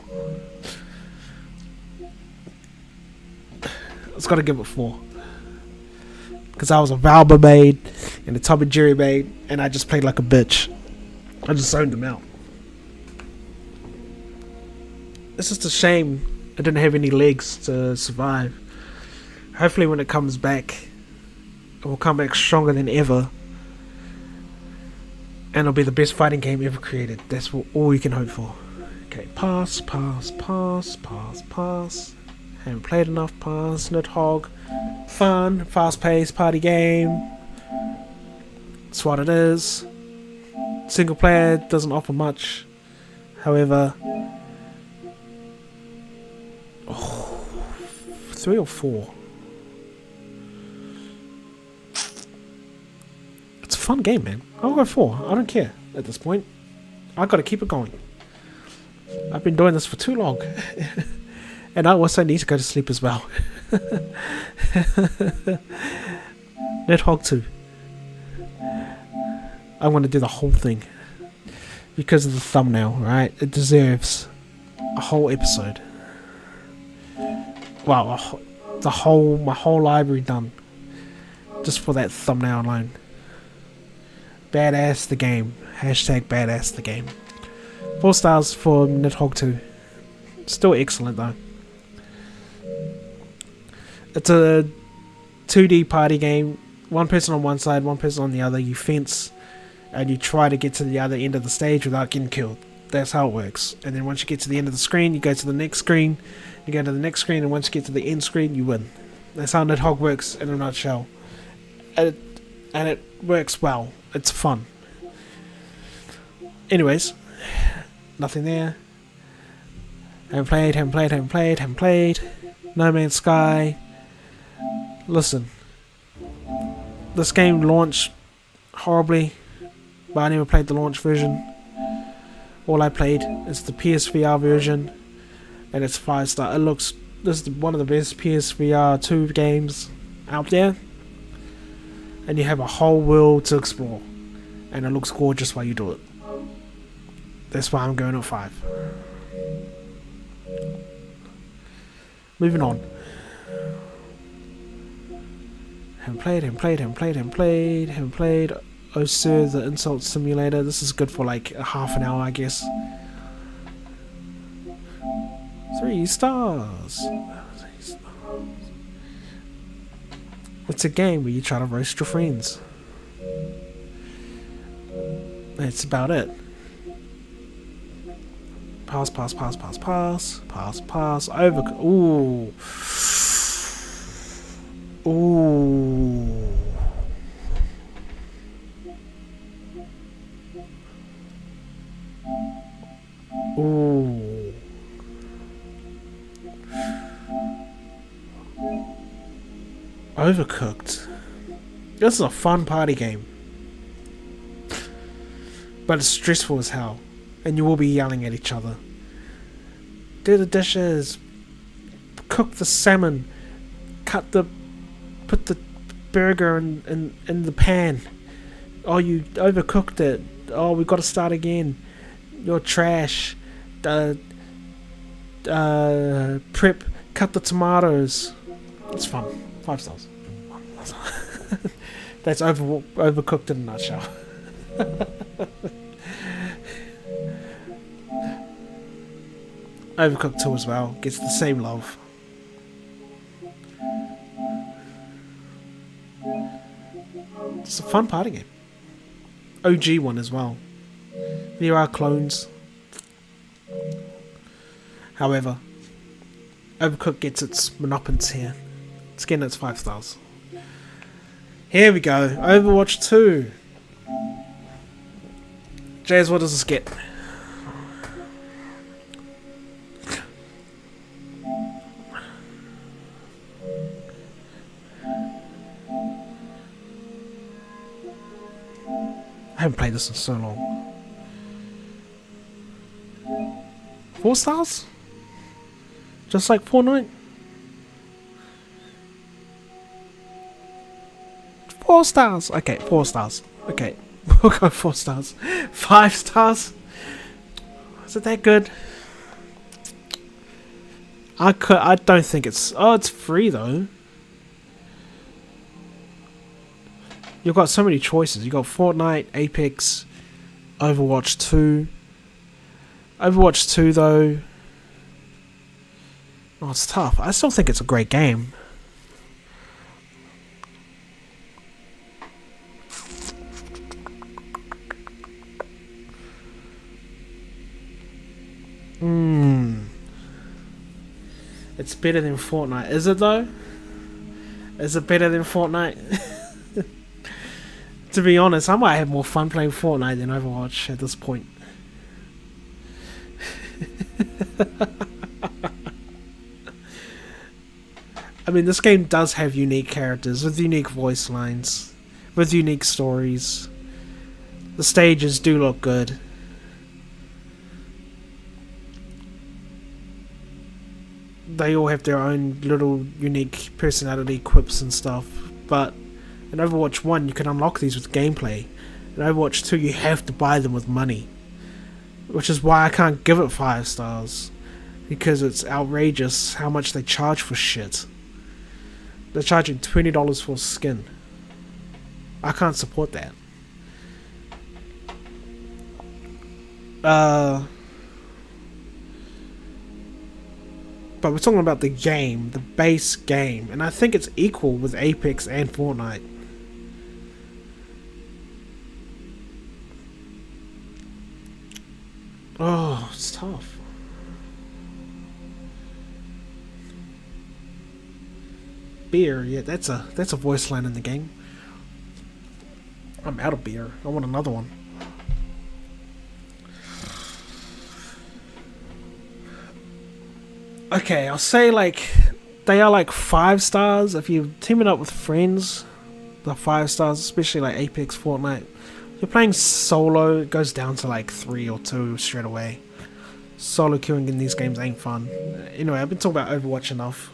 I was going to give it 4. Because I was a Valba maid and a Tom and Jerry maid, and I just played like a bitch. I just zoned them out. It's just a shame I didn't have any legs to survive. Hopefully when it comes back, it will come back stronger than ever. And it'll be the best fighting game ever created. That's all we can hope for. Okay, pass. Haven't played enough, pass. Nidhogg. Fun, fast-paced party game. That's what it is. Single player doesn't offer much. However, 3 or 4. It's fun game, man. I'll go 4. I don't care at this point. I gotta keep it going. I've been doing this for too long. And I also need to go to sleep as well. Nidhogg 2. I want to do the whole thing. Because of the thumbnail, right? It deserves a whole episode. Wow, my whole library done. Just for that thumbnail alone. Badass the game. Hashtag badass the game. 4 stars for Nidhogg 2. Still excellent though. It's a 2D party game. One person on one side, one person on the other. You fence and you try to get to the other end of the stage without getting killed. That's how it works. And then once you get to the end of the screen, you go to the next screen. You go to the next screen, and once you get to the end screen, you win. That's how Nidhogg works in a nutshell. And it works well. It's fun. Anyways, nothing there. Haven't played. No Man's Sky. Listen, this game launched horribly, but I never played the launch version. All I played is the PSVR version, and it's 5-star. This is one of the best PSVR 2 games out there, and you have a whole world to explore, and it looks gorgeous while you do it. That's why I'm going at 5. Moving on. Haven't played. Oh Sir, the Insult Simulator. This is good for like a half an hour, I guess. 3 stars. It's a game where you try to roast your friends. That's about it. Pass. Ooh. Overcooked. This is a fun party game. But it's stressful as hell. And you will be yelling at each other. Do the dishes. Cook the salmon. Put the burger in the pan. Oh, you overcooked it. Oh, we've got to start again. You're trash. Prep. Cut the tomatoes. It's fun. 5 stars. That's overcooked in a nutshell. Overcooked 2 as well. Gets the same love. It's a fun party game. OG one as well. There are clones. However, Overcooked gets its monopods here. It's getting its 5 stars. Here we go. Overwatch 2. Jazz, what does this get? I haven't played this in so long. 4 stars? Just like Fortnite? 4 stars. Okay, 4 stars. Okay, we'll go 4 stars. 5 stars? Is it that good? I don't think it's... Oh, it's free though. You've got so many choices. You've got Fortnite, Apex, Overwatch 2. Overwatch 2 though... Oh, it's tough. I still think it's a great game. It's better than Fortnite. Is it though? Is it better than Fortnite? To be honest, I might have more fun playing Fortnite than Overwatch at this point. I mean, this game does have unique characters with unique voice lines, with unique stories. The stages do look good. They all have their own little unique personality, quips and stuff. But in Overwatch 1 you can unlock these with gameplay. In Overwatch 2 you have to buy them with money. Which is why I can't give it 5 stars. Because it's outrageous how much they charge for shit. They're charging $20 for skin. I can't support that. But we're talking about the game, the base game, and I think it's equal with Apex and Fortnite. Oh, it's tough. Beer, yeah, that's a voice line in the game. I'm out of beer. I want another one. Okay, I'll say like they are like 5 stars if you team it up with friends. The 5 stars, especially like Apex, Fortnite. If you're playing solo, it goes down to like 3 or 2 straight away. Solo queuing in these games ain't fun. Anyway, I've been talking about Overwatch enough.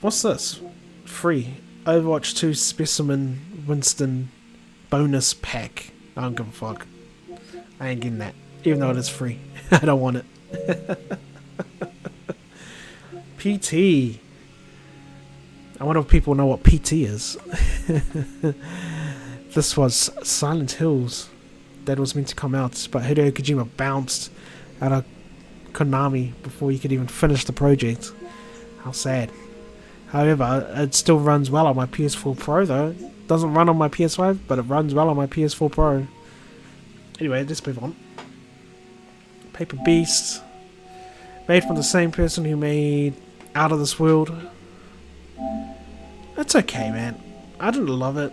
What's this? Free. Overwatch 2 Specimen Winston bonus pack. I don't give a fuck. I ain't getting that. Even though it is free. I don't want it. PT. I wonder if people know what PT is. This was Silent Hills that was meant to come out, but Hideo Kojima bounced out of Konami before he could even finish the project. How sad. However, it still runs well on my PS4 Pro though. Doesn't run on my PS5, but it runs well on my PS4 Pro. Anyway, let's move on. Paper Beast. Made from the same person who made Out of This World. That's okay, man. I didn't love it.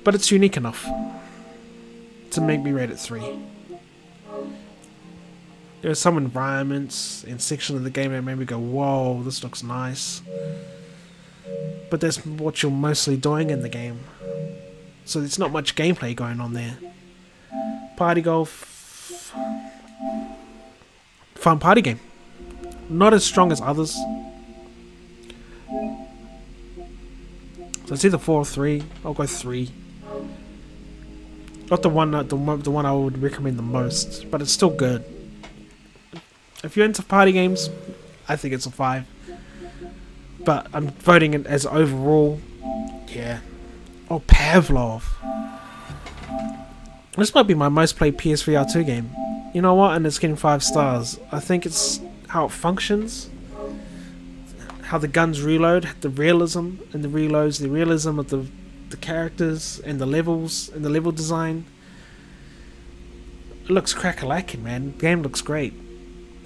But it's unique enough to make me rate it 3. There are some environments and sections of the game that made me go, whoa, this looks nice. But that's what you're mostly doing in the game. So there's not much gameplay going on there. Party golf. Fun party game. Not as strong as others. So it's either 4 or 3. I'll go 3. Not the one I would recommend the most, but it's still good. If you're into party games, I think it's a 5. But I'm voting it as overall. Yeah. Oh, Pavlov. This might be my most played PSVR 2 game. You know what? And it's getting 5 stars. I think it's how it functions. How the guns reload. The realism in the reloads. The realism of the characters and the levels and the level design. It looks crack-a-lacking, man. The game looks great.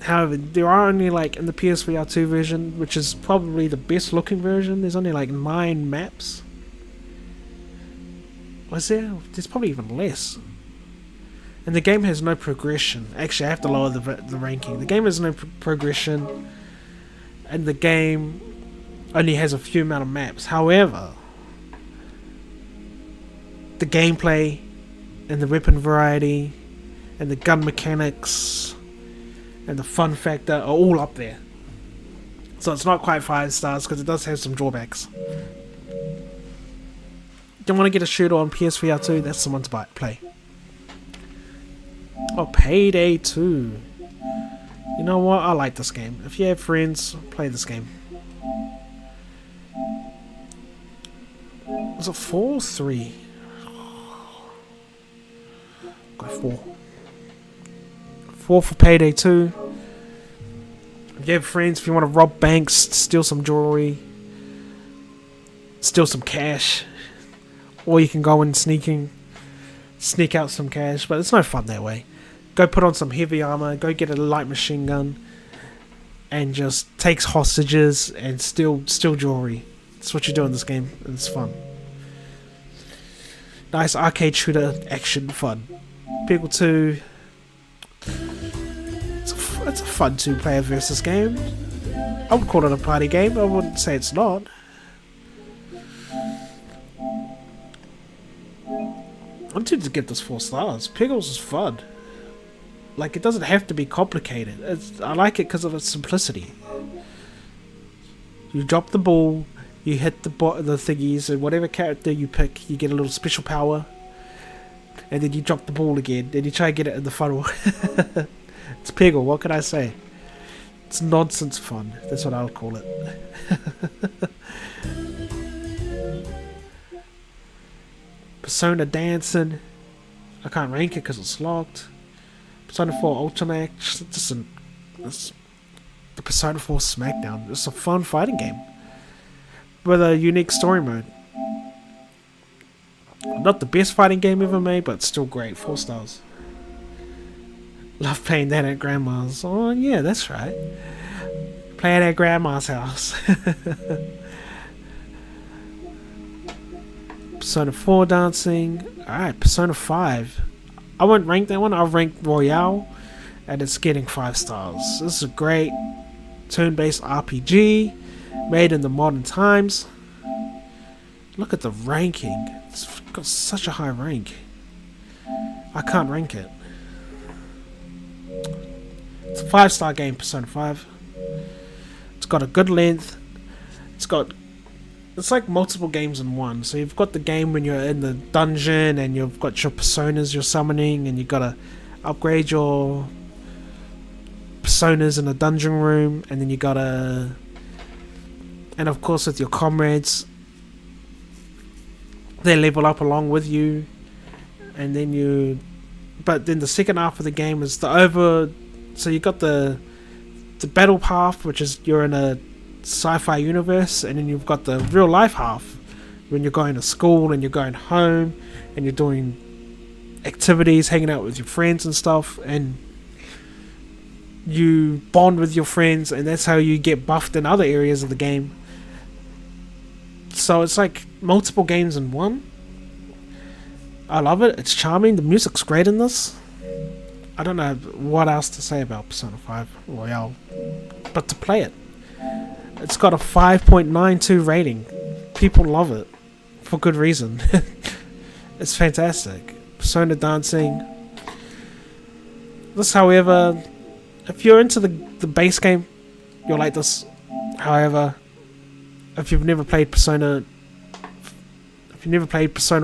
However, there are only like in the PSVR 2 version, which is probably the best looking version, there's only like 9 maps. Was there? There's probably even less. And the game has no progression. Actually, I have to lower the ranking. The game has no progression, and the game only has a few amount of maps. However, the gameplay and the weapon variety and the gun mechanics and the fun factor are all up there. So it's not quite 5 stars because it does have some drawbacks. You want to get a shooter on PSVR 2? That's the one to play. Oh, Payday 2. You know what? I like this game. If you have friends, play this game. Was it 4 or 3? Go 4. 4 for Payday 2. If you have friends, if you want to rob banks, steal some jewelry, steal some cash, or you can go in sneak out some cash, but it's no fun that way. Go put on some heavy armor, go get a light machine gun, and just takes hostages and steal jewelry. That's what you do in this game, and it's fun. Nice arcade shooter action fun. People 2. It's a fun 2-player versus game. I would call it a party game. I wouldn't say it's not. I'm tempted to give this 4 stars. Pickles is fun. Like, it doesn't have to be complicated. I like it because of its simplicity. You drop the ball, you hit the thingies, and whatever character you pick, you get a little special power. And then you drop the ball again, and you try and get it in the funnel. It's Peggle, what can I say? It's nonsense fun. That's what I'll call it. Persona Dancing. I can't rank it because it's locked. Persona 4 Ultimax. The Persona 4 Smackdown. It's a fun fighting game with a unique story mode. Not the best fighting game ever made, but still great. 4 stars. Love playing that at grandma's. Oh yeah, that's right. Playing at grandma's house. Persona 4 dancing. Alright, Persona 5. I won't rank that one. I'll rank Royale, and it's getting 5 stars. This is a great turn-based RPG made in the modern times. Look at the ranking. It's got such a high rank. I can't rank it. It's a 5-star game, Persona 5. It's got a good length. It's like multiple games in one. So you've got the game when you're in the dungeon and you've got your personas you're summoning, and you've got to upgrade your personas in the dungeon room, and then you gotta, and of course with your comrades, they level up along with you, and then but then the second half of the game is so you got the battle path, which is you're in a sci-fi universe, and then you've got the real life half when you're going to school and you're going home and you're doing activities, hanging out with your friends and stuff, and you bond with your friends, and that's how you get buffed in other areas of the game. So it's like multiple games in one. I love it. It's charming. The music's great in this. I don't know what else to say about Persona 5 Royale, but to play it. It's got a 5.92 rating. People love it for good reason. It's fantastic. Persona Dancing. This, however, if you're into the base game, you'll like this. However, if you've never played Persona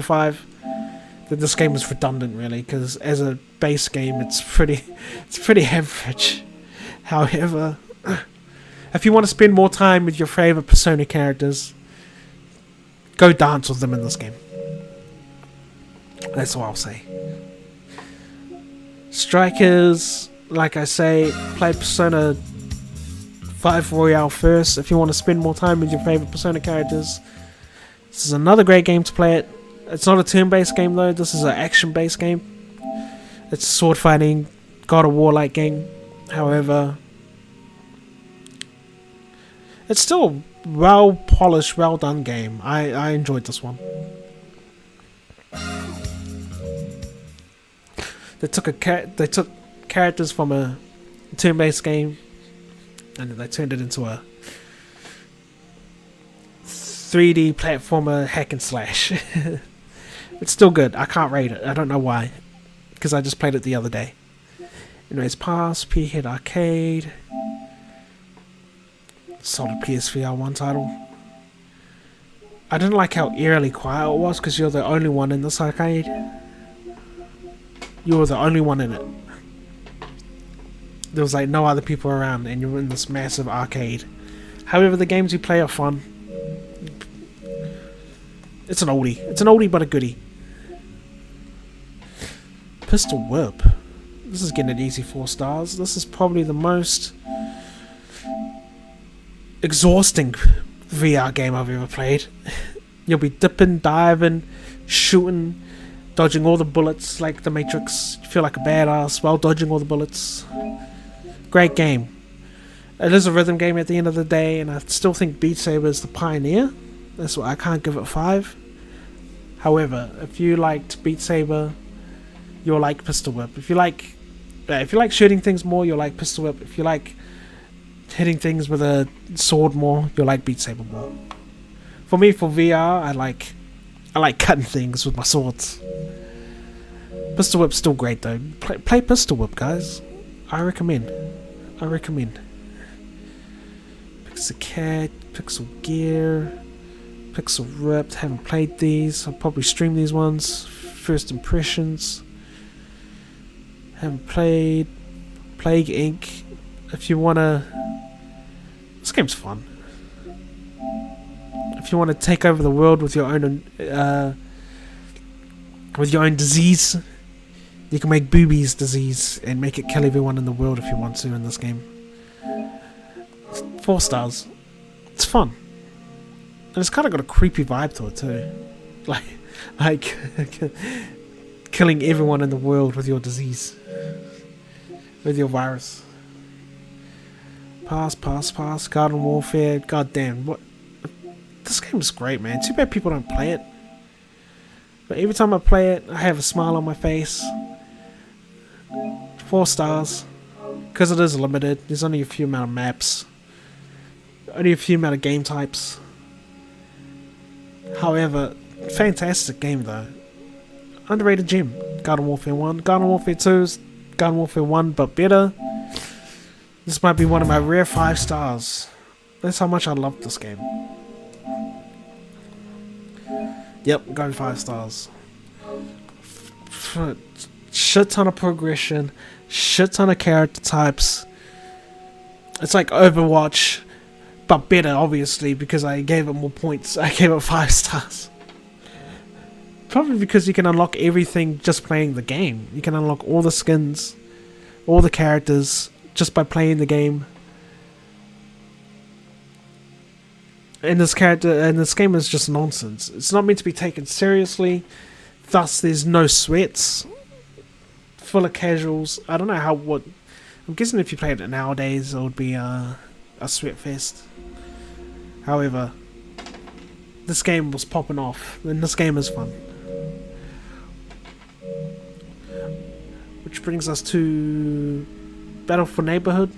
5, then this game is redundant, really, because as a base game, it's pretty average. However, if you want to spend more time with your favorite Persona characters, go dance with them in this game. That's all I'll say. Strikers, like I say, play Persona 5 Royale first if you want to spend more time with your favorite Persona characters. This is another great game to play it. It's not a turn-based game though, this is an action-based game. It's a sword fighting, God of War-like game. However, it's still a well-polished, well-done game. I enjoyed this one. They took characters from a turn-based game and they turned it into a 3D platformer hack and slash. It's still good. I can't rate it. I don't know why, because I just played it the other day. Anyways, Pass, P-Head Arcade. Solid PSVR 1 title. I didn't like how eerily quiet it was, because you're the only one in this arcade. You were the only one in it. There was like no other people around, and you're in this massive arcade. However, the games you play are fun. It's an oldie. It's an oldie but a goodie. Pistol Whip. This is getting an easy 4 stars. This is probably the most exhausting VR game I've ever played. You'll be dipping, diving, shooting, dodging all the bullets like the Matrix. You feel like a badass while dodging all the bullets. Great game. It is a rhythm game at the end of the day, and I still think Beat Saber is the pioneer. That's why I can't give it 5. However, if you liked Beat Saber, you'll like Pistol Whip. If you like shooting things more, you'll like Pistol Whip. If you like hitting things with a sword more, you'll like Beat Saber more. For me, for VR, I like cutting things with my swords. Pistol Whip's still great though. Play Pistol Whip, guys. I recommend. Pixel Cat, Pixel Gear, Pixel Ripped. Haven't played these. I'll probably stream these ones. First impressions. Haven't played. Plague Inc. If you wanna, this game's fun. If you want to take over the world with your own disease, you can make Booby's disease and make it kill everyone in the world if you want to in this game. 4 stars. It's fun, and it's kind of got a creepy vibe to it too, like killing everyone in the world with your disease, with your virus. Pass. Garden Warfare. God damn, what? This game is great, man. Too bad people don't play it. But every time I play it, I have a smile on my face. 4 stars. Because it is limited. There's only a few amount of maps. Only a few amount of game types. However, fantastic game though. Underrated gem. Garden Warfare 1. Garden Warfare 2 is Garden Warfare 1 but better. This might be one of my rare 5 stars. That's how much I love this game. Yep, going 5 stars. Shit ton of progression, shit ton of character types. It's like Overwatch, but better, obviously, because I gave it more points. I gave it 5 stars. Probably because you can unlock everything just playing the game. You can unlock all the skins, all the characters, just by playing the game. And this game is just nonsense. It's not meant to be taken seriously. Thus, there's no sweats. Full of casuals. I don't know what. I'm guessing if you played it nowadays, it would be a sweat fest. However, this game was popping off, and this game is fun. Which brings us to Battle for Neighborville,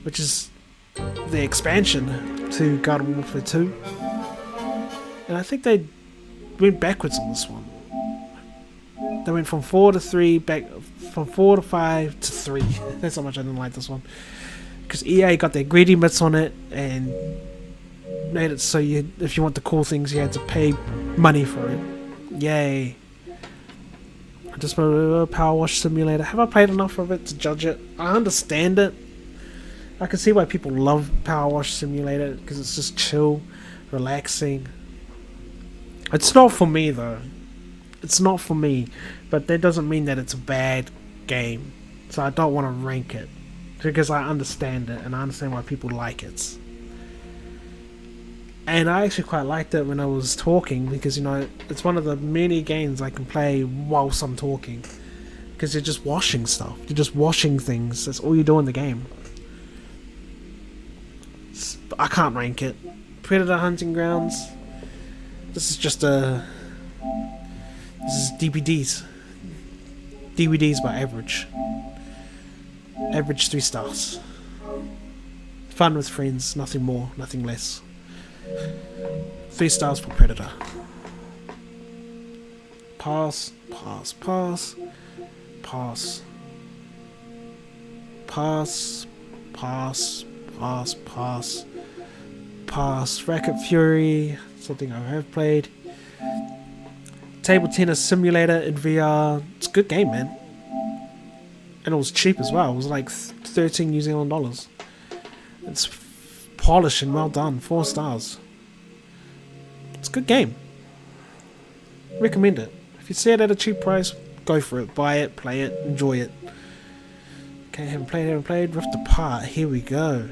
which is the expansion to Garden Warfare 2. And I think they went backwards on this one. They went from 4 to 3, from 4 to 5 to 3. That's how much I didn't like this one. Because EA got their greedy mitts on it and made it so if you want the cool things, you had to pay money for it. Yay. I just wrote Power Wash Simulator. Have I played enough of it to judge it? I understand it. I can see why people love Power Wash Simulator, because it's just chill, relaxing. It's not for me though. It's not for me, but that doesn't mean that it's a bad game. So I don't want to rank it, because I understand it and I understand why people like it. And I actually quite liked it when I was talking, because it's one of the many games I can play whilst I'm talking, because you're just washing stuff. You're just washing things. That's all you do in the game. I can't rank it. Predator Hunting Grounds. This is just this is DVDs. DVDs by average. Average 3 stars. Fun with friends, nothing more, nothing less. 3 stars for Predator. Pass. Racket Fury, something I have played. Table Tennis Simulator in VR. It's a good game, man. And it was cheap as well. It was like 13 New Zealand dollars. It's polished and well done. 4 stars. It's a good game. Recommend it. If you see it at a cheap price, go for it. Buy it, play it, enjoy it. Okay, haven't played. Rift Apart. Here we go.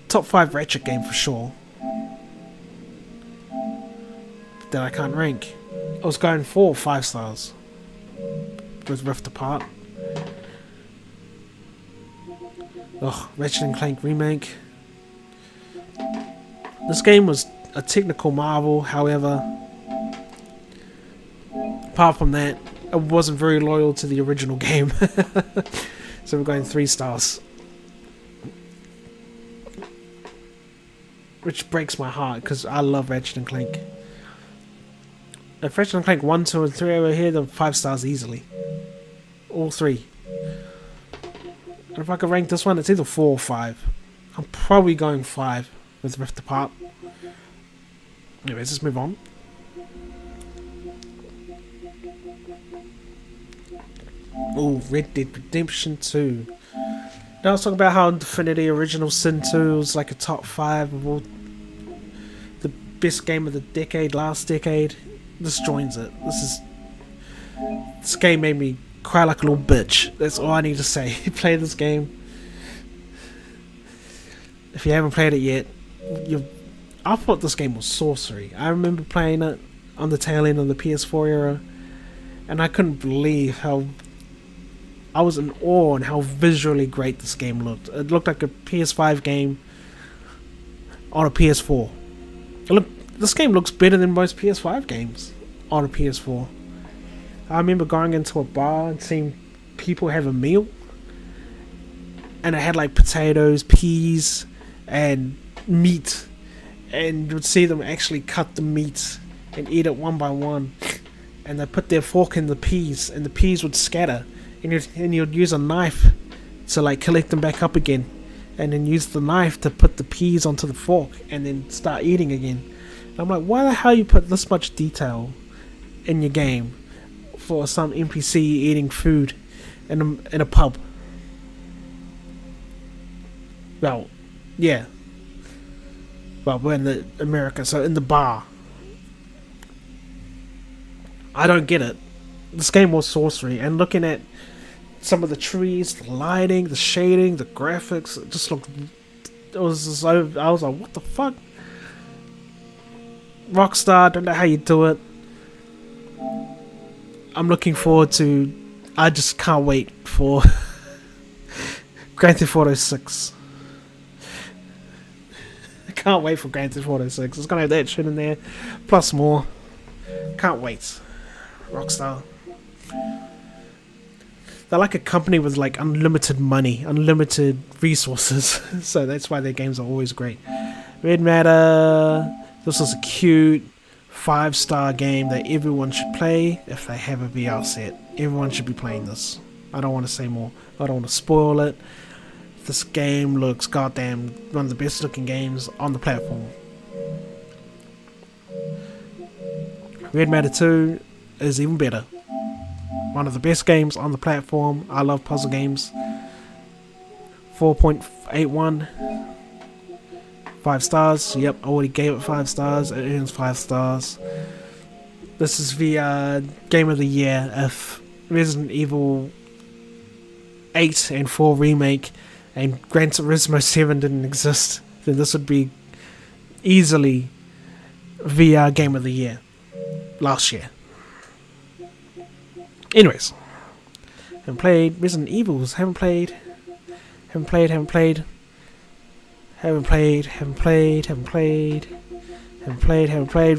Top 5 Ratchet game for sure. That I can't rank. I was going for 5 stars with Rift Apart. Ugh, Ratchet and Clank Remake. This game was a technical marvel, however, apart from that, it wasn't very loyal to the original game. So we're going 3 stars. which breaks my heart because I love Ratchet and Clank. If Ratchet and Clank 1, 2, and 3 over here, then 5 stars easily. All 3. And if I could rank this one, it's either 4 or 5. I'm probably going 5 with Rift Apart. Anyways, let's move on. Oh, Red Dead Redemption 2. Now let's talk about how Infinity Original Sin 2 was like a top 5 of all the best game of the decade, last decade. This joins it. This game made me cry like a little bitch. That's all I need to say. Play this game. If you haven't played it yet, I thought this game was sorcery. I remember playing it on the tail end of the PS4 era, and I couldn't believe how I was in awe and how visually great this game looked. It looked like a PS5 game on a PS4. This game looks better than most PS5 games on a PS4. I remember going into a bar and seeing people have a meal, and it had like potatoes, peas, and meat, and you would see them actually cut the meat and eat it one by one, and they put their fork in the peas, and the peas would scatter, and you'd use a knife to like collect them back up again, and then use the knife to put the peas onto the fork, and then start eating again. And I'm like, why the hell you put this much detail in your game for some NPC eating food in a pub? Well, yeah. Well, we're in America, so in the bar. I don't get it. This game was sorcery, and looking at some of the trees, the lighting, the shading, the graphics, it just looked. It was just, I was like, what the fuck? Rockstar, don't know how you do it. I'm looking forward to. I just can't wait for Grand Theft Auto 6. I can't wait for Grand Theft Auto 6. It's gonna have that shit in there, plus more. Can't wait. Rockstar. They're like a company with like unlimited money, unlimited resources, so that's why their games are always great. Red Matter. This is a cute 5-star game that everyone should play if they have a VR set. Everyone should be playing this. I don't want to say more. I don't want to spoil it. This game looks goddamn one of the best looking games on the platform. Red Matter 2 is even better. One of the best games on the platform. I love puzzle games. 4.81. 5 stars. Yep, I already gave it 5 stars. It earns 5 stars. This is the game of the year. If Resident Evil 8 and 4 remake and Gran Turismo 7 didn't exist, then this would be easily the game of the year last year. Anyways, haven't played Resident Evils. Haven't played.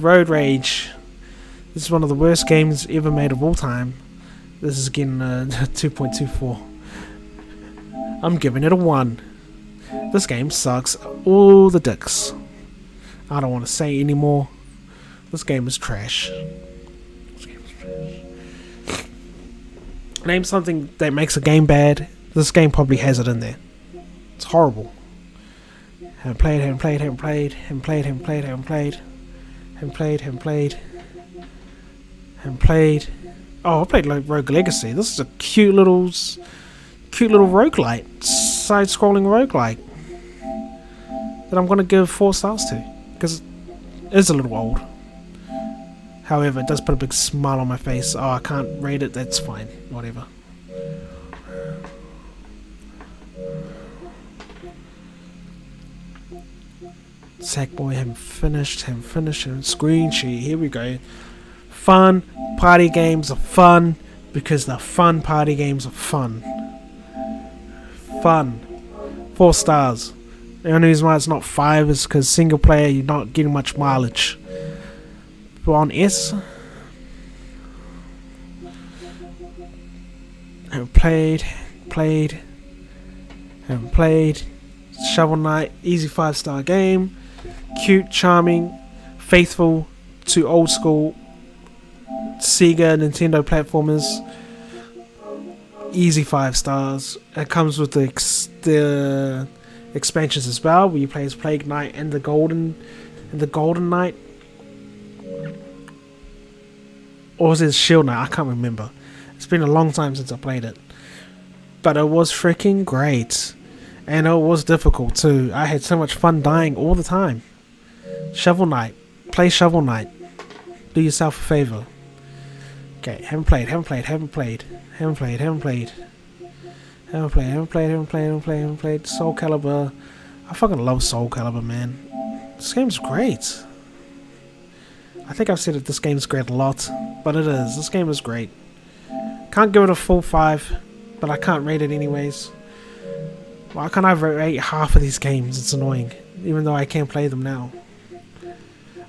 Road Rage. This is one of the worst games ever made of all time. This is getting a 2.24. I'm giving it a 1. This game sucks all the dicks. I don't want to say anymore. This game is trash. Name something that makes a game bad. This game probably has it in there. It's horrible. Haven't played. Oh, I played Rogue Legacy. This is a cute little roguelite, side-scrolling roguelite that I'm gonna give 4 stars to because it is a little old. However, it does put a big smile on my face. Oh, I can't rate it. That's fine. Whatever. Sackboy, haven't finished. Screen sheet. Here we go. Fun. Party games are fun because the fun party games are fun. Fun. 4 stars. The only reason why it's not 5 is because single player, you're not getting much mileage. But on S, haven't played. Shovel Knight, easy 5-star game. Cute, charming, faithful to old school Sega, Nintendo platformers. Easy 5 stars. It comes with the expansions as well, where you play as Plague Knight and the Golden Knight. Or was it Shield Knight? I can't remember. It's been a long time since I played it. But it was freaking great. And it was difficult too. I had so much fun dying all the time. Shovel Knight. Play Shovel Knight. Do yourself a favor. Okay, haven't played. Soul Calibur. I fucking love Soul Calibur, man. This game's great. I think I've said that this game's great a lot, but it is. This game is great. Can't give it a full 5, but I can't rate it anyways. Why can't I rate half of these games? It's annoying, even though I can't play them now.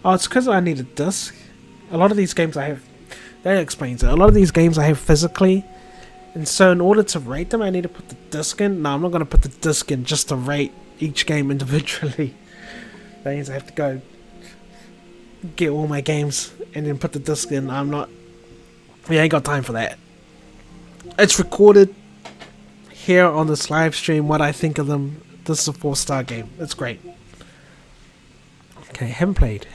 Oh, it's because I need a disc. A lot of these games I have... That explains it. A lot of these games I have physically, and so in order to rate them, I need to put the disc in. No, I'm not going to put the disc in just to rate each game individually. That means I have to go get all my games and then put the disc in. I ain't got time for that. It's recorded here on this live stream what I think of them. This is a 4-star game. It's great. Okay, haven't played.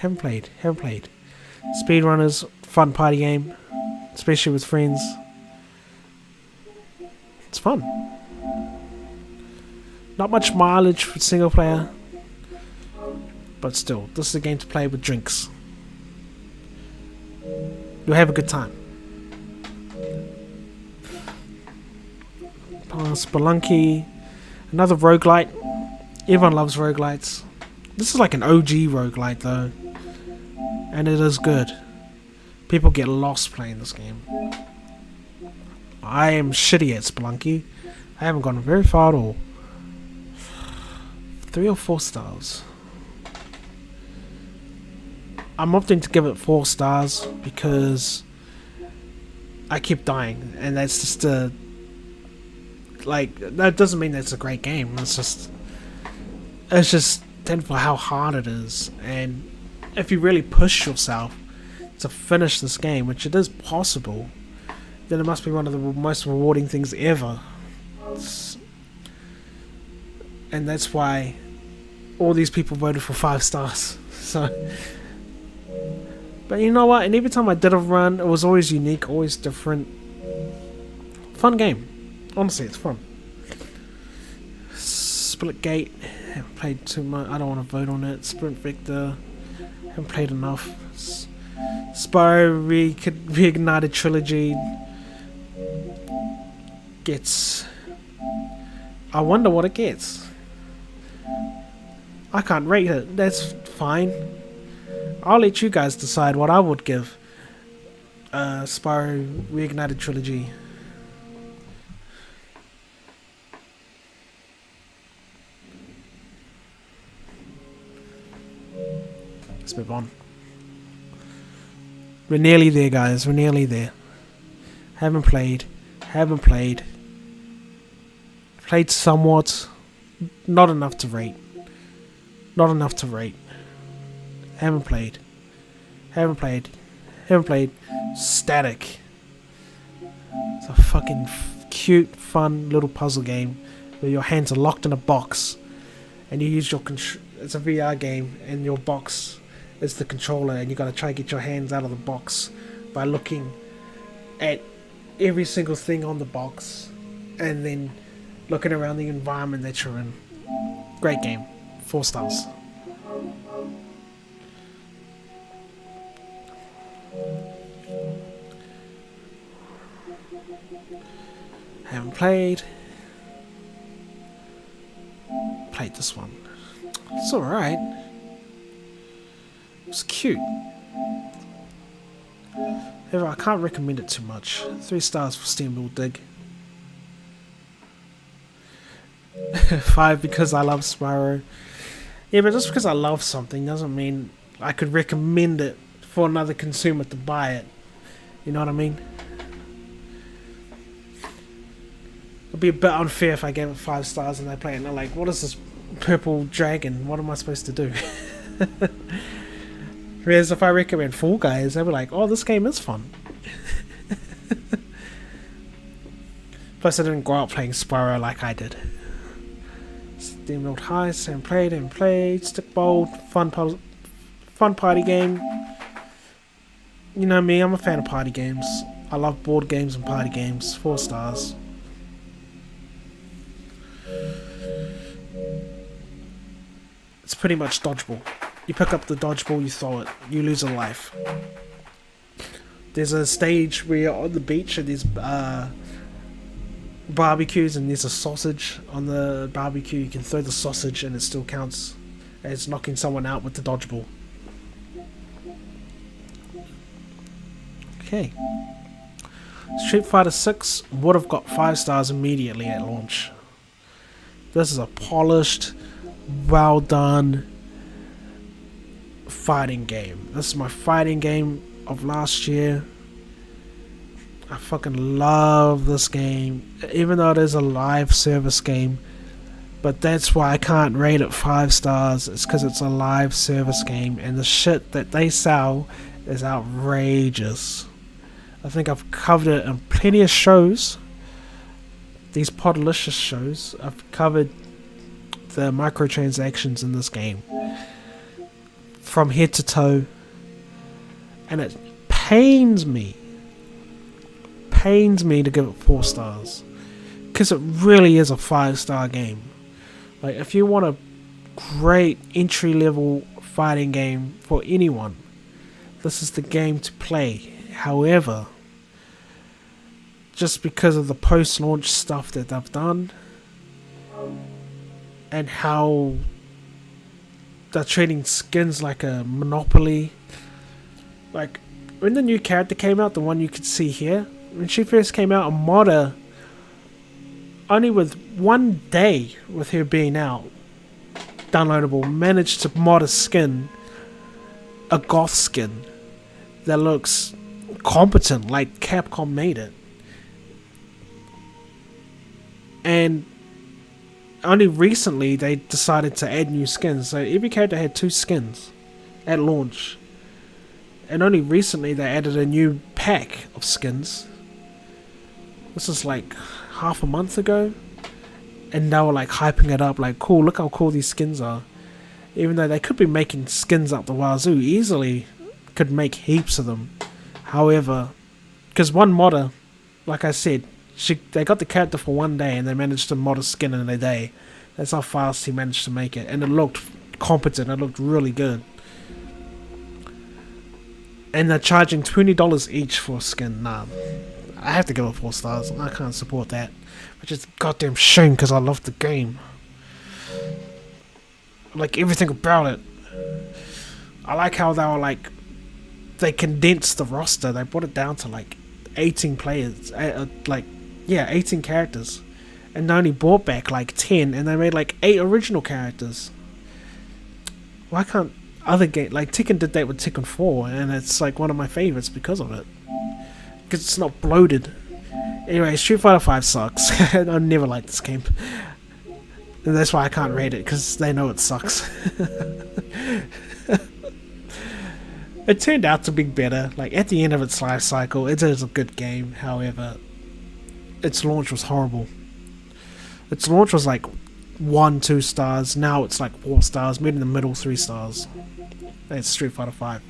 Speedrunners, fun party game, especially with friends. It's fun. Not much mileage for single player, but still, this is a game to play with drinks. You'll have a good time. Spelunky, another roguelite. Everyone loves roguelites. This is like an OG roguelite though, and it is good. People get lost playing this game. I am shitty at Spelunky. I haven't gone very far at all. 3 or 4 stars. I'm opting to give it 4 stars because I keep dying, and that's just that doesn't mean that's a great game. It's just then for how hard it is, and if you really push yourself to finish this game, which it is possible, then it must be one of the most rewarding things ever. And that's why all these people voted for 5 stars. So, but you know what? And every time I did a run, it was always unique, always different. Fun game. Honestly, it's fun. Splitgate. Haven't played too much. I don't want to vote on it. Sprint Vector. Haven't played enough. Spyro Reignited Trilogy gets... I wonder what it gets. I can't rate it. That's fine. I'll let you guys decide what I would give Spyro Reignited Trilogy. Let's move on. We're nearly there, guys. We're nearly there. Haven't played. Played somewhat. Not enough to rate. Haven't played. Static. It's a fucking cute, fun little puzzle game where your hands are locked in a box and you use your it's a VR game and your box is the controller, and you gotta try and get your hands out of the box by looking at every single thing on the box and then looking around the environment that you're in. Great game. 4 stars. Haven't played this one. It's alright. It's cute. However, I can't recommend it too much. 3 stars for Steamboat Dig. 5 because I love Spyro. Yeah, but just because I love something doesn't mean I could recommend it for another consumer to buy it. You know what I mean? It'd be a bit unfair if I gave it 5 stars and they play it and they're like, what is this purple dragon? What am I supposed to do? Whereas if I recommend Fall Guys, they'll be like, oh, this game is fun. Plus, I didn't grow up playing Spyro like I did. Steamrolled Heist, and played. Stick Bold, fun party game. You know me, I'm a fan of party games. I love board games and party games. 4 stars. It's pretty much dodgeball. You pick up the dodgeball, you throw it, you lose a life. There's a stage where you're on the beach and there's barbecues and there's a sausage on the barbecue. You can throw the sausage and it still counts as knocking someone out with the dodgeball. Okay. Street Fighter 6 would have got 5 stars immediately at launch. This is a polished, well done fighting game. This is my fighting game of last year. I fucking love this game, even though it is a live service game. But that's why I can't rate it 5 stars. It's because it's a live service game, and the shit that they sell is outrageous. I think I've covered it in plenty of shows. These Podilicious shows. I've covered the microtransactions in this game from head to toe, and it pains me to give it 4 stars, because it really is a 5-star game. Like, if you want a great entry level fighting game for anyone, this is the game to play. However, just because of the post-launch stuff that they've done and how they're treating skins like a monopoly. Like, when the new character came out, the one you could see here, when she first came out, a modder, only with 1 day with her being out, downloadable, managed to mod a skin, a goth skin, that looks competent, like Capcom made it. And only recently they decided to add new skins. So every character had 2 skins at launch, and only recently they added a new pack of skins. This is like half a month ago, and they were like hyping it up, like, cool, look how cool these skins are. Even though they could be making skins up the wazoo, easily could make heaps of them. However, because one modder, like I said, they got the character for 1 day and they managed to mod a skin in a day. That's how fast he managed to make it, and it looked competent. It looked really good. And they're charging $20 each for a skin. Nah, I have to give it 4 stars. I can't support that, which is a goddamn shame because I love the game. Like everything about it. I like how they were like, they condensed the roster. They brought it down to like 18 players, 18 characters, and they only brought back like 10, and they made like 8 original characters. Why can't other game, like Tekken did that with Tekken 4, and it's like one of my favorites because of it, because it's not bloated. Anyway, Street Fighter 5 sucks. I never liked this game, and that's why I can't rate it, because they know it sucks. It turned out to be better. Like, at the end of its life cycle, it is a good game. However, its launch was horrible. Its launch was like 1-2 stars. Now it's like 4 stars, mid in the middle, 3 stars. That's Street Fighter 5.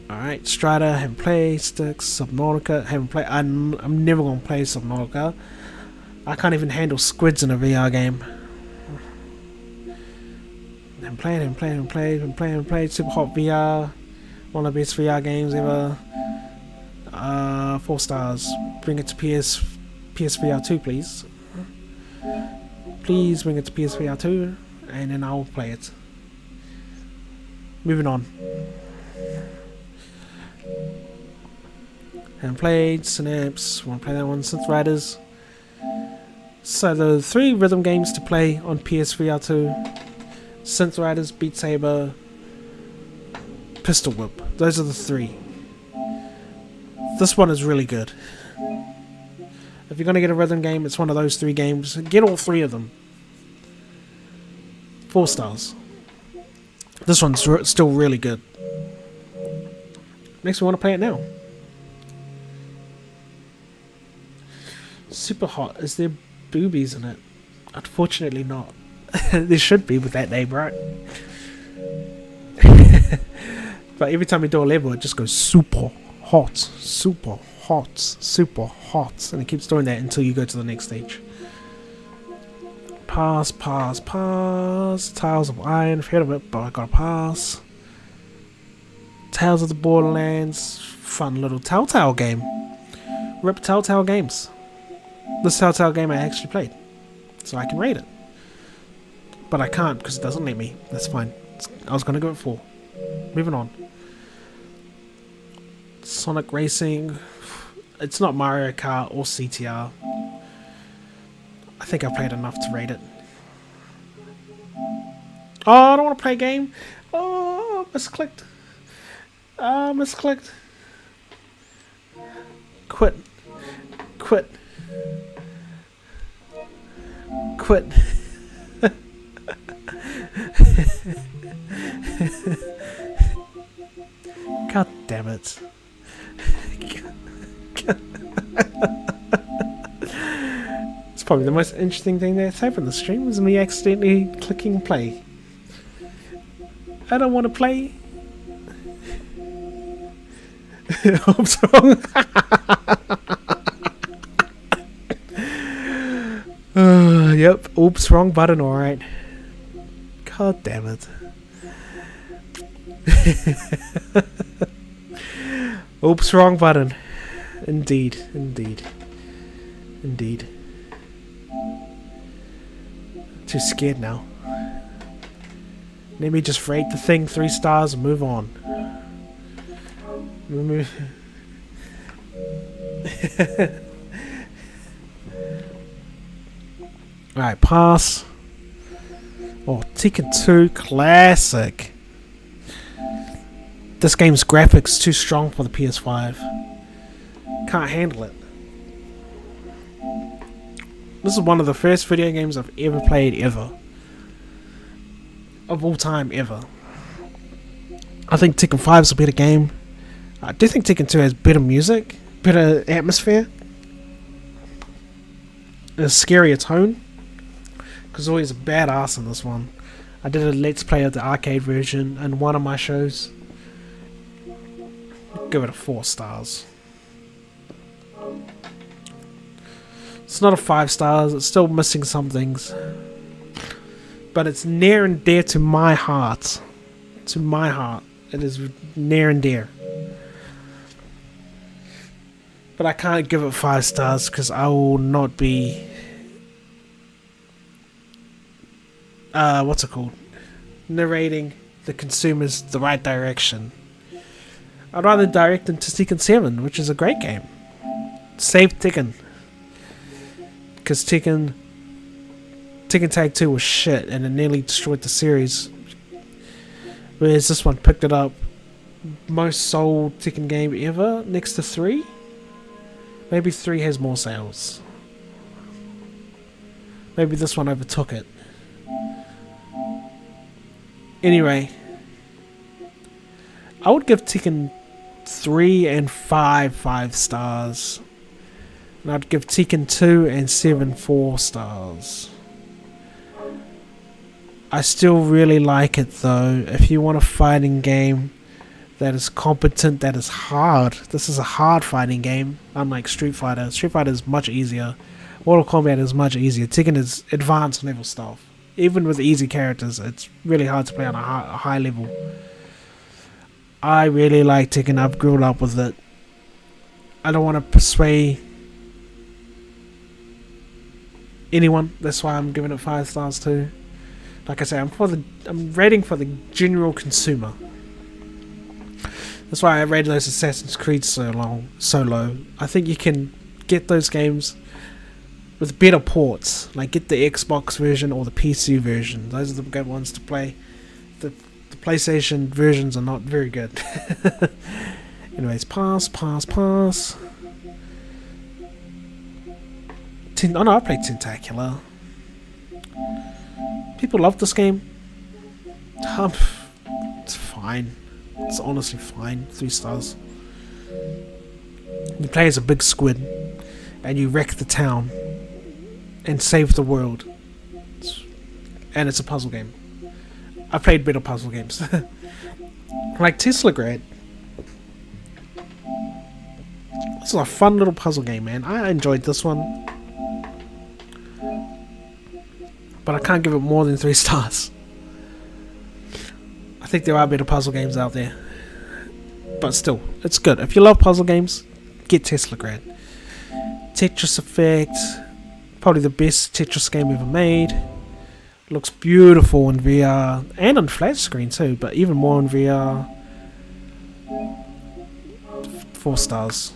Alright, Strider, haven't played. Sticks, Subnautica, haven't played. I'm never gonna play Subnautica. I can't even handle squids in a VR game. Haven't played. Super Hot VR, one of the best VR games ever. 4 stars. Bring it to PSVR 2, please. Please bring it to PSVR 2, and then I'll play it. Moving on. Haven't played Synapse. Want to play that one? Synth Riders. So the 3 rhythm games to play on PSVR 2. Synth Riders, Beat Saber, Pistol Whip. Those are the 3. This one is really good. If you're going to get a rhythm game, it's one of those 3 games. Get all 3 of them. 4 stars. This one's still really good. Makes me want to play it now. Super Hot. Is there boobies in it? Unfortunately not. There should be with that name, right? But every time you do a level, it just goes super hot, super hot, super hot. And it keeps doing that until you go to the next stage. Pass, pass, pass. Tiles of Iron. I've heard of it, but I gotta pass. Tales of the Borderlands. Fun little Telltale game. Rip Telltale Games. This Telltale game I actually played. So I can rate it. But I can't because it doesn't let me. That's fine. I was gonna go at 4. Moving on. Sonic Racing. It's not Mario Kart or CTR. I think I played enough to rate it. Oh, I don't want to play a game. Oh, misclicked. Misclicked. Quit. Quit. Quit. God damn it. It's probably the most interesting thing that's happened in the stream was me accidentally clicking play. I don't want to play. Oops, wrong. Yep, oops, wrong button, alright. God damn it. Oops, wrong button. Indeed, indeed. Indeed. Too scared now. Let me just rate the thing 3 stars and move on. Alright, pass. Oh, Tekken 2 Classic. This game's graphics too strong for the PS5. Can't handle it. This is one of the first video games I've ever played ever. Of all time ever. I think Tekken 5 is a better game. I do think Tekken 2 has better music, better atmosphere, and a scarier tone. Because always a badass in this one. I did a let's play of the arcade version in one of my shows. Give it a 4 stars. It's not a 5 stars, it's still missing some things. But it's near and dear to my heart. To my heart. It is near and dear. But I can't give it 5 stars because I will not be... what's it called? Narrating the consumers the right direction. I'd rather direct them to Tekken 7, which is a great game. Save Tekken. Because Tekken Tag 2 was shit and it nearly destroyed the series. Whereas this one picked it up. Most sold Tekken game ever, next to 3. Maybe 3 has more sales. Maybe this one overtook it. Anyway, I would give Tekken 3 and 5 stars. And I'd give Tekken 2 and 7 4 stars. I still really like it though. If you want a fighting game that is competent, that is hard. This is a hard fighting game, unlike Street Fighter. Street Fighter is much easier. Mortal Kombat is much easier. Tekken is advanced level stuff. Even with easy characters, it's really hard to play on a high level. I really like Tekken. I've grown up with it. I don't want to persuade anyone. That's why I'm giving it 5 stars too. Like I say, I'm rating for the general consumer. That's why I rated those Assassin's Creed so low. I think you can get those games with better ports. Like get the Xbox version or the PC version. Those are the good ones to play. The PlayStation versions are not very good. Anyways, pass. Oh no, I played Tentacular. People love this game. fine. It's honestly fine. 3 stars. You play as a big squid, and you wreck the town, and save the world. And it's a puzzle game. I've played better puzzle games. Like Tesla Grad. This is a fun little puzzle game, man. I enjoyed this one. But I can't give it more than 3 stars. I think there are better puzzle games out there. But still, it's good. If you love puzzle games, get Tesla Grad. Tetris Effect. Probably the best Tetris game ever made. Looks beautiful in VR and on flat screen too, but even more in VR. 4 stars.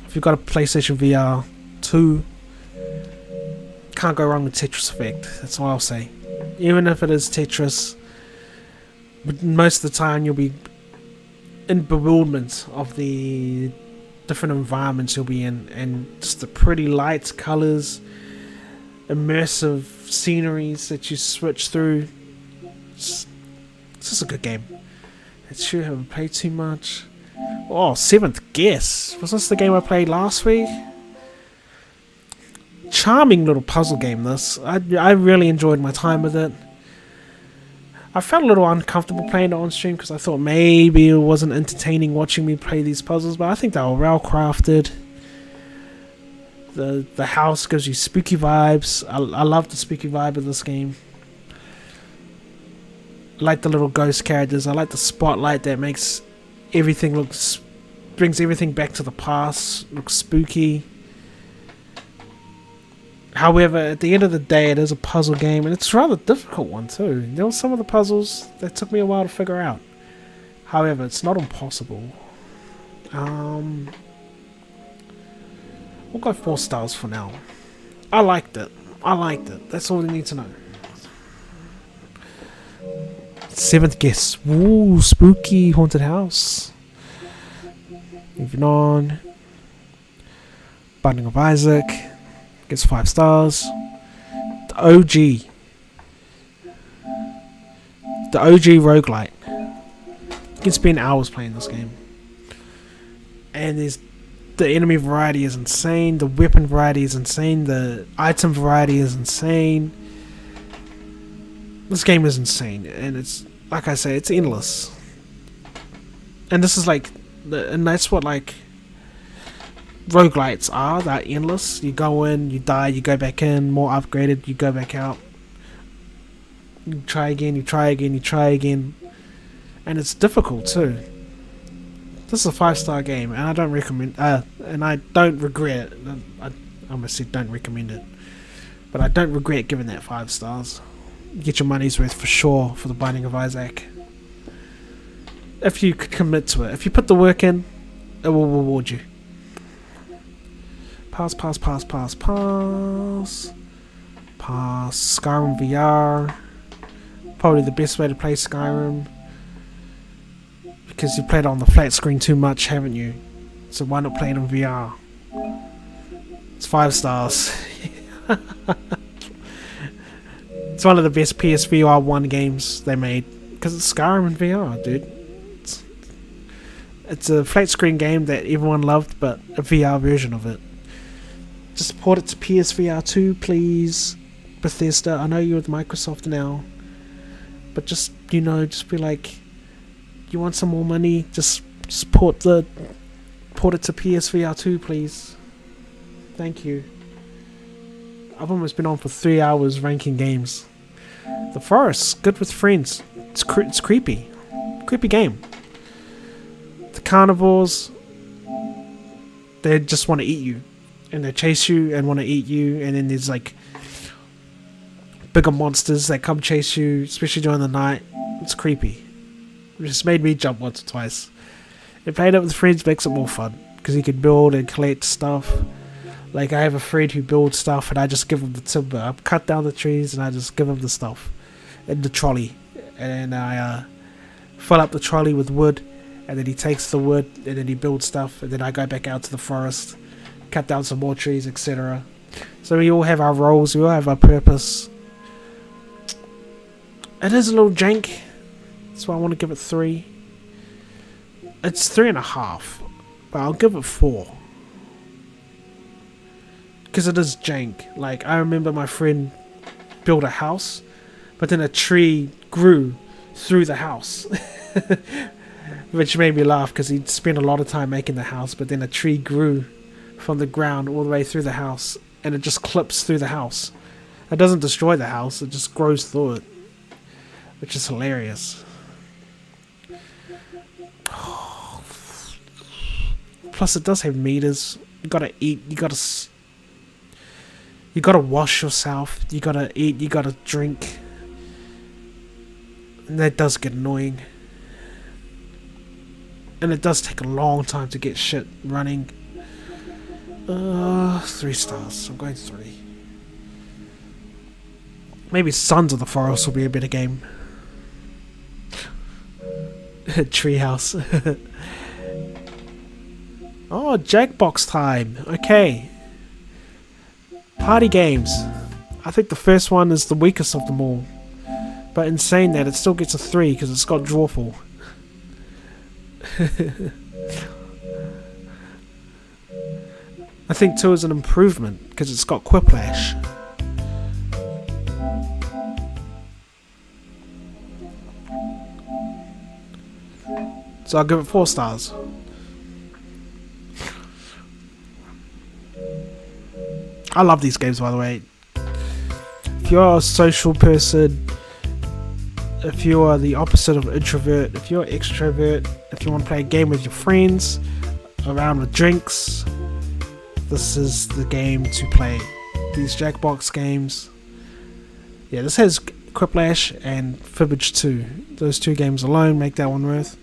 If you've got a PlayStation VR 2, can't go wrong with Tetris Effect. That's all I'll say. Even if it is Tetris, but most of the time you'll be in bewilderment of the different environments you'll be in, and just the pretty lights, colours, immersive sceneries that you switch through. It's just a good game. It's sure haven't played too much. Oh, Seventh Guess. Was this the game I played last week? Charming little puzzle game, this. I really enjoyed my time with it. I felt a little uncomfortable playing it on stream because I thought maybe it wasn't entertaining watching me play these puzzles, but I think they were well crafted. The house gives you spooky vibes. I love the spooky vibe of this game. I like the little ghost characters. I like the spotlight that makes everything brings everything back to the past. Looks spooky. However, at the end of the day, it is a puzzle game, and it's a rather difficult one too. There were some of the puzzles that took me a while to figure out. However, it's not impossible. We'll go 4 stars for now. I liked it. That's all you need to know. Seventh Guess. Ooh, spooky haunted house. Moving on. Binding of Isaac. Gets 5 stars. The OG. The OG roguelite. You can spend hours playing this game. And the enemy variety is insane. The weapon variety is insane. The item variety is insane. This game is insane. And it's, like I say, it's endless. And this is like, and that's what like roguelites are. They're endless. You go in, you die, you go back in, more upgraded, you go back out. You try again, you try again, you try again. And it's difficult too. This is a 5-star game, and I don't recommend. And I don't regret it. I almost said don't recommend it, but I don't regret giving that 5 stars. Get your money's worth for sure for the Binding of Isaac. If you commit to it, if you put the work in, it will reward you. Pass. Skyrim VR. Probably the best way to play Skyrim. Because you played it on the flat screen too much, haven't you? So why not play it on VR? It's 5 stars. It's one of the best PSVR 1 games they made. Because it's Skyrim in VR, dude. It's a flat screen game that everyone loved, but a VR version of it. Just port it to PSVR 2, please. Bethesda, I know you're with Microsoft now. But just, just be like, you want some more money? Just port it to PSVR 2, please. Thank you. I've almost been on for 3 hours ranking games. The Forest, good with friends. It's creepy. Creepy game. The carnivores, they just want to eat you. And they chase you and want to eat you. And then there's like bigger monsters that come chase you, especially during the night. It's creepy. It just made me jump once or twice. And playing it with friends makes it more fun. Because you can build and collect stuff. Like I have a friend who builds stuff and I just give him the timber. I cut down the trees and I just give him the stuff. In the trolley. And I fill up the trolley with wood. And then he takes the wood and then he builds stuff. And then I go back out to the forest. Cut down some more trees, etc. So we all have our roles. We all have our purpose. It is a little jank. That's why I want to give it 3. It's 3.5, but I'll give it 4. Because it is jank. Like, I remember my friend built a house, but then a tree grew through the house. Which made me laugh because he'd spent a lot of time making the house, but then a tree grew from the ground all the way through the house, and it just clips through the house. It doesn't destroy the house, it just grows through it, which is hilarious. Plus it does have meters. You gotta eat, you gotta wash yourself, you gotta eat, you gotta drink, and that does get annoying. And it does take a long time to get shit running. 3 stars. I'm going 3. Maybe Sons of the Forest will be a better game. Treehouse. Oh, Jackbox time. Okay. Party games. I think the first one is the weakest of them all. But in saying that, it still gets a 3 because it's got Drawful. I think 2 is an improvement because it's got Quiplash. So I'll give it 4 stars. I love these games, by the way. If you're a social person, if you are the opposite of introvert, if you're extrovert, if you want to play a game with your friends, around with drinks, this is the game to play. These Jackbox games. Yeah, this has Quiplash and Fibbage 2. Those 2 games alone make that one worth.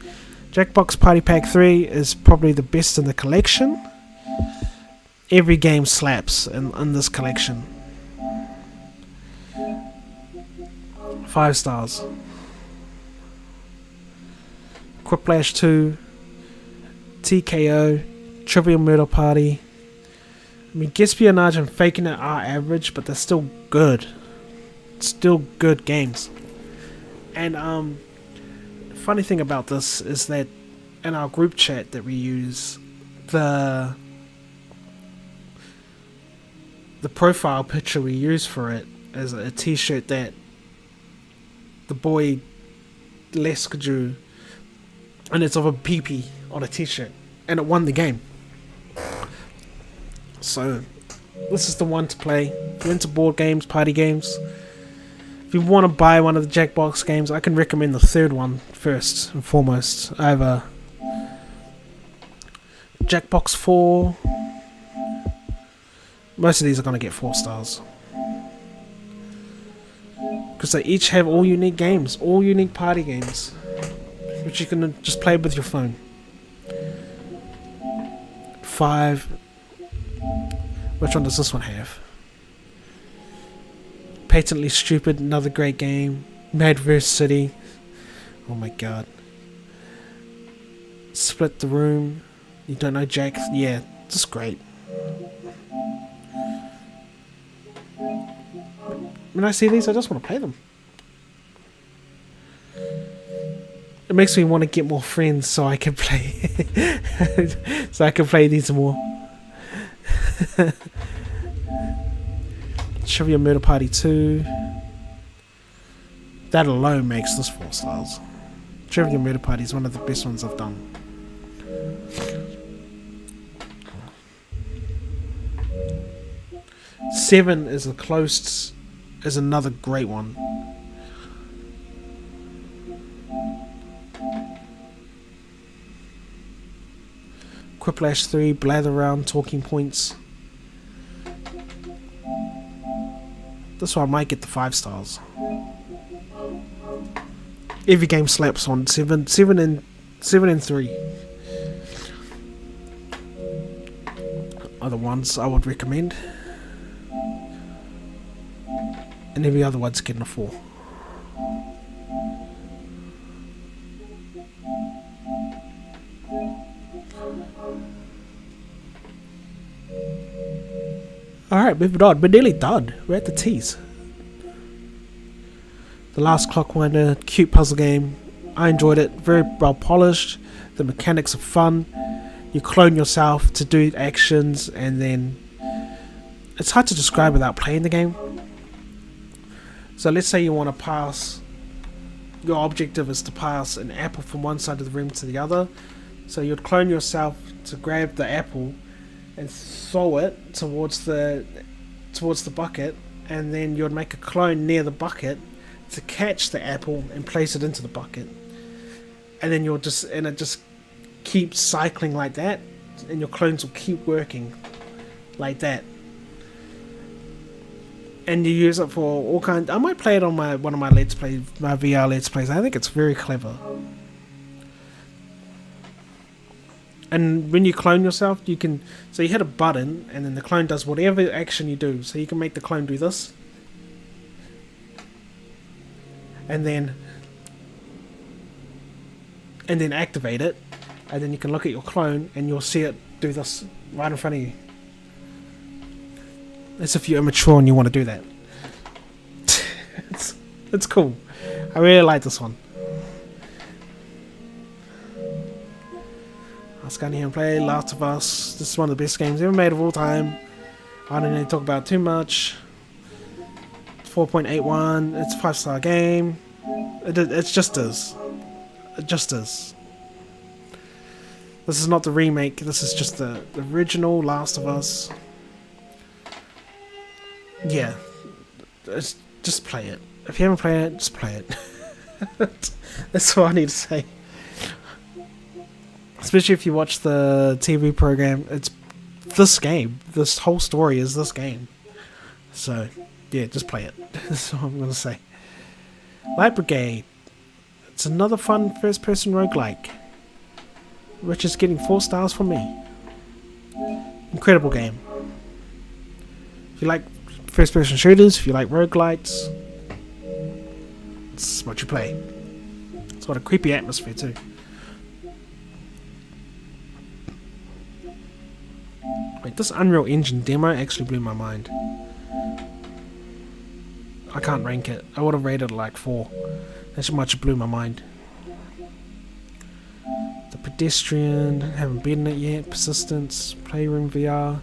Jackbox Party Pack 3 is probably the best in the collection. Every game slaps in this collection. 5 stars. Quiplash 2, TKO, Trivial Murder Party. I mean, Espionage and Faking It are average, but they're still good. Still good games. And funny thing about this is that in our group chat that we use, the profile picture we use for it is a t-shirt that the boy Lesk drew, and it's of a peepee on a t-shirt, and it won the game. So this is the one to play. If you're into board games, party games, if you want to buy one of the Jackbox games, I can recommend the 3rd one first and foremost. I have a Jackbox 4. Most of these are going to get 4 stars. Because they each have all unique games, all unique party games, which you can just play with your phone. 5. Which one does this one have? Patently Stupid, another great game. Madverse City. Oh my god. Split the Room. You don't know Jack? Yeah, just great. When I see these, I just want to play them. It makes me want to get more friends so I can play so I can play these more. Trivial Murder Party 2. That alone makes this 4 stars. Trivial Murder Party is one of the best ones I've done. Seven is another great one. Quiplash 3, Blather Around, Talking Points. This one I might get the 5 stars. Every game slaps on 7 and 3 are the ones I would recommend. And every other one's getting a 4. Alright, moving on. We're nearly done. We're at the T's. The Last Clockwinder, cute puzzle game. I enjoyed it. Very well polished. The mechanics are fun. You clone yourself to do actions, and then it's hard to describe without playing the game. So let's say you want to pass. Your objective is to pass an apple from one side of the room to the other. So you'd clone yourself to grab the apple and throw it towards the bucket, and then you'd make a clone near the bucket to catch the apple and place it into the bucket. And then it just keeps cycling like that, and your clones will keep working like that. And you use it for all kinds. I might play it on one of my Let's Play, my VR Let's Plays. I think it's very clever. And when you clone yourself, you hit a button, and then the clone does whatever action you do. So you can make the clone do this, and then activate it, and then you can look at your clone, and you'll see it do this right in front of you. As if you're immature and you want to do that. It's cool. I really like this one. Let's go in here and play Last of Us. This is one of the best games ever made of all time. I don't need to talk about it too much. 4.81. It's a 5-star game. It just is. It just is. This is not the remake. This is just the original Last of Us. Yeah, just play it. If you haven't played it, just play it. That's all I need to say. Especially if you watch the TV program, it's this game. This whole story is this game. So, yeah, just play it. That's all I'm going to say. Light Brigade. It's another fun first-person roguelike, which is getting 4 stars from me. Incredible game. If you like first-person shooters, if you like roguelites, it's what you play. It's got a creepy atmosphere too. Wait, this Unreal Engine demo actually blew my mind. I can't rank it. I would have rated it like 4. That's how much it blew my mind. The Pedestrian, haven't been in it yet. Persistence, Playroom VR.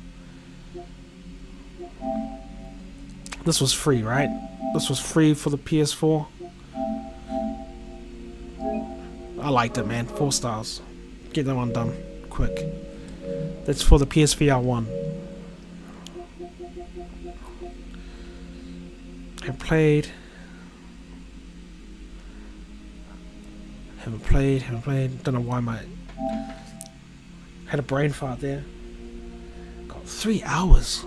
This was free, right? This was free for the PS4. I liked it, man. 4 stars. Get that one done quick. That's for the PSVR 1. Haven't played. Don't know why had a brain fart there. Got 3 hours.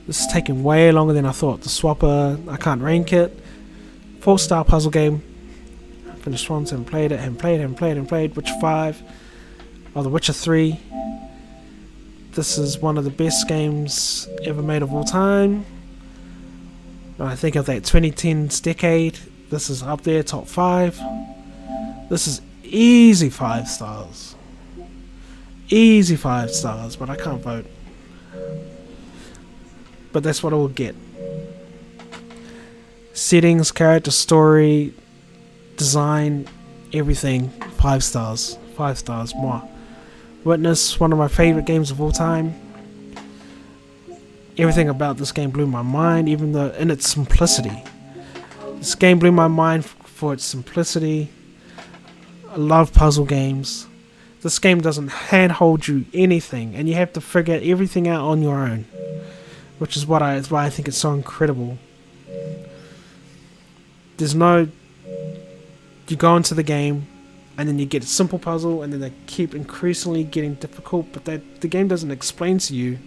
This is taking way longer than I thought. The Swapper, I can't rank it. 4-star puzzle game. I finished once, haven't played it. Witcher 5. Oh, The Witcher 3. This is one of the best games ever made of all time. When I think of that 2010s decade, this is up there, top 5. This is easy 5 stars. Easy 5 stars, but I can't vote. But that's what I will get. Settings, character, story, design, everything, 5 stars. 5 stars more. Witness, one of my favorite games of all time. Everything about this game blew my mind, even though in its simplicity. This game blew my mind for its simplicity. I love puzzle games. This game doesn't handhold you anything, and you have to figure everything out on your own. Which is why I think it's so incredible. There's no... You go into the game, and then you get a simple puzzle, and then they keep increasingly getting difficult, but the game doesn't explain to you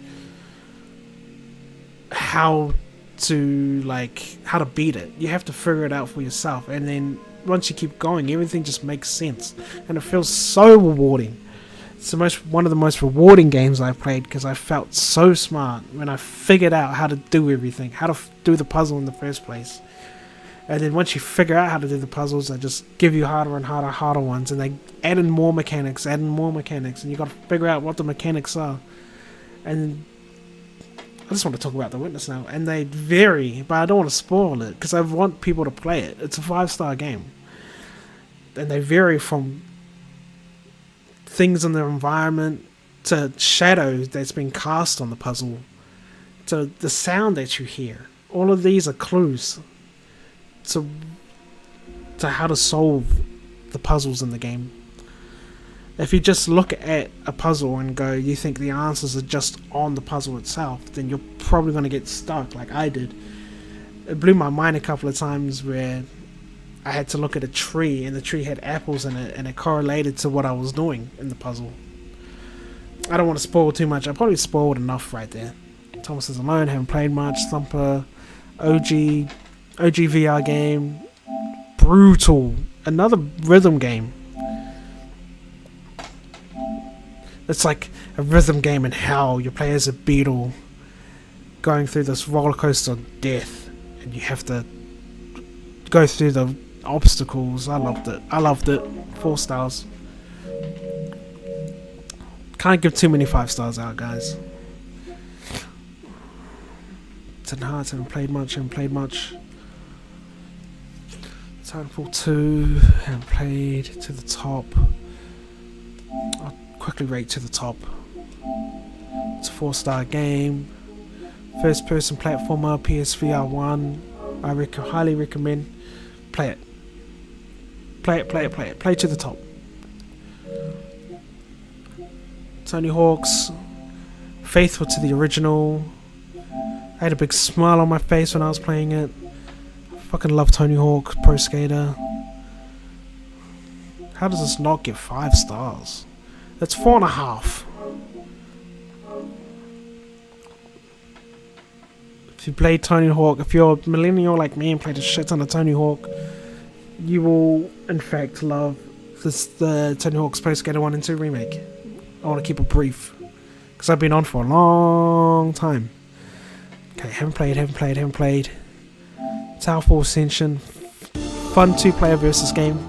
how to beat it. You have to figure it out for yourself, and then once you keep going, everything just makes sense, and it feels so rewarding. It's one of the most rewarding games I've played, because I felt so smart when I figured out how to do everything, how to do the puzzle in the first place. And then once you figure out how to do the puzzles, they just give you harder and harder ones, and they add in more mechanics, and you got to figure out what the mechanics are. And I just want to talk about The Witness now, and they vary, but I don't want to spoil it, because I want people to play it. It's a 5-star game. and they vary from things in the environment to shadows that's been cast on the puzzle to the sound that you hear. All of these are clues to how to solve the puzzles in the game. If you just look at a puzzle and go, you think the answers are just on the puzzle itself, then you're probably going to get stuck like I did. It blew my mind a couple of times where I had to look at a tree and the tree had apples in it and it correlated to what I was doing in the puzzle. I don't want to spoil too much. I probably spoiled enough right there. Thomas is alone, haven't played much. Thumper, OG VR game. Brutal. Another rhythm game. It's like a rhythm game in hell. You play as a beetle going through this roller coaster of death, and you have to go through the obstacles. I loved it. 4 stars. Can't give too many 5 stars out, guys. 10 Hearts, haven't played much. Titanfall 2, haven't played. To the top. I'll quickly rate To the Top. It's a 4-star game. First person platformer, PSVR 1. I highly recommend. Play it. Play To the Top. Tony Hawk's faithful to the original. I had a big smile on my face when I was playing it. I fucking love Tony Hawk Pro Skater. How does this not get 5 stars? That's 4.5. If you played Tony Hawk, if you're a millennial like me and played a shit ton of Tony Hawk, you will in fact love the Tony Hawk's Pro Skater 1 and 2 remake. I want to keep it brief because I've been on for a long time. Okay, haven't played. Towerfall Ascension, fun 2-player versus game.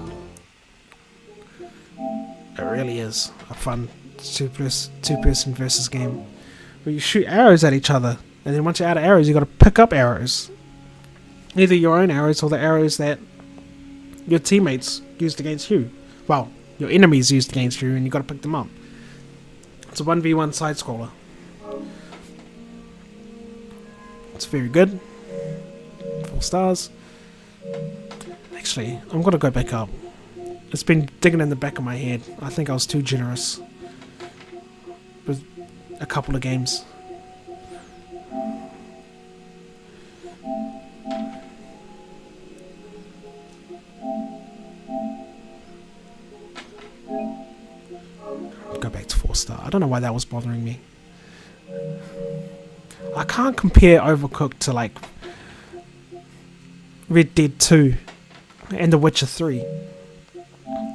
It really is a fun two-person versus game where you shoot arrows at each other, and then once you're out of arrows, you got to pick up arrows, either your own arrows or the arrows that your teammates used against you. Well, your enemies used against you, and you got to pick them up. It's a 1v1 side-scroller. It's very good. 4 stars. Actually, I'm gonna go back up. It's been digging in the back of my head. I think I was too generous with a couple of games. Go back to 4-star. I don't know why that was bothering me. I can't compare Overcooked to like Red Dead 2 and The Witcher 3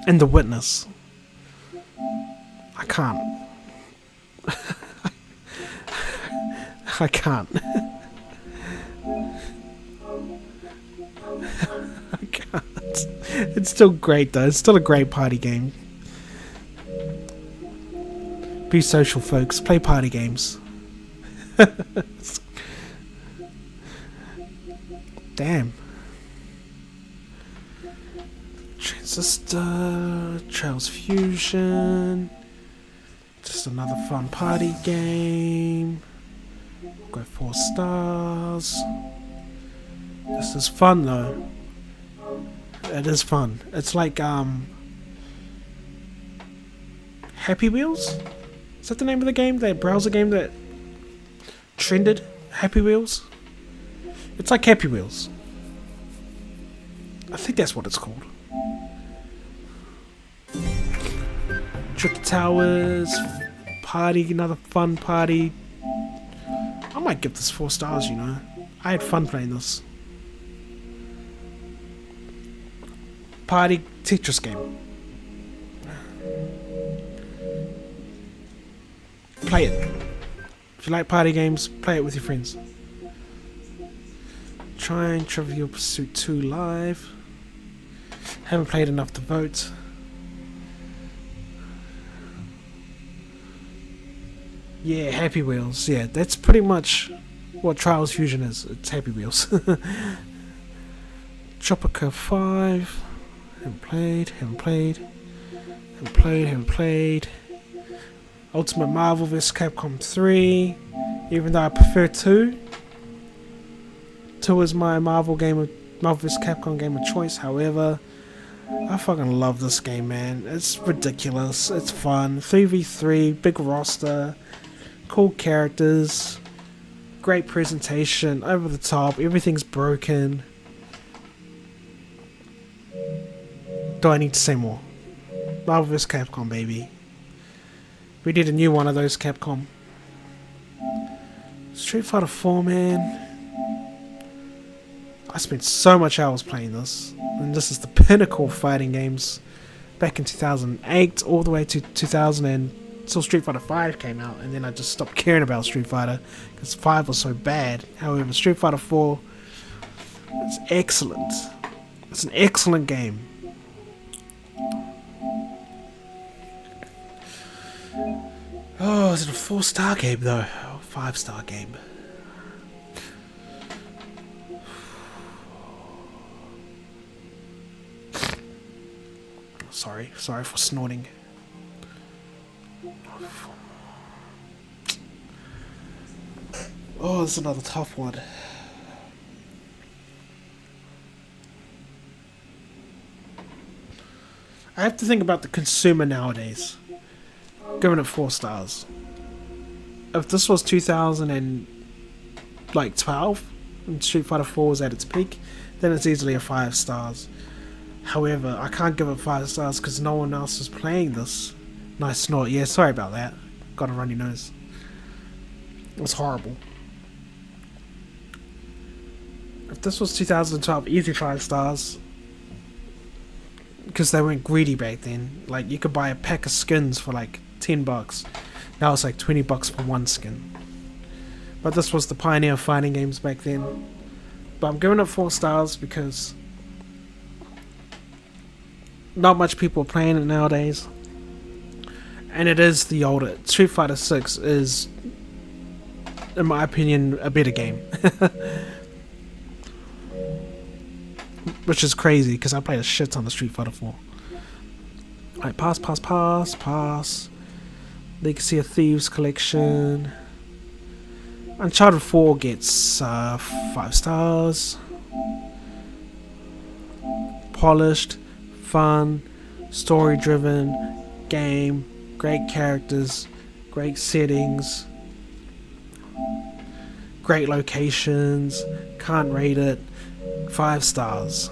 and The Witness. I can't. I can't. I can't. It's still great though. It's still a great party game. Be social, folks. Play party games. Damn. Transistor, Trails Fusion. Just another fun party game. Go 4 stars. This is fun though. It is fun. It's like Happy Wheels? Is that the name of the game? That browser game that trended? Happy Wheels? It's like Happy Wheels. I think that's what it's called. Trip to Towers. Party, another fun party. I might give this 4 stars, you know. I had fun playing this. Party Tetris game. Play it. If you like party games, play it with your friends. Trying Trivial Pursuit 2 live. Haven't played enough to vote. Yeah, Happy Wheels. Yeah, that's pretty much what Trials Fusion is. It's Happy Wheels. Tropica 5. Haven't played, haven't played, haven't played, haven't played. Ultimate Marvel vs. Capcom 3. Even though I prefer 2. 2 is my Marvel vs. Capcom game of choice. However, I fucking love this game, man. It's ridiculous. It's fun. 3v3, big roster, cool characters, great presentation, over the top, everything's broken. Do I need to say more? Marvel vs. Capcom, baby. We did a new one of those, Capcom. Street Fighter 4, man. I spent so much hours playing this, and this is the pinnacle of fighting games. Back in 2008, all the way to 2000, until Street Fighter 5 came out, and then I just stopped caring about Street Fighter because 5 was so bad. However, Street Fighter 4 is excellent. It's an excellent game. Oh, is it a 4-star game though? Oh, 5-star game. Sorry for snorting. Oh, this is another tough one. I have to think about the consumer nowadays. Giving it 4 stars. If this was 2012 and Street Fighter 4 was at its peak, then it's easily a 5 stars. However, I can't give it 5 stars because no one else is playing this. Nice snort. Yeah, sorry about that. Got a runny nose. It was horrible. If this was 2012, easy 5 stars. Because they weren't greedy back then. Like, you could buy a pack of skins for like $10. Now it's like $20 for one skin. But this was the pioneer of fighting games back then. But I'm giving it 4 stars because not much people are playing it nowadays. And it is the older. Street Fighter 6 is, in my opinion, a better game. Which is crazy because I played a shit ton of Street Fighter 4. Alright, pass. Legacy of Thieves collection. Uncharted 4 gets 5 stars. Polished, fun, story driven game, great characters, great settings, great locations. Can't rate it. 5 stars.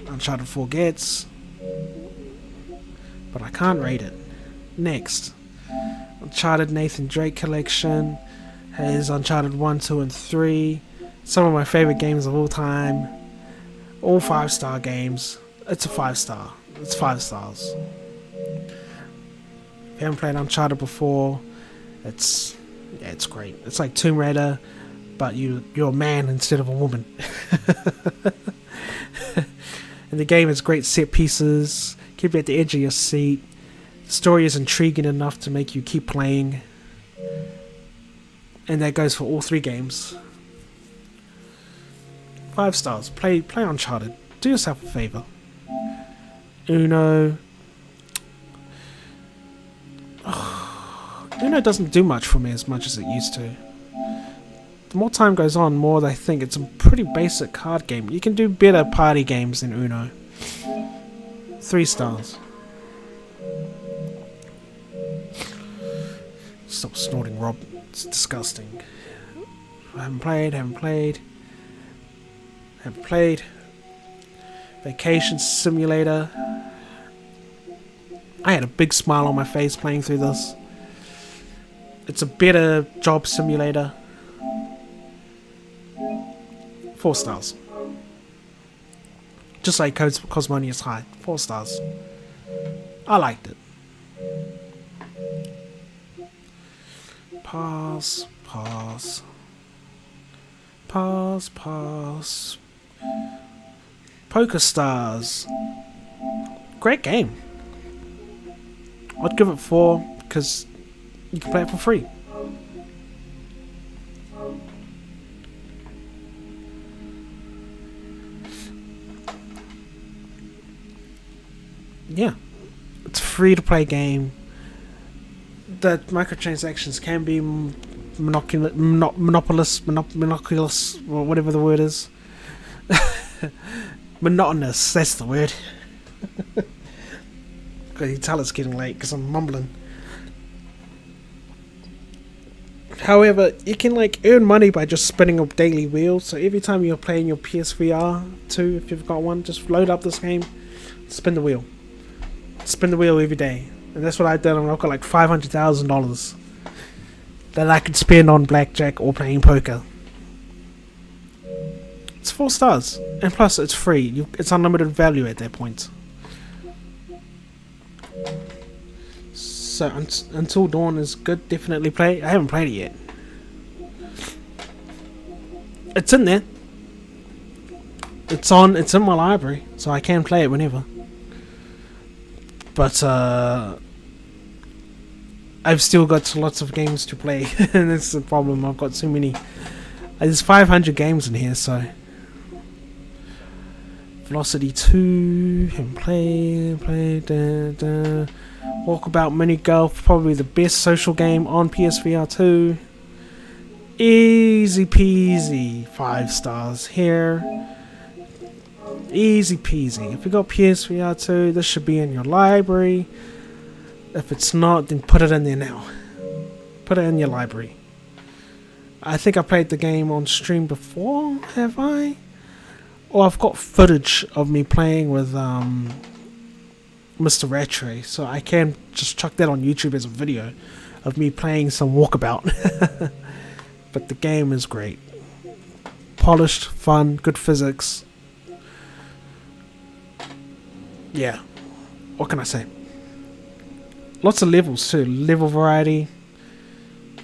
Uncharted 4 gets, but I can't rate it. Next, Uncharted Nathan Drake collection has Uncharted 1, 2, and 3. Some of my favorite games of all time. All 5-star games. It's a 5-star. It's 5 stars. If you haven't played Uncharted before, it's great. It's like Tomb Raider, but you're a man instead of a woman. And the game has great set pieces, keep you at the edge of your seat. The story is intriguing enough to make you keep playing. And that goes for all 3 games. 5 stars. Play Uncharted. Do yourself a favor. Uno. Uno doesn't do much for me as much as it used to. The more time goes on, more I think it's a pretty basic card game. You can do better party games than Uno. 3 stars. Stop snorting, Rob. It's disgusting. I haven't played. Vacation Simulator. I had a big smile on my face playing through this. It's a better job simulator. 4 stars. Just like Cosmonius High. 4 stars. I liked it. Pass. Poker Stars. Great game. I'd give it 4 because you can play it for free. yeah, it's a free to play game. The microtransactions can be monopolious, or whatever the word is. Monotonous, that's the word. You tell it's getting late because I'm mumbling. However, you can like earn money by just spinning a daily wheel. So every time you're playing your PSVR 2, if you've got one, just load up this game, spin the wheel. Spin the wheel every day. And that's what I did, and I've got like $500,000 that I could spend on blackjack or playing poker. It's 4 stars, and plus it's free. It's unlimited value at that point. So Until Dawn is good. Definitely play. I haven't played it yet. It's in there. It's in my library, so I can play it whenever. But I've still got lots of games to play, and that's the problem. I've got so many. There's 500 games in here, so. Velocity 2, haven't played. Walkabout Mini Golf, probably the best social game on PSVR 2. Easy peasy, 5 stars here. Easy peasy. If you got PSVR 2, this should be in your library. If it's not, then put it in there now. Put it in your library. I think I played the game on stream before, have I? Or I've got footage of me playing with Mr. Rattray, so I can just chuck that on YouTube as a video of me playing some Walkabout. But the game is great. Polished, fun, good physics. Yeah. What can I say? Lots of levels too. Level variety.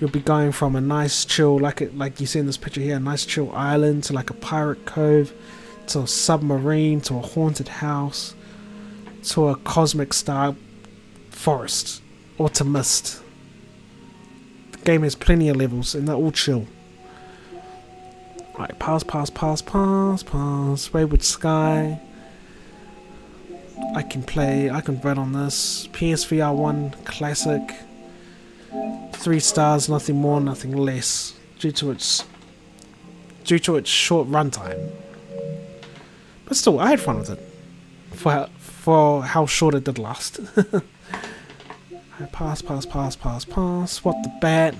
You'll be going from a nice chill, like you see in this picture here, a nice chill island to like a pirate cove, to a submarine, to a haunted house, to a cosmic star forest, or to mist. The game has plenty of levels and they're all chill. Right, pass. Wayward Sky. I can vote on this. PSVR 1 Classic. 3 stars, nothing more, nothing less, due to its short runtime. But still, I had fun with it for how short it did last. I pass. What the bat?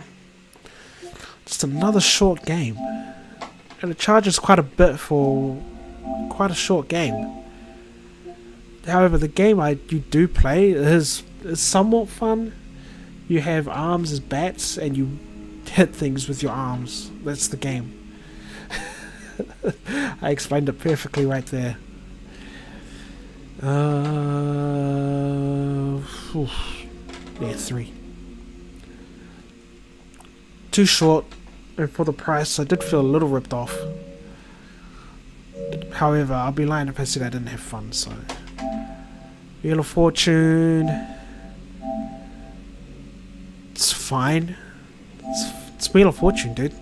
Just another short game, and it charges quite a bit for quite a short game. However, the game you do play is somewhat fun. You have arms as bats, and you hit things with your arms. That's the game. I explained it perfectly right there. Yeah, 3. Too short, and for the price, I did feel a little ripped off. However, I'll be lying if I said I didn't have fun. So, Wheel of Fortune. It's fine. It's Wheel of Fortune, dude.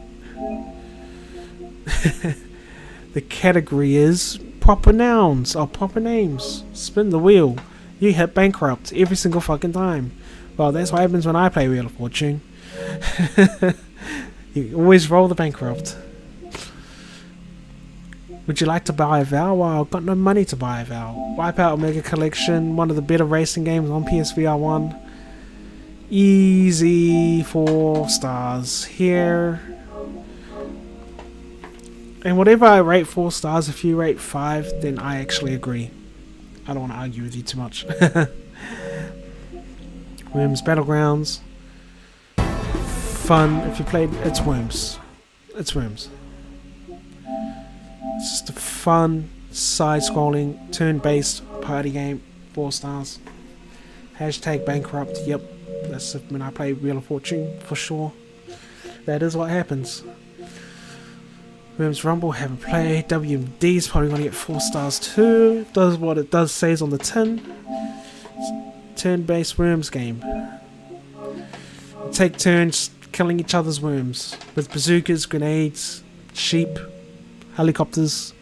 The category is proper nouns or proper names. Spin the wheel. You hit bankrupt every single fucking time. Well, that's what happens when I play Wheel of Fortune. You always roll the bankrupt. Would you like to buy a Vow? Well, I've got no money to buy a Vow. Wipeout Omega Collection, one of the better racing games on PSVR 1. Easy 4 stars here. And whatever I rate 4 stars, if you rate 5, then I actually agree. I don't want to argue with you too much. Worms Battlegrounds. Fun. If you played, it's Worms. It's Worms. It's just a fun, side-scrolling, turn-based party game. 4 stars. Hashtag bankrupt. Yep. That's when I play Wheel of Fortune, for sure. That is what happens. Worms Rumble, haven't played. WMD's probably going to get 4 stars too. Does what it does says on the tin. Turn-based Worms game. Take turns killing each other's worms with bazookas, grenades, sheep, helicopters,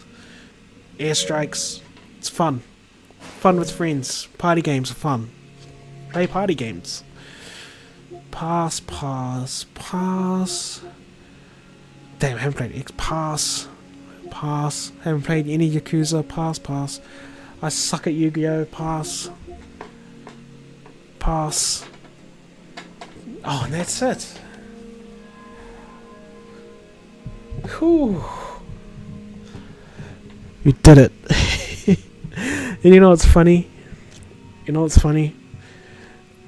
airstrikes. It's fun. Fun with friends. Party games are fun. Play party games. Pass. Damn, I haven't played X. Pass. Haven't played any Yakuza. Pass. I suck at Yu-Gi-Oh! Pass. Oh, and that's it. Whew. We did it. And you know what's funny?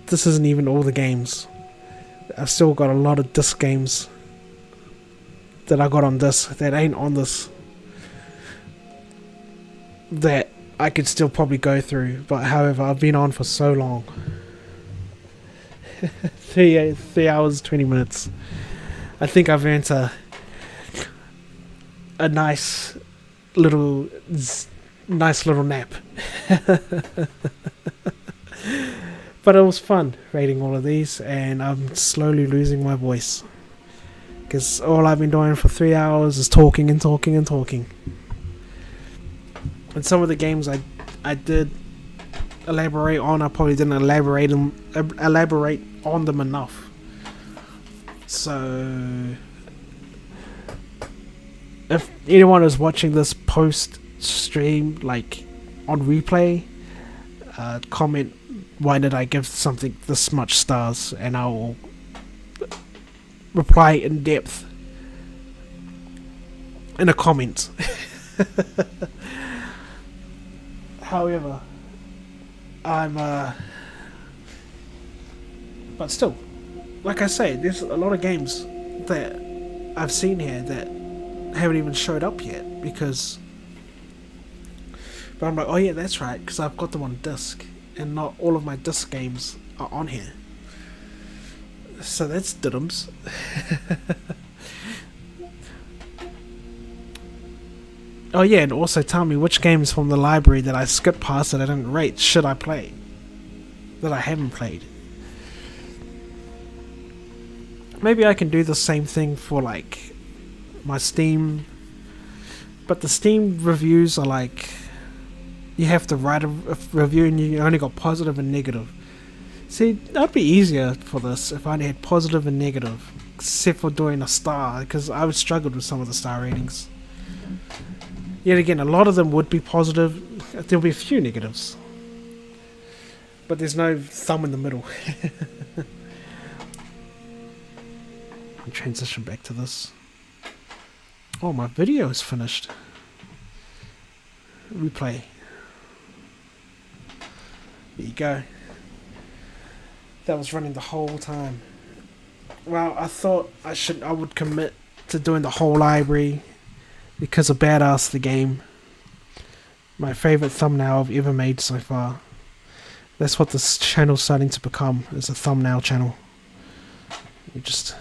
This isn't even all the games. I've still got a lot of disc games that I got on this that ain't on this, that I could still probably go through. But however, I've been on for so long. 3 hours 20 minutes. I think I've earned a nice little nap. But it was fun rating all of these, and I'm slowly losing my voice because all I've been doing for 3 hours is talking. And some of the games I did elaborate on, I probably didn't elaborate on them enough. So if anyone is watching this post stream, like on replay, comment why did I give something this much stars, and I will reply in depth in a comment. However, but still, like I say, there's a lot of games that I've seen here that haven't even showed up yet, because, but I'm like, oh yeah, that's right, because I've got them on disc, and not all of my disc games are on here. So that's diddums. Oh yeah, and also tell me which games from the library that I skipped past that I didn't rate should I play, that I haven't played. Maybe I can do the same thing for like my Steam, but the Steam reviews are like, you have to write a review and you only got positive and negative. See, that'd be easier for this if I only had positive and negative, except for doing a star, because I would struggle with some of the star ratings. Yet again, a lot of them would be positive. There'll be a few negatives, but there's no thumb in the middle. I'll transition back to this. Oh, my video is finished. Replay. There you go. That was running the whole time. Well, I thought I would commit to doing the whole library because of Badass the game. My favorite thumbnail I've ever made so far. That's what this channel's starting to become, is a thumbnail channel. You just...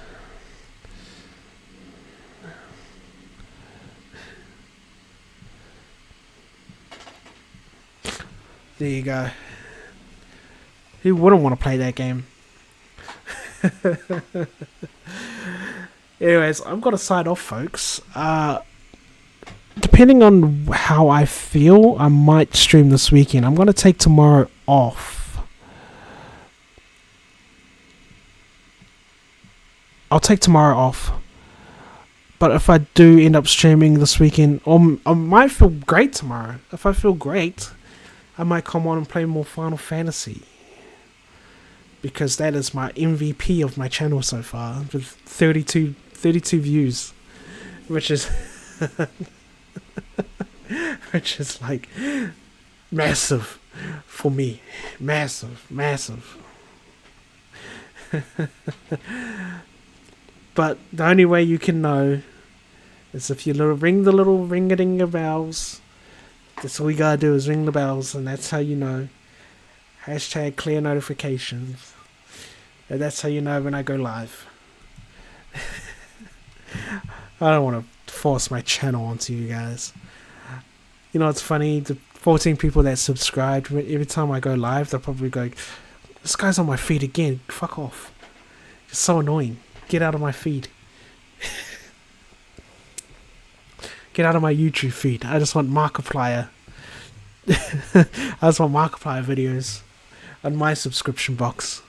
There you go. Who wouldn't want to play that game? Anyways, I've got to sign off, folks. Depending on how I feel, I might stream this weekend. I'm going to take tomorrow off. I'll take tomorrow off. But if I do end up streaming this weekend, I might feel great tomorrow. If I feel great, I might come on and play more Final Fantasy, because that is my MVP of my channel so far, with 32 views, which is which is like massive for me, massive. But the only way you can know is if you ring the little ring-a-ding of bells. That's all you gotta do, is ring the bells, and that's how you know. Hashtag clear notifications. And that's how you know when I go live. I don't want to force my channel onto you guys. You know, it's funny, the 14 people that subscribed, every time I go live, they'll probably go, this guy's on my feed again, fuck off. It's so annoying. Get out of my feed. Get out of my YouTube feed. I just want Markiplier That's my Markiplier videos on my subscription box.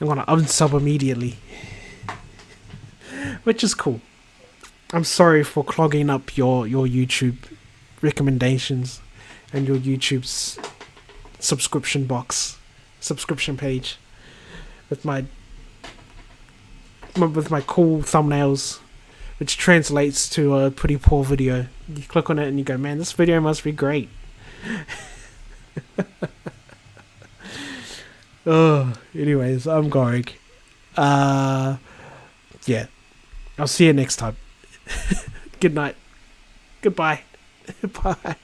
I'm gonna unsub immediately. Which is cool. I'm sorry for clogging up your YouTube recommendations and your YouTube's subscription page with my cool thumbnails, which translates to a pretty poor video. You click on it and you go, man, this video must be great. Oh, anyways, I'm going. Yeah. I'll see you next time. Good night. Goodbye. Bye.